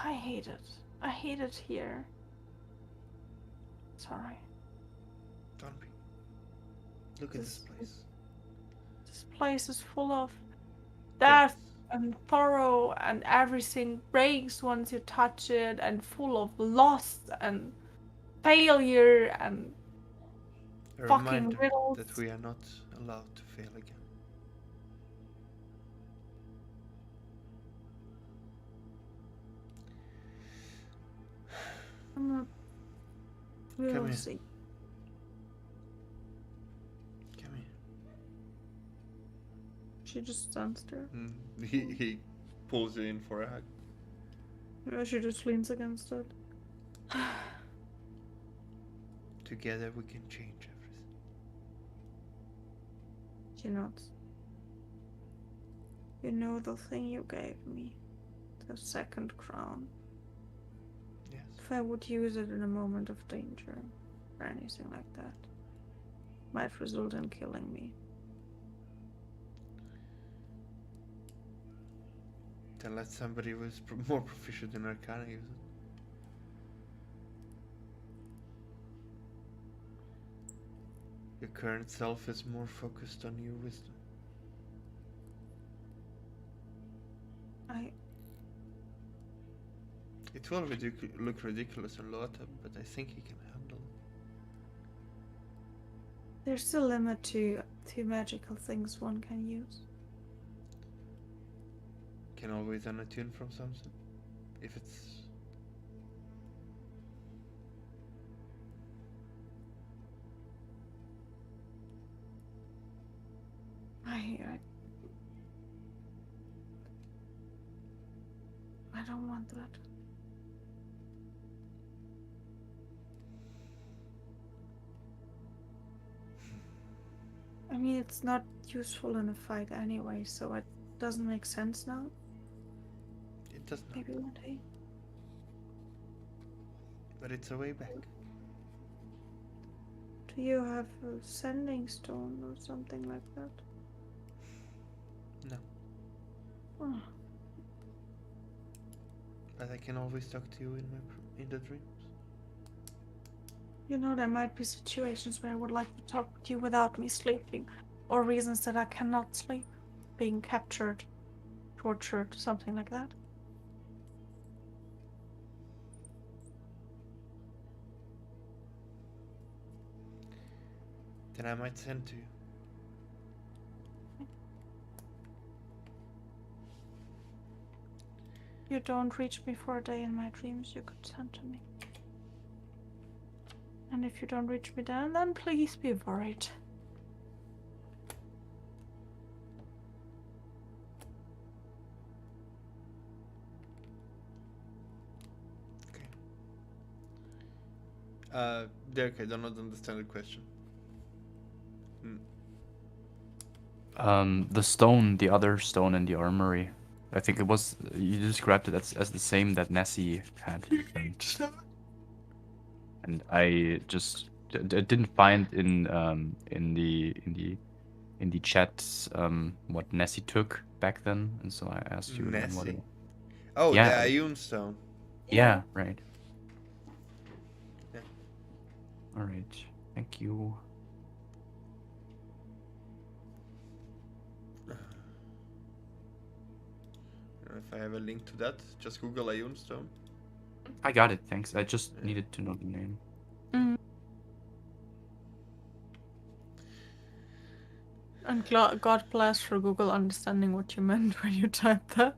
I hate it. I hate it here. Sorry. Don't be. Look at this place. This place is full of death Death. and sorrow, and everything breaks once you touch it, and full of loss and failure and A fucking reminder riddles. that we are not allowed to fail again. We Come will here. see. Come here. She just stands there. He pulls you in for a hug. Yeah, she just leans against it. Together we can change everything. She nods. You know the thing you gave me? The second crown. Yes. If I would use it in a moment of danger, or anything like that, might result in killing me. Then let somebody who is more proficient in Arcana use it. Your current self is more focused on your wisdom. It will look ridiculous on Lothar, but I think he can handle it. There's a limit to magical things one can use. Can always unattune from something. If it's... I don't want that. I mean, it's not useful in a fight anyway, so it doesn't make sense now. It does not. Maybe one day. But it's a way back. Do you have a sending stone or something like that? No. Oh. But I can always talk to you in the dreams. You know, there might be situations where I would like to talk to you without me sleeping, or reasons that I cannot sleep, being captured, tortured, something like that. Then I might send to you. You don't reach me for a day in my dreams, you could send to me. And if you don't reach me then please be worried. Okay. Derek, I do not understand the question. The stone, the other stone in the armory. I think it was, you described it as the same that Nessie had. And I just didn't find in the chats what Nessie took back then, and so I asked you again what it Nessie. was. Oh, Yeah. the Ioun stone. Yeah, right. Yeah. All right. Thank you. If I have a link to that, just Google Ioun stone. I got it, thanks. I just needed to know the name. And God bless for Google understanding what you meant when you typed that.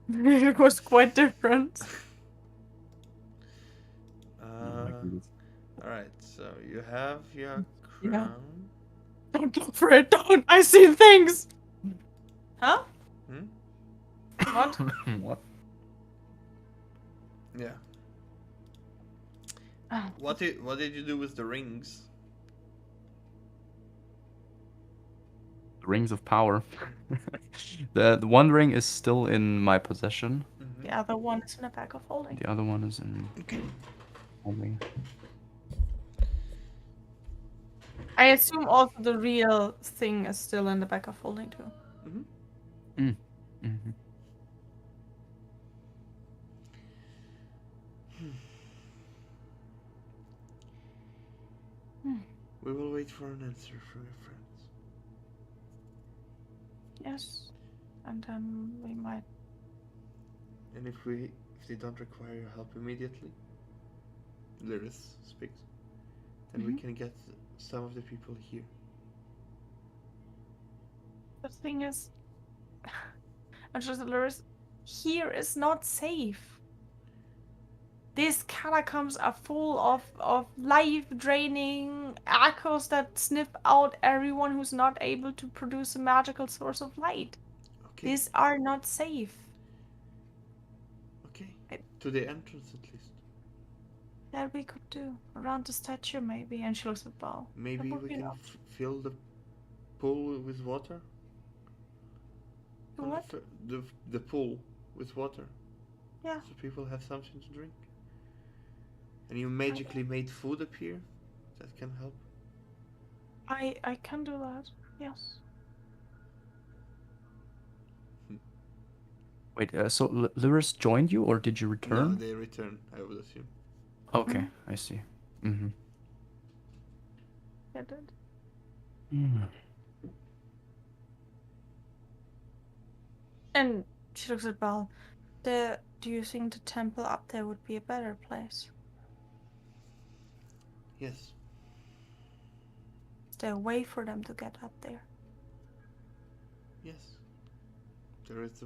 It was quite different. Alright, so you have your Yeah. crown. Don't look for it, don't! I see things! Huh? Hmm? What? What? Yeah. Ah, What did you do with the rings? Rings of power. The one ring is still in my possession. the other one is in a bag of holding. The other one is in Okay. only. I assume also the real thing is still in the bag of holding too. Mm-hmm. Mm-hmm. We will wait for an answer from your friends. Yes. And then we might. And if they don't require your help immediately, Lyris speaks, then we can get some of the people here. The thing is, here is not safe. These catacombs are full of life-draining echoes that sniff out everyone who's not able to produce a magical source of light. Okay. These are not safe. Okay. To the entrance at least. That we could do. Around the statue maybe. And she looks at Bal. Maybe we can fill the pool with water? What? The pool with water. Yeah. So people have something to drink. And you magically made food appear? That can help. I can do that. Yes. Wait, so Lyris joined you, or did you return? No, they return, I would assume. Okay, I see. Mm-hmm. I did. And she looks at Bal. Do you think the temple up there would be a better place? Yes. Is there a way for them to get up there? Yes. There is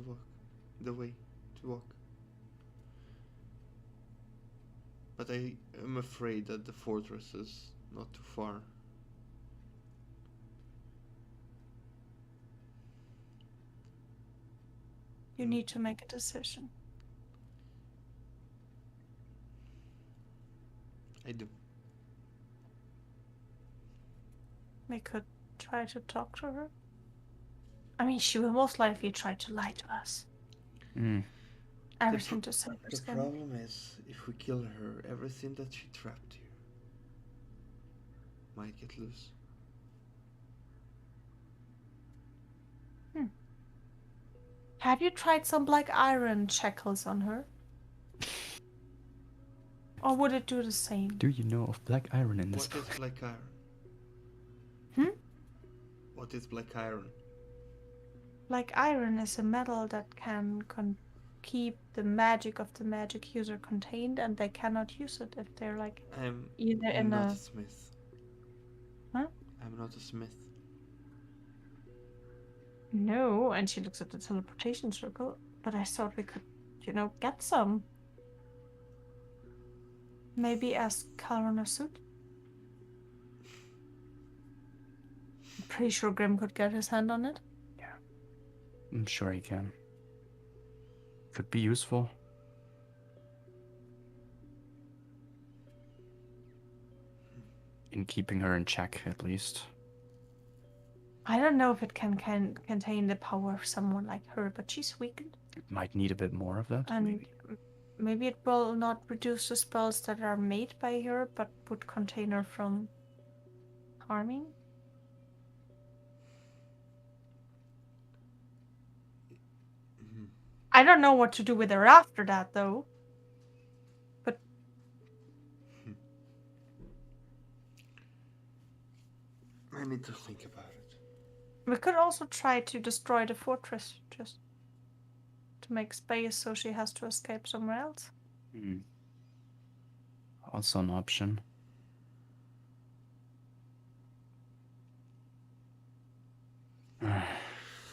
the way to walk. But I am afraid that the fortress is not too far. You need to make a decision. I do. We could try to talk to her. I mean, she will most likely try to lie to us. Everything to save her The skin. problem is, if we kill her, everything that she trapped here might get loose. Have you tried some black iron shackles on her? Or would it do the same? Do you know of black iron in this? What is black iron? What is black iron? Black iron is a metal that can keep the magic of the magic user contained, and they cannot use it if they're like I'm either in not a... a smith. Huh? I'm not a smith. No, and she looks at the teleportation circle, but I thought we could, get some. Maybe ask Calron a suit? I'm pretty sure Grim could get his hand on it. Yeah, I'm sure he can. Could be useful. In keeping her in check, at least. I don't know if it can contain the power of someone like her, but she's weakened. It might need a bit more of that, And maybe it will not reduce the spells that are made by her, but would contain her from harming. I don't know what to do with her after that, though. But I need to think about it. we could also try to destroy the fortress, just to make space so she has to escape somewhere else. Also an option.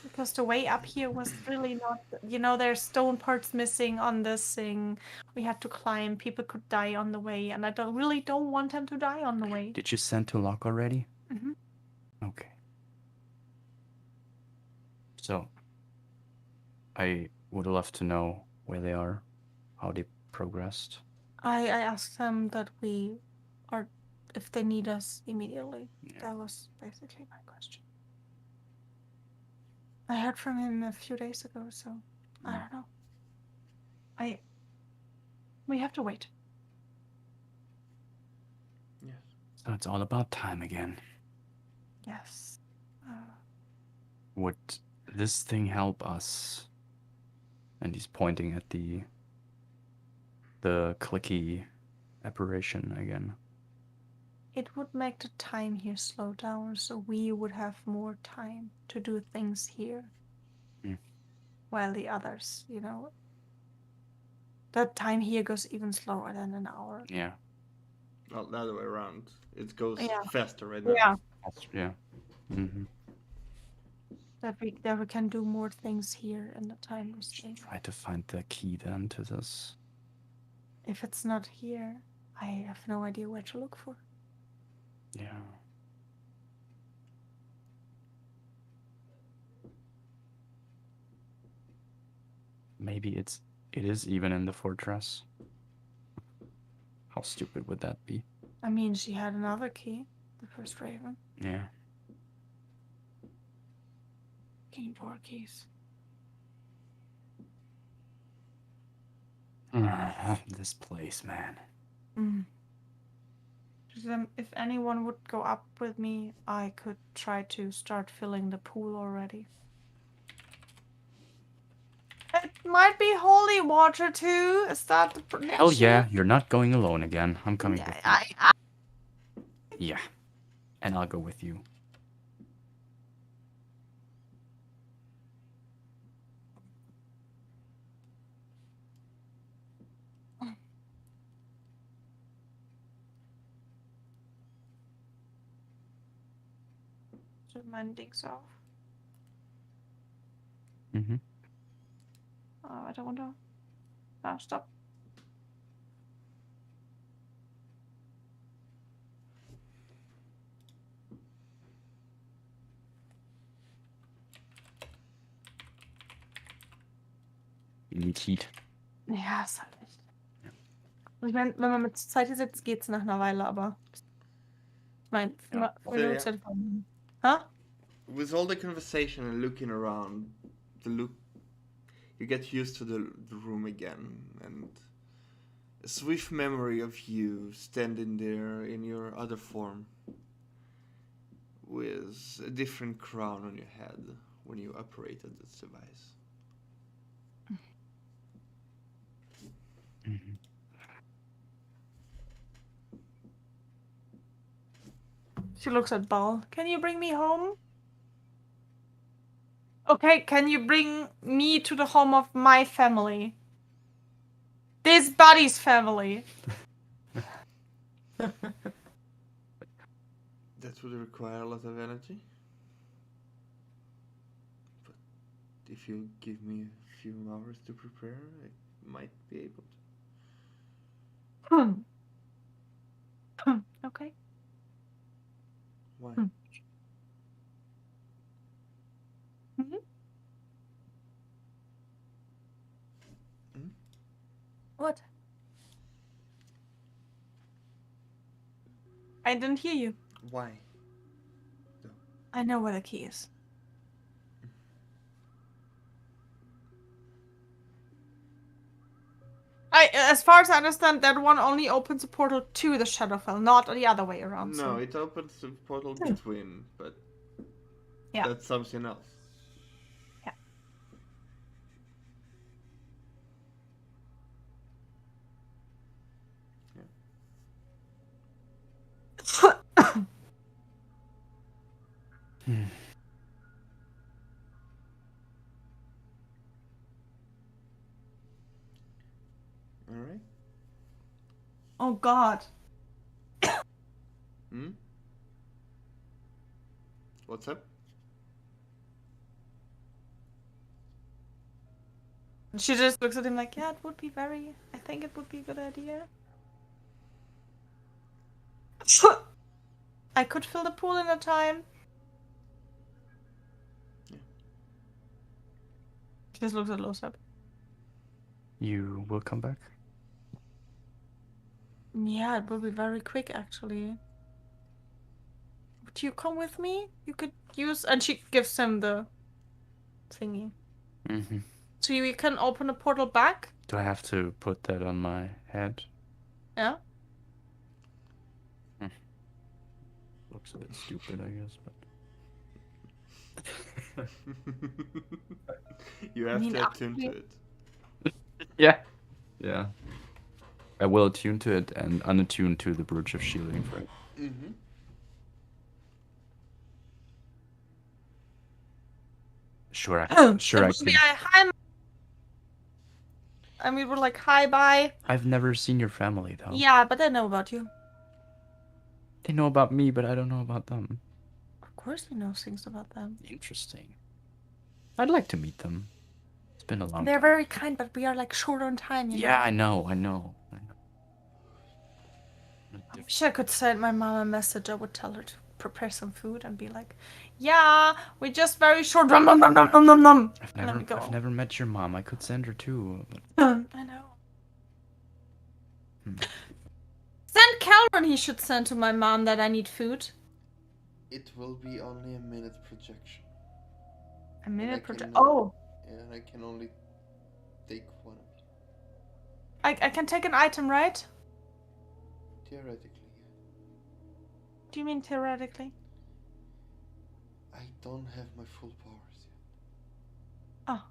Because the way up here was really not, there's stone parts missing on this thing. We had to climb. People could die on the way, and I really don't want them to die on the way. Did you send to Locke already? Mhm. Okay. So, I would love to know where they are, how they progressed. I asked them that if they need us immediately. Yeah. That was basically my question. I heard from him a few days ago, so I don't know. We have to wait. Yes. So it's all about time again. Yes. Would this thing help us? And he's pointing at the clicky apparition again. It would make the time here slow down, so we would have more time to do things here. While the others, the time here goes even slower than an hour. Yeah. Well, the other way around. It goes Yeah. faster right now. Yeah. Yeah. Mm-hmm. That we can do more things here in the time we stay. Try to find the key then to this. If it's not here, I have no idea where to look for. Yeah. Maybe it is even in the fortress. How stupid would that be? I mean, she had another key, the first raven. Yeah. King door keys. This place, man. If anyone would go up with me, I could try to start filling the pool already. It might be holy water too. Is that the prediction? Hell yeah, you're not going alone again. I'm coming with you. Yeah. And I'll go with you. Reminding so. Mm-hmm. Oh, I don't want to. No, stop. You need heat. Ja, ist halt echt. Ich meine, wenn man mit Zeit sitzt, geht's nach einer Weile, aber. Ich meine, Ja. Huh? With all the conversation and looking around, you get used to the room again, and a swift memory of you standing there in your other form, with a different crown on your head when you operated this device. Mm-hmm. She looks at Bal. Can you bring me home? Okay, can you bring me to the home of my family? This buddy's family. That would require a lot of energy. But if you give me a few hours to prepare, I might be able to. Okay. Why? What? I didn't hear you. Why? I know where the key is. As far as I understand, that one only opens a portal to the Shadowfell, not the other way around. No, so. it opens the portal between, but Yeah. that's something else. Yeah. Alright. Oh God. What's up? She just looks at him like, yeah, I think it would be a good idea. I could fill the pool in a time. Yeah. She just looks at Losap. You will come back? Yeah, it will be very quick, actually. Would you come with me? You could use... And she gives him the thingy. Mm-hmm. So you can open a portal back? Do I have to put that on my head? Yeah. Looks a bit stupid, I guess, but... You have to attune actually- to it. Yeah. Yeah. I will attune to it and unattune to the Brooch of Shielding for it. Mm-hmm. Sure, I It can. would be a hi. And we were like, hi, bye. I've never seen your family, though. Yeah, but I know about you. They know about me, but I don't know about them. Of course he knows things about them. Interesting. I'd like to meet them. It's been a long They're time. very kind, but we are like short on time, you know? Yeah, I know. I wish I could send my mom a message. I would tell her to prepare some food and be like, yeah, we're just very short. Nom, nom, nom, nom, nom, nom, nom. Let me go. I've never met your mom. I could send her too. But... I know. Send Calvin, he should send to my mom that I need food. It will be only a minute projection. A minute can, project. Oh, And I can only take one. I can take an item, right? Theoretically, Do you mean theoretically? I don't have my full powers yet. Oh.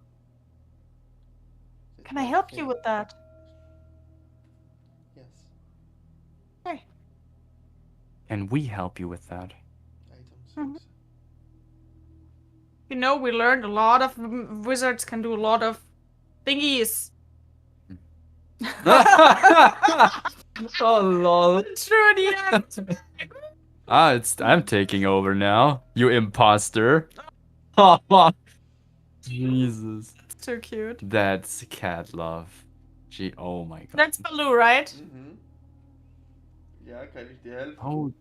That's Can I one help thing. you with that? Yes, Hey. Can we help you with that? I don't think so. You know, we learned a lot of wizards can do a lot of thingies. Oh lol. True, in the end. I'm taking over now. You imposter. Jesus. It's too cute. That's cat love. Gee, oh my god. That's Baloo, right? Mhm. Ja, kann ich dir helfen? Oh,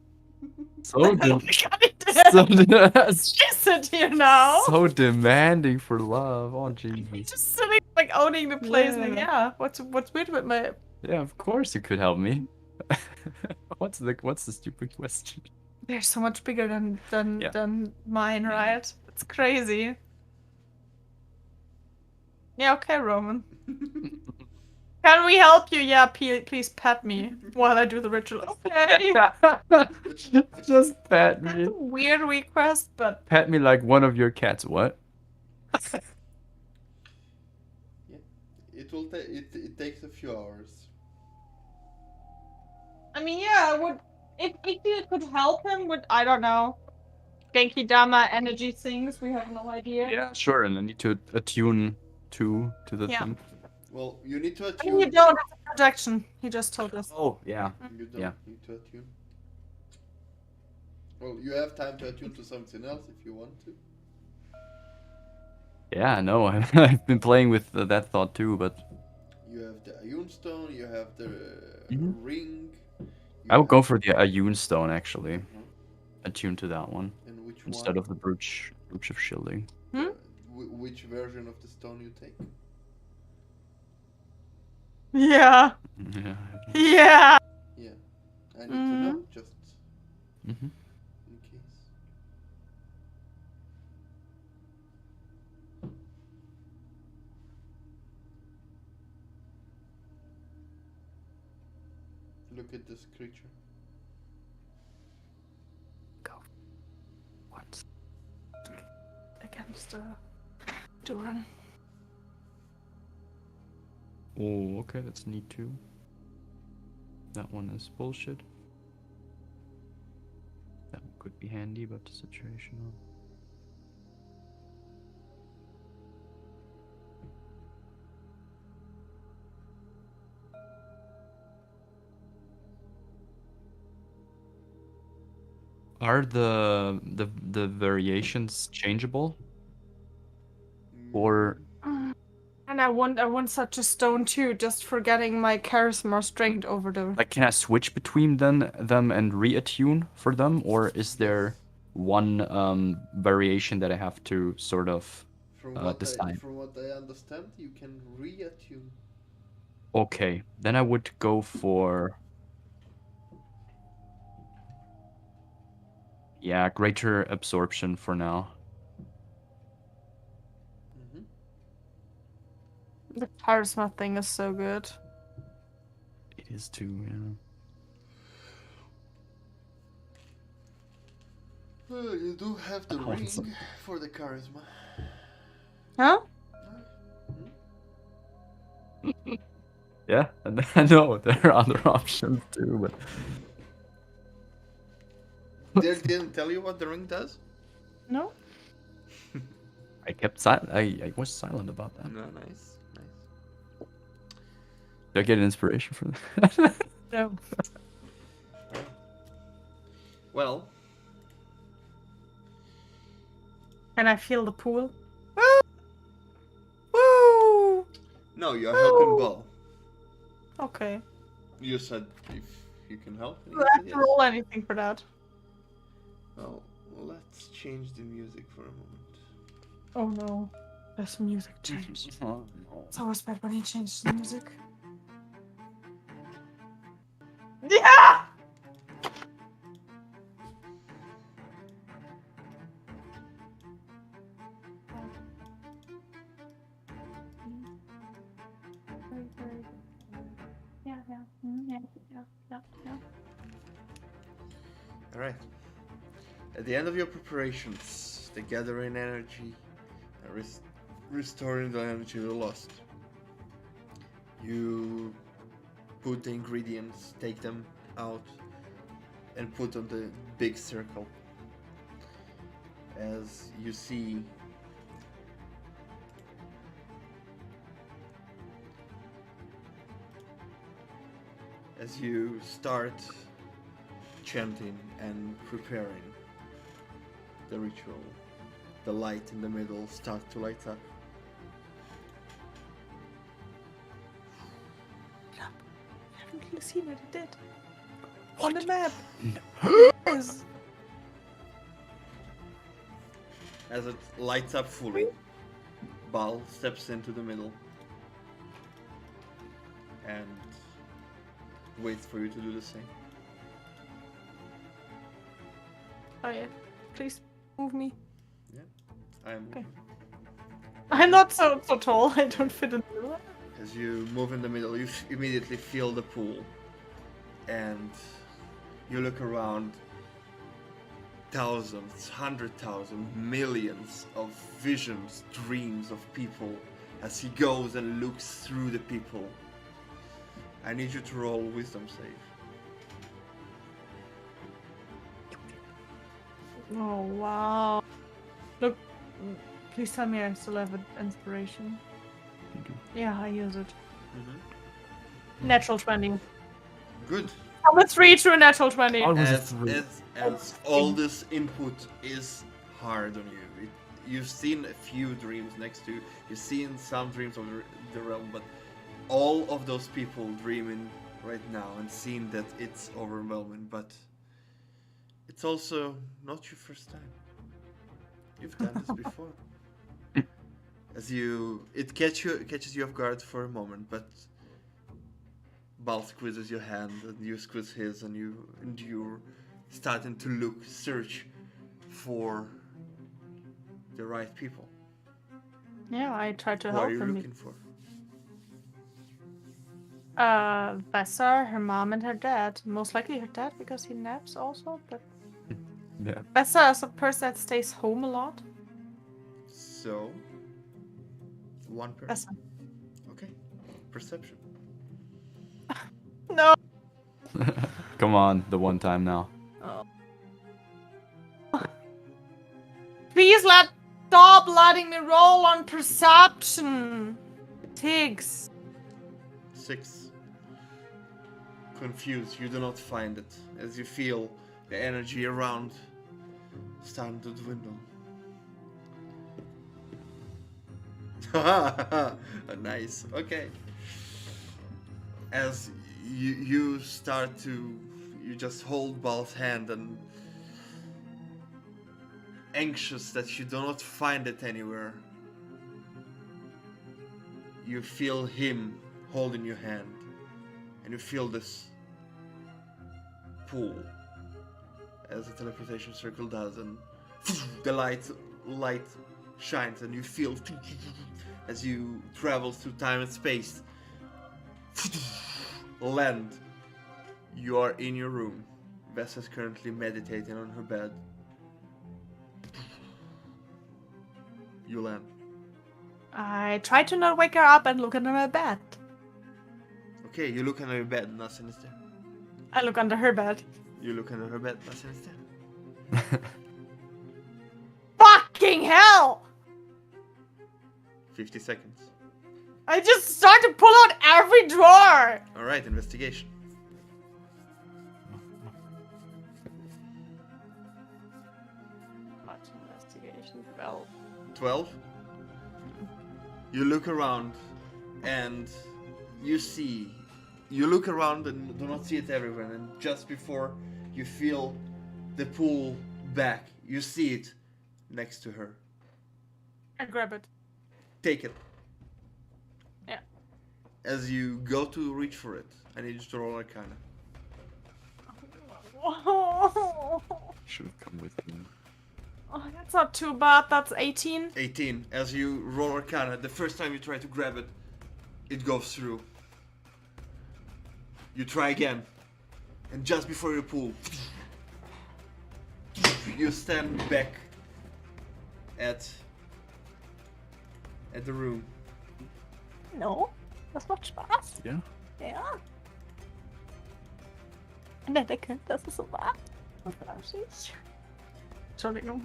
so Just sit here now. so demanding for love. Oh Jesus. Just sitting, like owning the place. Like, Yeah. yeah. What's weird with my? Yeah, of course you could help me. What's the stupid question? They're so much bigger than Yeah. than mine, right? It's crazy. Yeah. Okay, Roman. Can we help you? Yeah. Please pet me while I do the ritual. Okay. Just pet That's me. a weird request, but Pet me like one of your cats. What? It takes a few hours. I mean, yeah, I would if you could help him with, I don't know, Genki Dama energy things. We have no idea. Yeah, sure. And I need to attune to the Yeah. thing. Well, you need to I attune. mean, you don't. It's a projection. He just told us. Oh yeah. You don't Yeah. need to attune. Well, you have time to attune to something else if you want to. Yeah, no, I've been playing with that thought too, but You have the Ayun Stone, you have the Mhm. ring. I would go for the Ayun Stone actually. Mhm. Attune to that one And which instead one? of the Brooch of Shielding. Which version of the stone you take? Yeah. Yeah. Yeah. Yeah. I need to know, just Mm-hmm. in case. Look at this creature. Go. What? Against Duran. Oh, okay, that's neat too. That one is bullshit. That one could be handy, but situational. Are the variations changeable? Or I know I want such a stone too, just for getting my charisma strength over the. Like, can I switch between them and reattune for them, or is there one variation that I have to sort of decide? From what I understand, you can reattune. Okay, then I would go for greater absorption for now. Mm-hmm. The charisma thing is so good. It is too, yeah. Well, you do have the Awesome. ring for the charisma. Huh? Yeah, and I know there are other options too, but They didn't tell you what the ring does? No. I kept silent. I was silent about that. No, nice. Did I get an inspiration from that? No. Well, Can I feel the pool? Woo! Woo! no, you're helping Ball. Okay. You said if you can help. and Do you I said have yes. to roll anything for that? Well, let's change the music for a moment. Oh no. There's music change. Oh, no. It's always bad when he changes the music. Yeah! Yeah. Alright. At the end of your preparations, the gathering energy and restoring the energy you lost. You put the ingredients, take them out, and put on the big circle. As you see as you start chanting and preparing the ritual, the light in the middle starts to light up. I haven't really seen what it did. On the map. Yes. As it lights up fully, Bal steps into the middle and waits for you to do the same. Oh yeah. Please move me. I am Okay. I'm not so tall. I don't fit in the middle. As you move in the middle, you immediately feel the pool, and you look around. Thousands, 100,000, millions of visions, dreams of people as he goes and looks through the people. I need you to roll wisdom save. Oh wow. Look, please tell me I still have an inspiration. You do. Yeah, I use it. Natural 20. Good. From a 3 to a natural 20. Oh, it was a As, 3. as all this input is hard on you. You've seen a few dreams next to you. You've seen some dreams of the realm, but all of those people dreaming right now and seeing that it's overwhelming, but it's also not your first time. You've done this before. It catches you off guard for a moment, but Bal squeezes your hand and you squeeze his, and you're starting to search for the right people. Yeah, I tried to Who help are you him. looking for? Vessa, her mom, and her dad. Most likely her dad because he naps also, but Yeah. Vessa is a person that stays home a lot. So, one person. Vessa. Okay. Perception. No. Come on, the one time now. Please stop letting me roll on perception. Tiggs. 6. Confused, you do not find it as you feel the energy around starting to dwindle. Nice. Okay. As you start to, you just hold Bal's hand and anxious that you do not find it anywhere. You feel him holding your hand, and you feel this pull as the teleportation circle does, and the light shines, and you feel as you travel through time and space. Land. You are in your room. Vess is currently meditating on her bed. You land. I try to not wake her up and look under my bed. Okay, you look under your bed, nothing is there. I look under her bed. You look under her bed, nothing is there. Fucking hell! 50 seconds. I just start to pull out every drawer! Alright, investigation. Much investigation, well. 12. You look around and you look around and do not see it everywhere, and just before you feel the pull back, you see it next to her. I grab it. Take it. Yeah. As you go to reach for it, I need you to roll Arcana. Oh, Should have come with me. that's not too bad. That's 18. 18. As you roll Arcana, the first time you try to grab it, it goes through. You try again, and just before you pull, you stand back at the room. No, das macht Spaß. Ja. Ja. An der Decke, das ist so wahr. Und flauschig. Entschuldigung.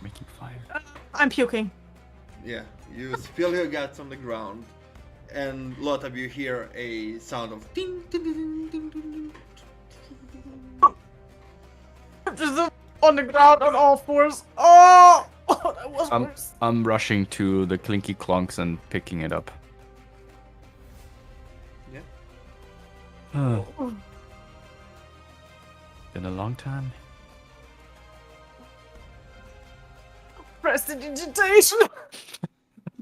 Making fire. I'm puking. Yeah, you spill your guts on the ground, and a lot of you hear a sound of ding ding ding ding ding ding. Just on the ground on all fours. Oh, that was worse. I'm rushing to the clinky clonks and picking it up. Yeah. Been a long time. Prestidigitation.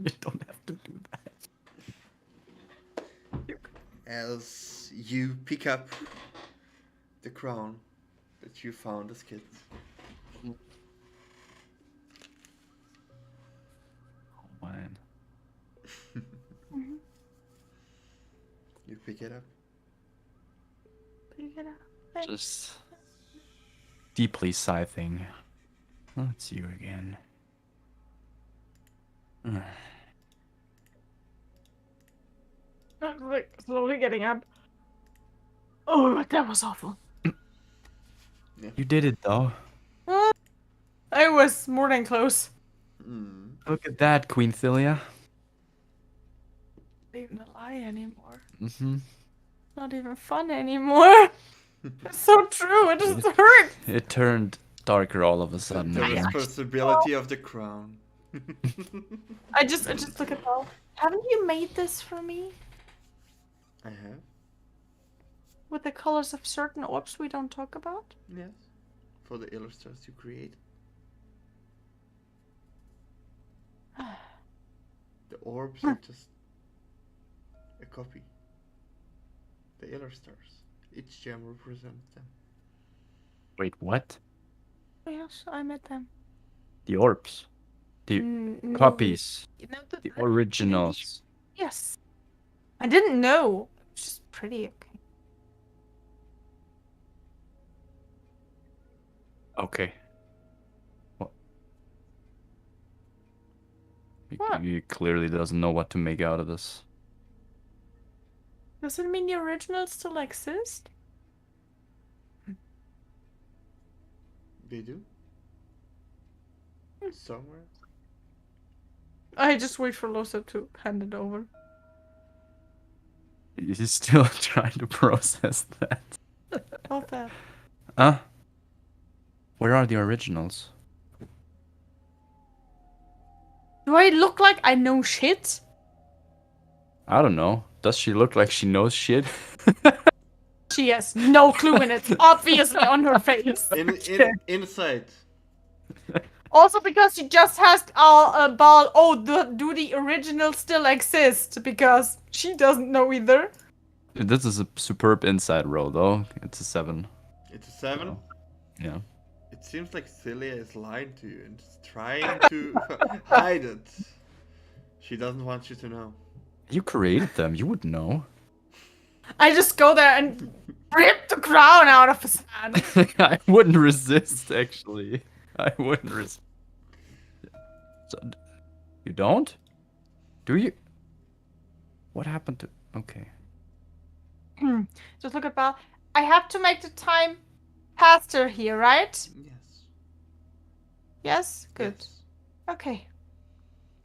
You don't have to do that. As you pick up the crown that you found as kids. Oh man. You pick it up. Just deeply sighing. Oh, it's you again. I'm like slowly getting up. Oh, that was awful. You did it though. I was more than close. Mm. Look at that, Queen Thilia. Not even a lie anymore. Mm-hmm. Not even fun anymore. It's so true. It just hurts. It turned darker all of a sudden. The again. responsibility of the crown. I just look at Paul. Haven't you made this for me? I have. With the colors of certain orbs we don't talk about? Yes. For the illustrators you create. The orbs are just a copy. The illustrators. Each gem represents them. Wait, what? Yes, I met them. The orbs. The No, copies. no, The originals. Yes. I didn't know. It's just pretty okay. Okay. What? What? He clearly doesn't know what to make out of this. Does it mean the originals still exist? They do? Somewhere? I just wait for Losa to hand it over. He's still trying to process that. About that. Huh? Where are the originals? Do I look like I know shit? I don't know. Does she look like she knows shit? She has no clue, and it's obviously on her face. Inside. Also, because she just has a ball. Oh, do the original still exist? Because she doesn't know either. This is a superb inside roll, though. It's a 7. It's a 7. Yeah. It seems like Celia is lying to you and is trying to hide it. She doesn't want you to know. You created them. You would know. I just go there and rip the crown out of his hand. I wouldn't resist, actually. I wouldn't resist. So, you don't? Do you? What happened to... Okay. Just look at Bal. I have to make the time faster here, right? Yes. Yes? Good. Yes. Okay.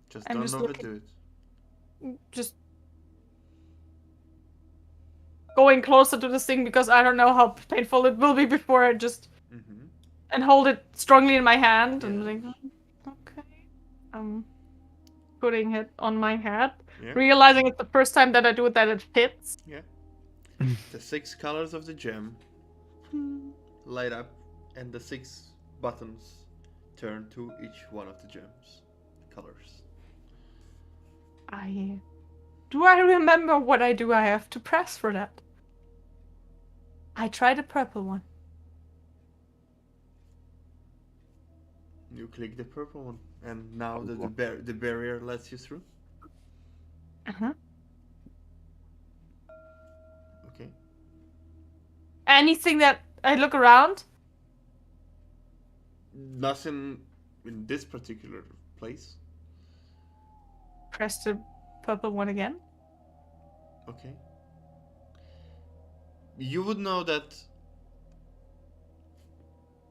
Just I'm don't just overdo it. Just going closer to this thing because I don't know how painful it will be before I just and hold it strongly in my hand and like, okay, I'm putting it on my head, realizing it's the first time that I do it that it fits. Yeah. The 6 colors of the gem light up, and the 6 buttons turn to each one of the gem's colors. Do I remember what I do? I have to press for that. I tried the purple one. You click the purple one, and now the barrier lets you through. Okay. Anything that I look around? Nothing in this particular place. Press the purple one again. Okay. You would know that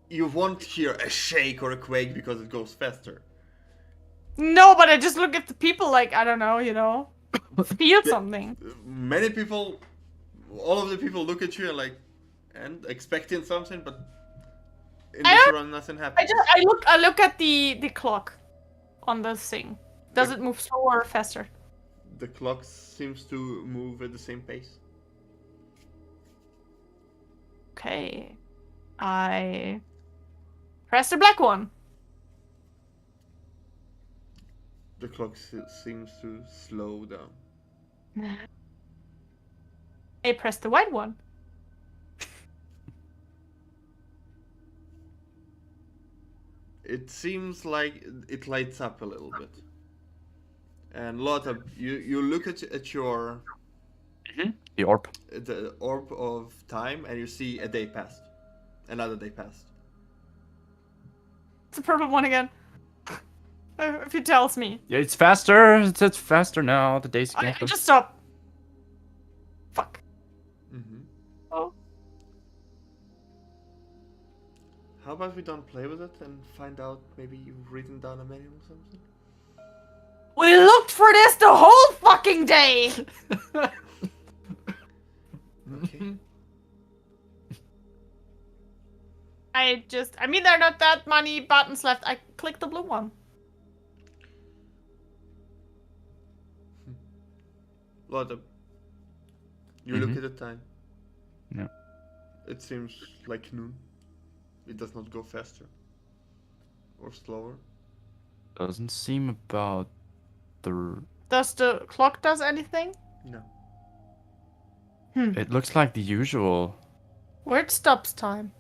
you won't hear a shake or a quake because it goes faster. No, but I just look at the people like, I don't know, you know, feel something. Many people, all of the people look at you and expecting something, but in this run nothing happens. I look at the clock on the thing. Does it move slower or faster? The clock seems to move at the same pace. Okay. I press the black one. The clock seems to slow down. I press the white one. It seems like it lights up a little bit. And Lotta, you look at your The orb. the orb of time, and you see a day passed. Another day passed. It's the purple one again. If he tells me. Yeah, it's faster. It's faster now. The days I can't just stop. Fuck. Oh. How about we don't play with it and find out maybe you've written down a manual or something? We looked for this the whole fucking day! Okay. I mean, there are not that many buttons left. I click the blue one. Lotta, you look at the time. Yeah. It seems like noon. It does not go faster or slower. Doesn't seem about the... Does the clock does anything? No. It looks like the usual. Where it stops time.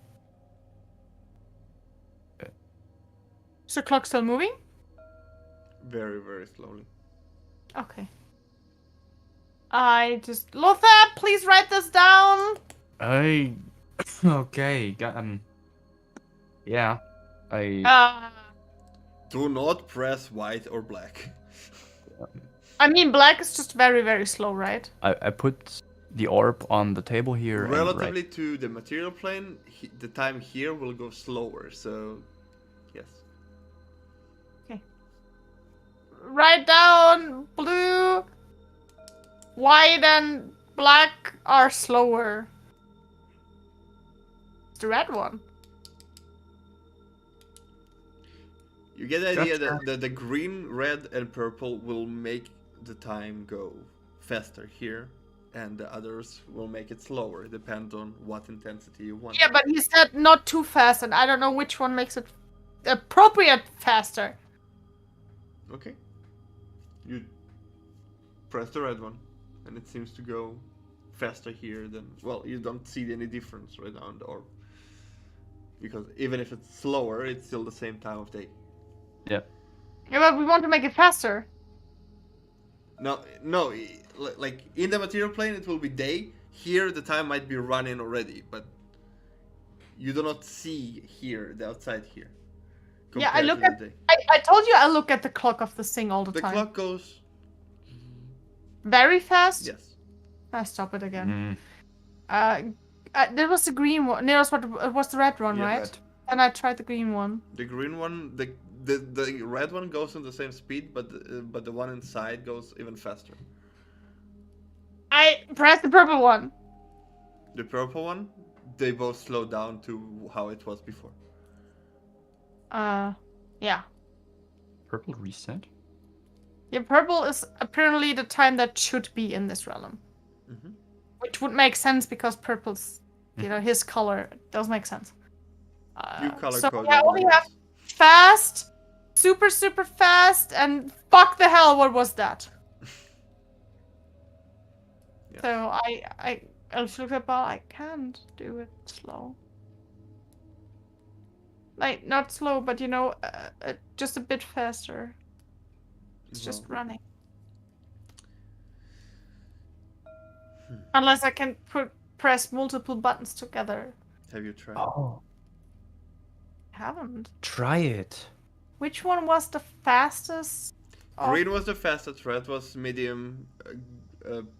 Is the clock still moving? Very, very slowly. Okay. Lothar, please write this down. Okay. Yeah. Do not press white or black. I mean, black is just very, very slow, right? I put the orb on the table here. Relatively to the material plane, the time here will go slower, so yes. Okay. Write down blue, white, and black are slower. It's the red one. You get the idea Gotcha. that the green, red, and purple will make the time go faster here, and the others will make it slower, depend on what intensity you want. Yeah, but he said not too fast, and I don't know which one makes it appropriate faster. Okay. You press the red one, and it seems to go faster here than... Well, you don't see any difference right now in the orb. Because even if it's slower, it's still the same time of day. Yeah. Yeah, but we want to make it faster. No, like in the material plane it will be day. Here the time might be running already, but you do not see here, the outside here. Yeah, I compared look to at... the day. I told you I look at the clock of this thing all the The time. clock goes... Very fast? Yes. I stop it again. Mm, There was the green one. No, it was the red one, Yeah, right? red. And I tried the green one. The green one, the red one goes in the same speed, but the one inside goes even faster. I pressed the purple one. The purple one, they both slow down to how it was before. Yeah. Purple reset? Yeah, purple is apparently the time that should be in this realm. Mm-hmm. Which would make sense because purple's, his color. It does make sense. You color so code. yeah, we have fast, super, super fast, and fuck the hell, what was that? Yeah. So I looked at ball, I can't do it slow. Like, not slow, but just a bit faster. It's just running. Unless I can press multiple buttons together. Have you tried? Oh. I haven't. Try it. Which one was the fastest? Green was the fastest, red was medium,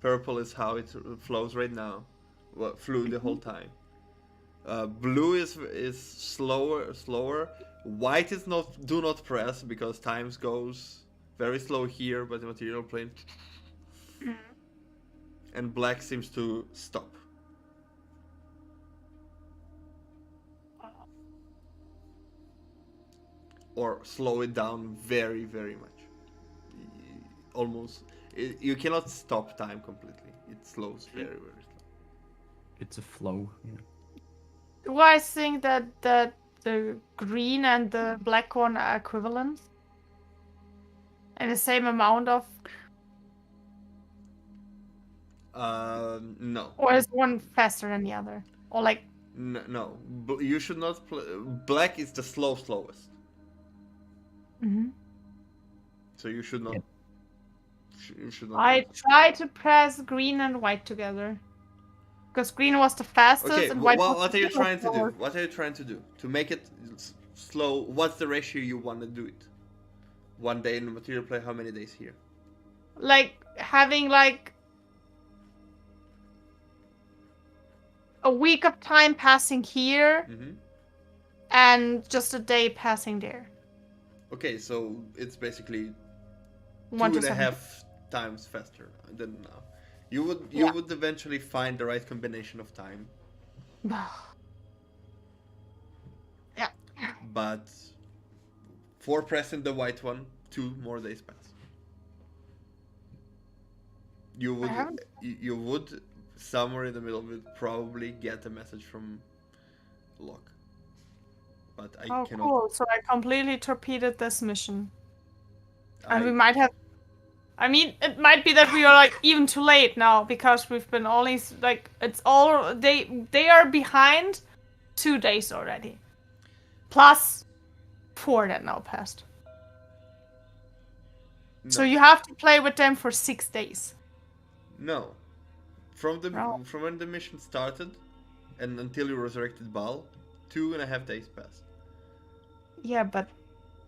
purple is how it flows right now. Well, flew the whole time. Blue is slower. White is not, do not press because times goes very slow here, but the material plane. And black seems to stop. Or slow it down very, very much. Almost. You cannot stop time completely. It slows very, very slow. It's a flow. Yeah. Do I think that the green and the black one are equivalent? And the same amount of... No. Or is one faster than the other? Or like... No. You should not play... Black is the slowest. Mm-hmm. So you should not... Yeah. You should not... I tried to press green and white together. Because green was the fastest Okay, and white was what are you the trying to do? slowest. What are you trying to do? To make it slow, what's the ratio you want to do it? 1 day in the material play, how many days here? Like, having like... a week of time passing here, Mm-hmm. and just a day passing there. Okay, so it's basically 1 to 2.5 7. times faster than now. You would eventually find the right combination of time, Yeah. but for pressing the white one, 2 more days pass. You would haven't- you would somewhere in the middle of it probably get a message from Locke, but I Oh, cannot. cool. So I completely torpedoed this mission. And we I, might have... I mean, it might be that we are like even too late now because we've been only like it's all they are behind 2 days already, plus 4 that now passed. So no. you have to play with them for 6 days. No. From No. from when the mission started and until you resurrected Baal, 2.5 days passed. Yeah, but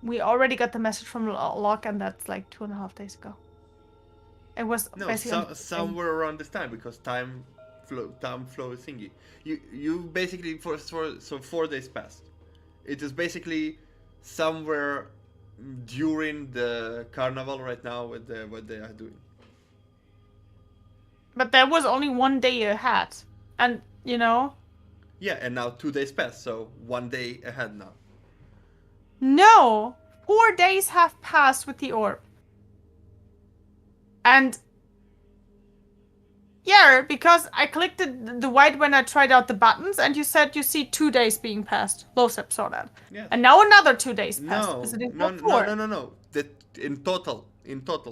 we already got the message from Locke, and that's like 2.5 days ago. It was No, basically on the same- somewhere around this time because time flow thingy. You basically so 4 days passed. It is basically somewhere during the carnival right now with what they are doing. But there was only 1 day ahead, and Yeah, and now 2 days passed, so 1 day ahead now. No, 4 days have passed with the orb. And yeah, because I clicked the white when I tried out the buttons, and you said you see 2 days being passed. Losep saw that. Yes. And now another 2 days passed. No, Is it in no, four? no. That in total,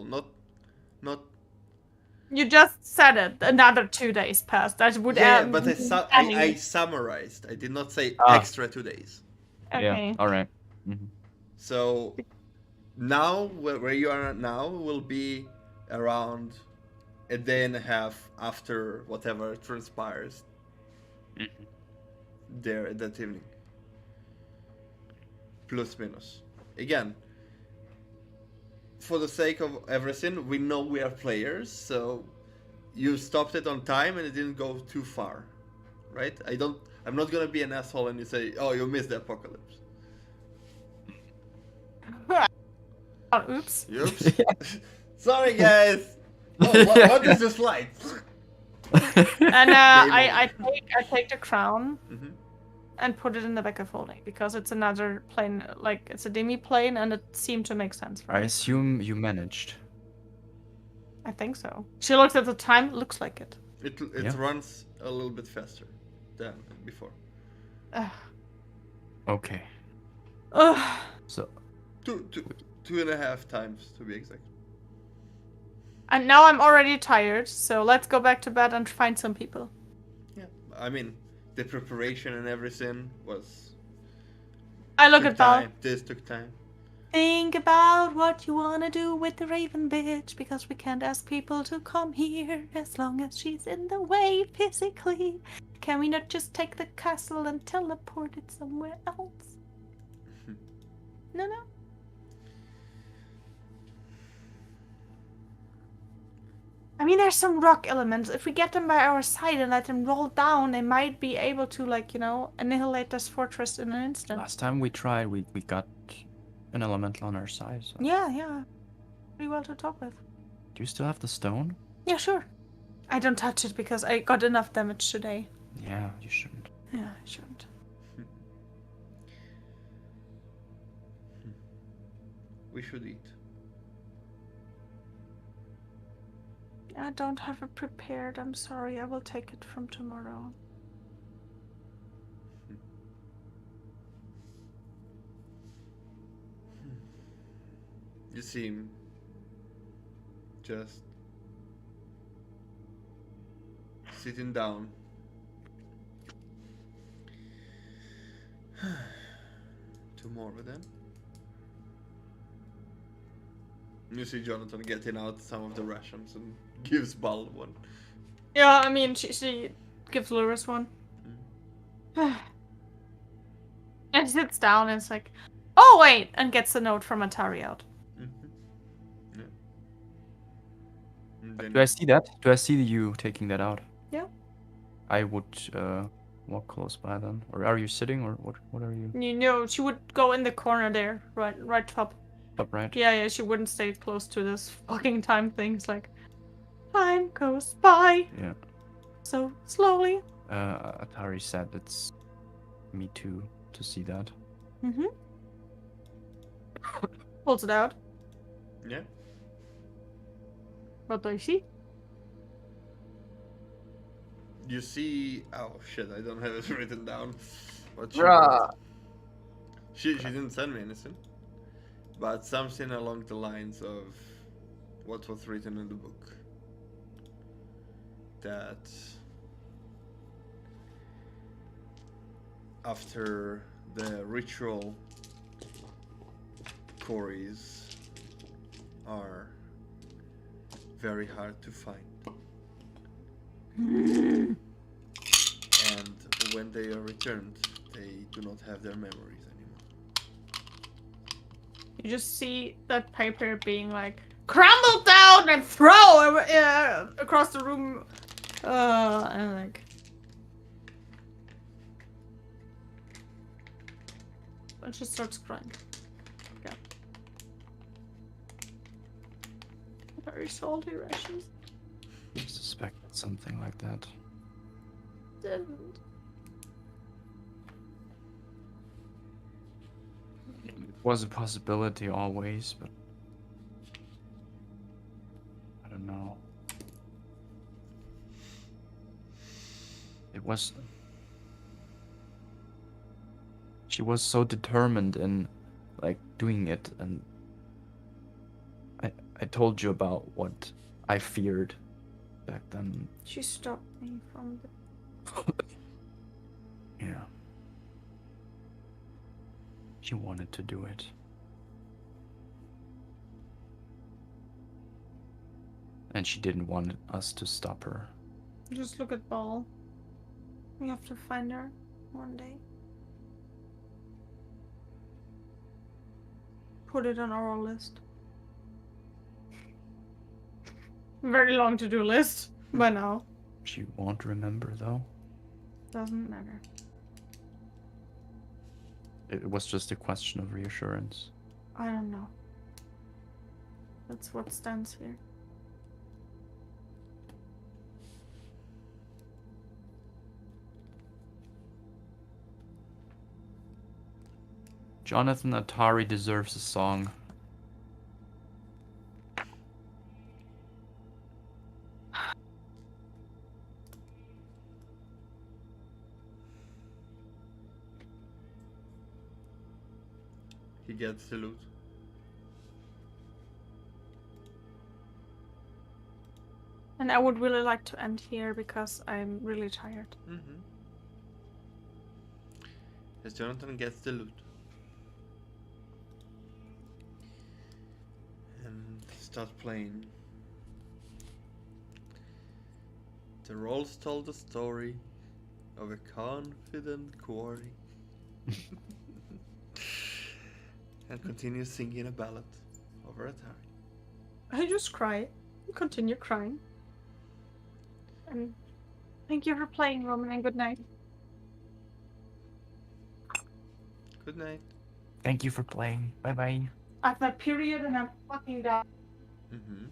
not. You just said it. Another 2 days passed. That would Yeah, add. but I summarized. I did not say extra 2 days. Okay. Yeah. All right. Mhm. So now where you are now will be around a day and a half after whatever transpires there that evening. Plus minus. Again, for the sake of everything, we know we are players, so you stopped it on time and it didn't go too far, right? I'm not gonna be an asshole and you say, oh, you missed the apocalypse. Oops. Oops. Sorry, guys. Oh, what is this light? And I take the crown Mm-hmm. and put it in the back of holding because it's another plane, like it's a demi plane, and it seemed to make sense for I me. assume you managed. I think so. She looks at the time. It looks like it. It Yeah. runs a little bit faster than before. Okay. Ugh. So 2.5 times to be exact. And now I'm already tired, so let's go back to bed and find some people. Yeah, I mean, the preparation and everything was. I look took at Val. time. This took time. Think about what you wanna do with the Raven bitch, because we can't ask people to come here as long as she's in the way physically. Can we not just take the castle and teleport it somewhere else? No. I mean, there's some rock elements. If we get them by our side and let them roll down, they might be able to, like, annihilate this fortress in an instant. last time we tried, we got an elemental on our side. So. Yeah. Pretty well to talk with. Do you still have the stone? Yeah, sure. I don't touch it because I got enough damage today. Yeah, you shouldn't. Yeah, I shouldn't. We should eat. I don't have it prepared. I'm sorry. I will take it from tomorrow. You seem just sitting down. Tomorrow then. You see Jonathan getting out some of the rations and gives Bal one. Yeah, I mean, she gives Luris one. And sits down and is like, oh, wait, and gets the note from Atari out. Yeah. And then Do I see that? Do I see you taking that out? Yeah. I would walk close by then. Or are you sitting, or what are you? You know, she would go in the corner there, right top. Upright? Yeah, she wouldn't stay close to this fucking time thing. It's like, time goes by Yeah. so slowly. Atari said it's me too to see that. Mm-hmm. Pulls it out. yeah. What do I see? You see, oh shit, I don't have it written down. What she didn't send me anything, but something along the lines of what was written in the book. That after the ritual, Cories are very hard to find. And when they are returned, they do not have their memories anymore. You just see that paper being like crumbled down and thrown across the room. And like. And she starts crying. Yeah. Very salty rations. I suspected something like that. Didn't. Was a possibility always, but I don't know. It was. She was so determined in, like, doing it, and I told you about what I feared back then. She stopped me from the. Yeah. She wanted to do it. And she didn't want us to stop her. Just look at Ball. We have to find her one day. Put it on our list. Very long to-do list by now. She won't remember, though. Doesn't matter. It was just a question of reassurance. I don't know. That's what stands here. Jonathan Atari deserves a song. He gets the loot. And I would really like to end here because I'm really tired. Mm-hmm. Yes, Jonathan gets the loot. And start playing. The rolls told the story of a confident quarry. And continue singing a ballad over Atari. I just cry. Continue crying. And thank you for playing, Roman, and good night. Good night. Thank you for playing. Bye bye. I have my period and I'm fucking down. Mm-hmm.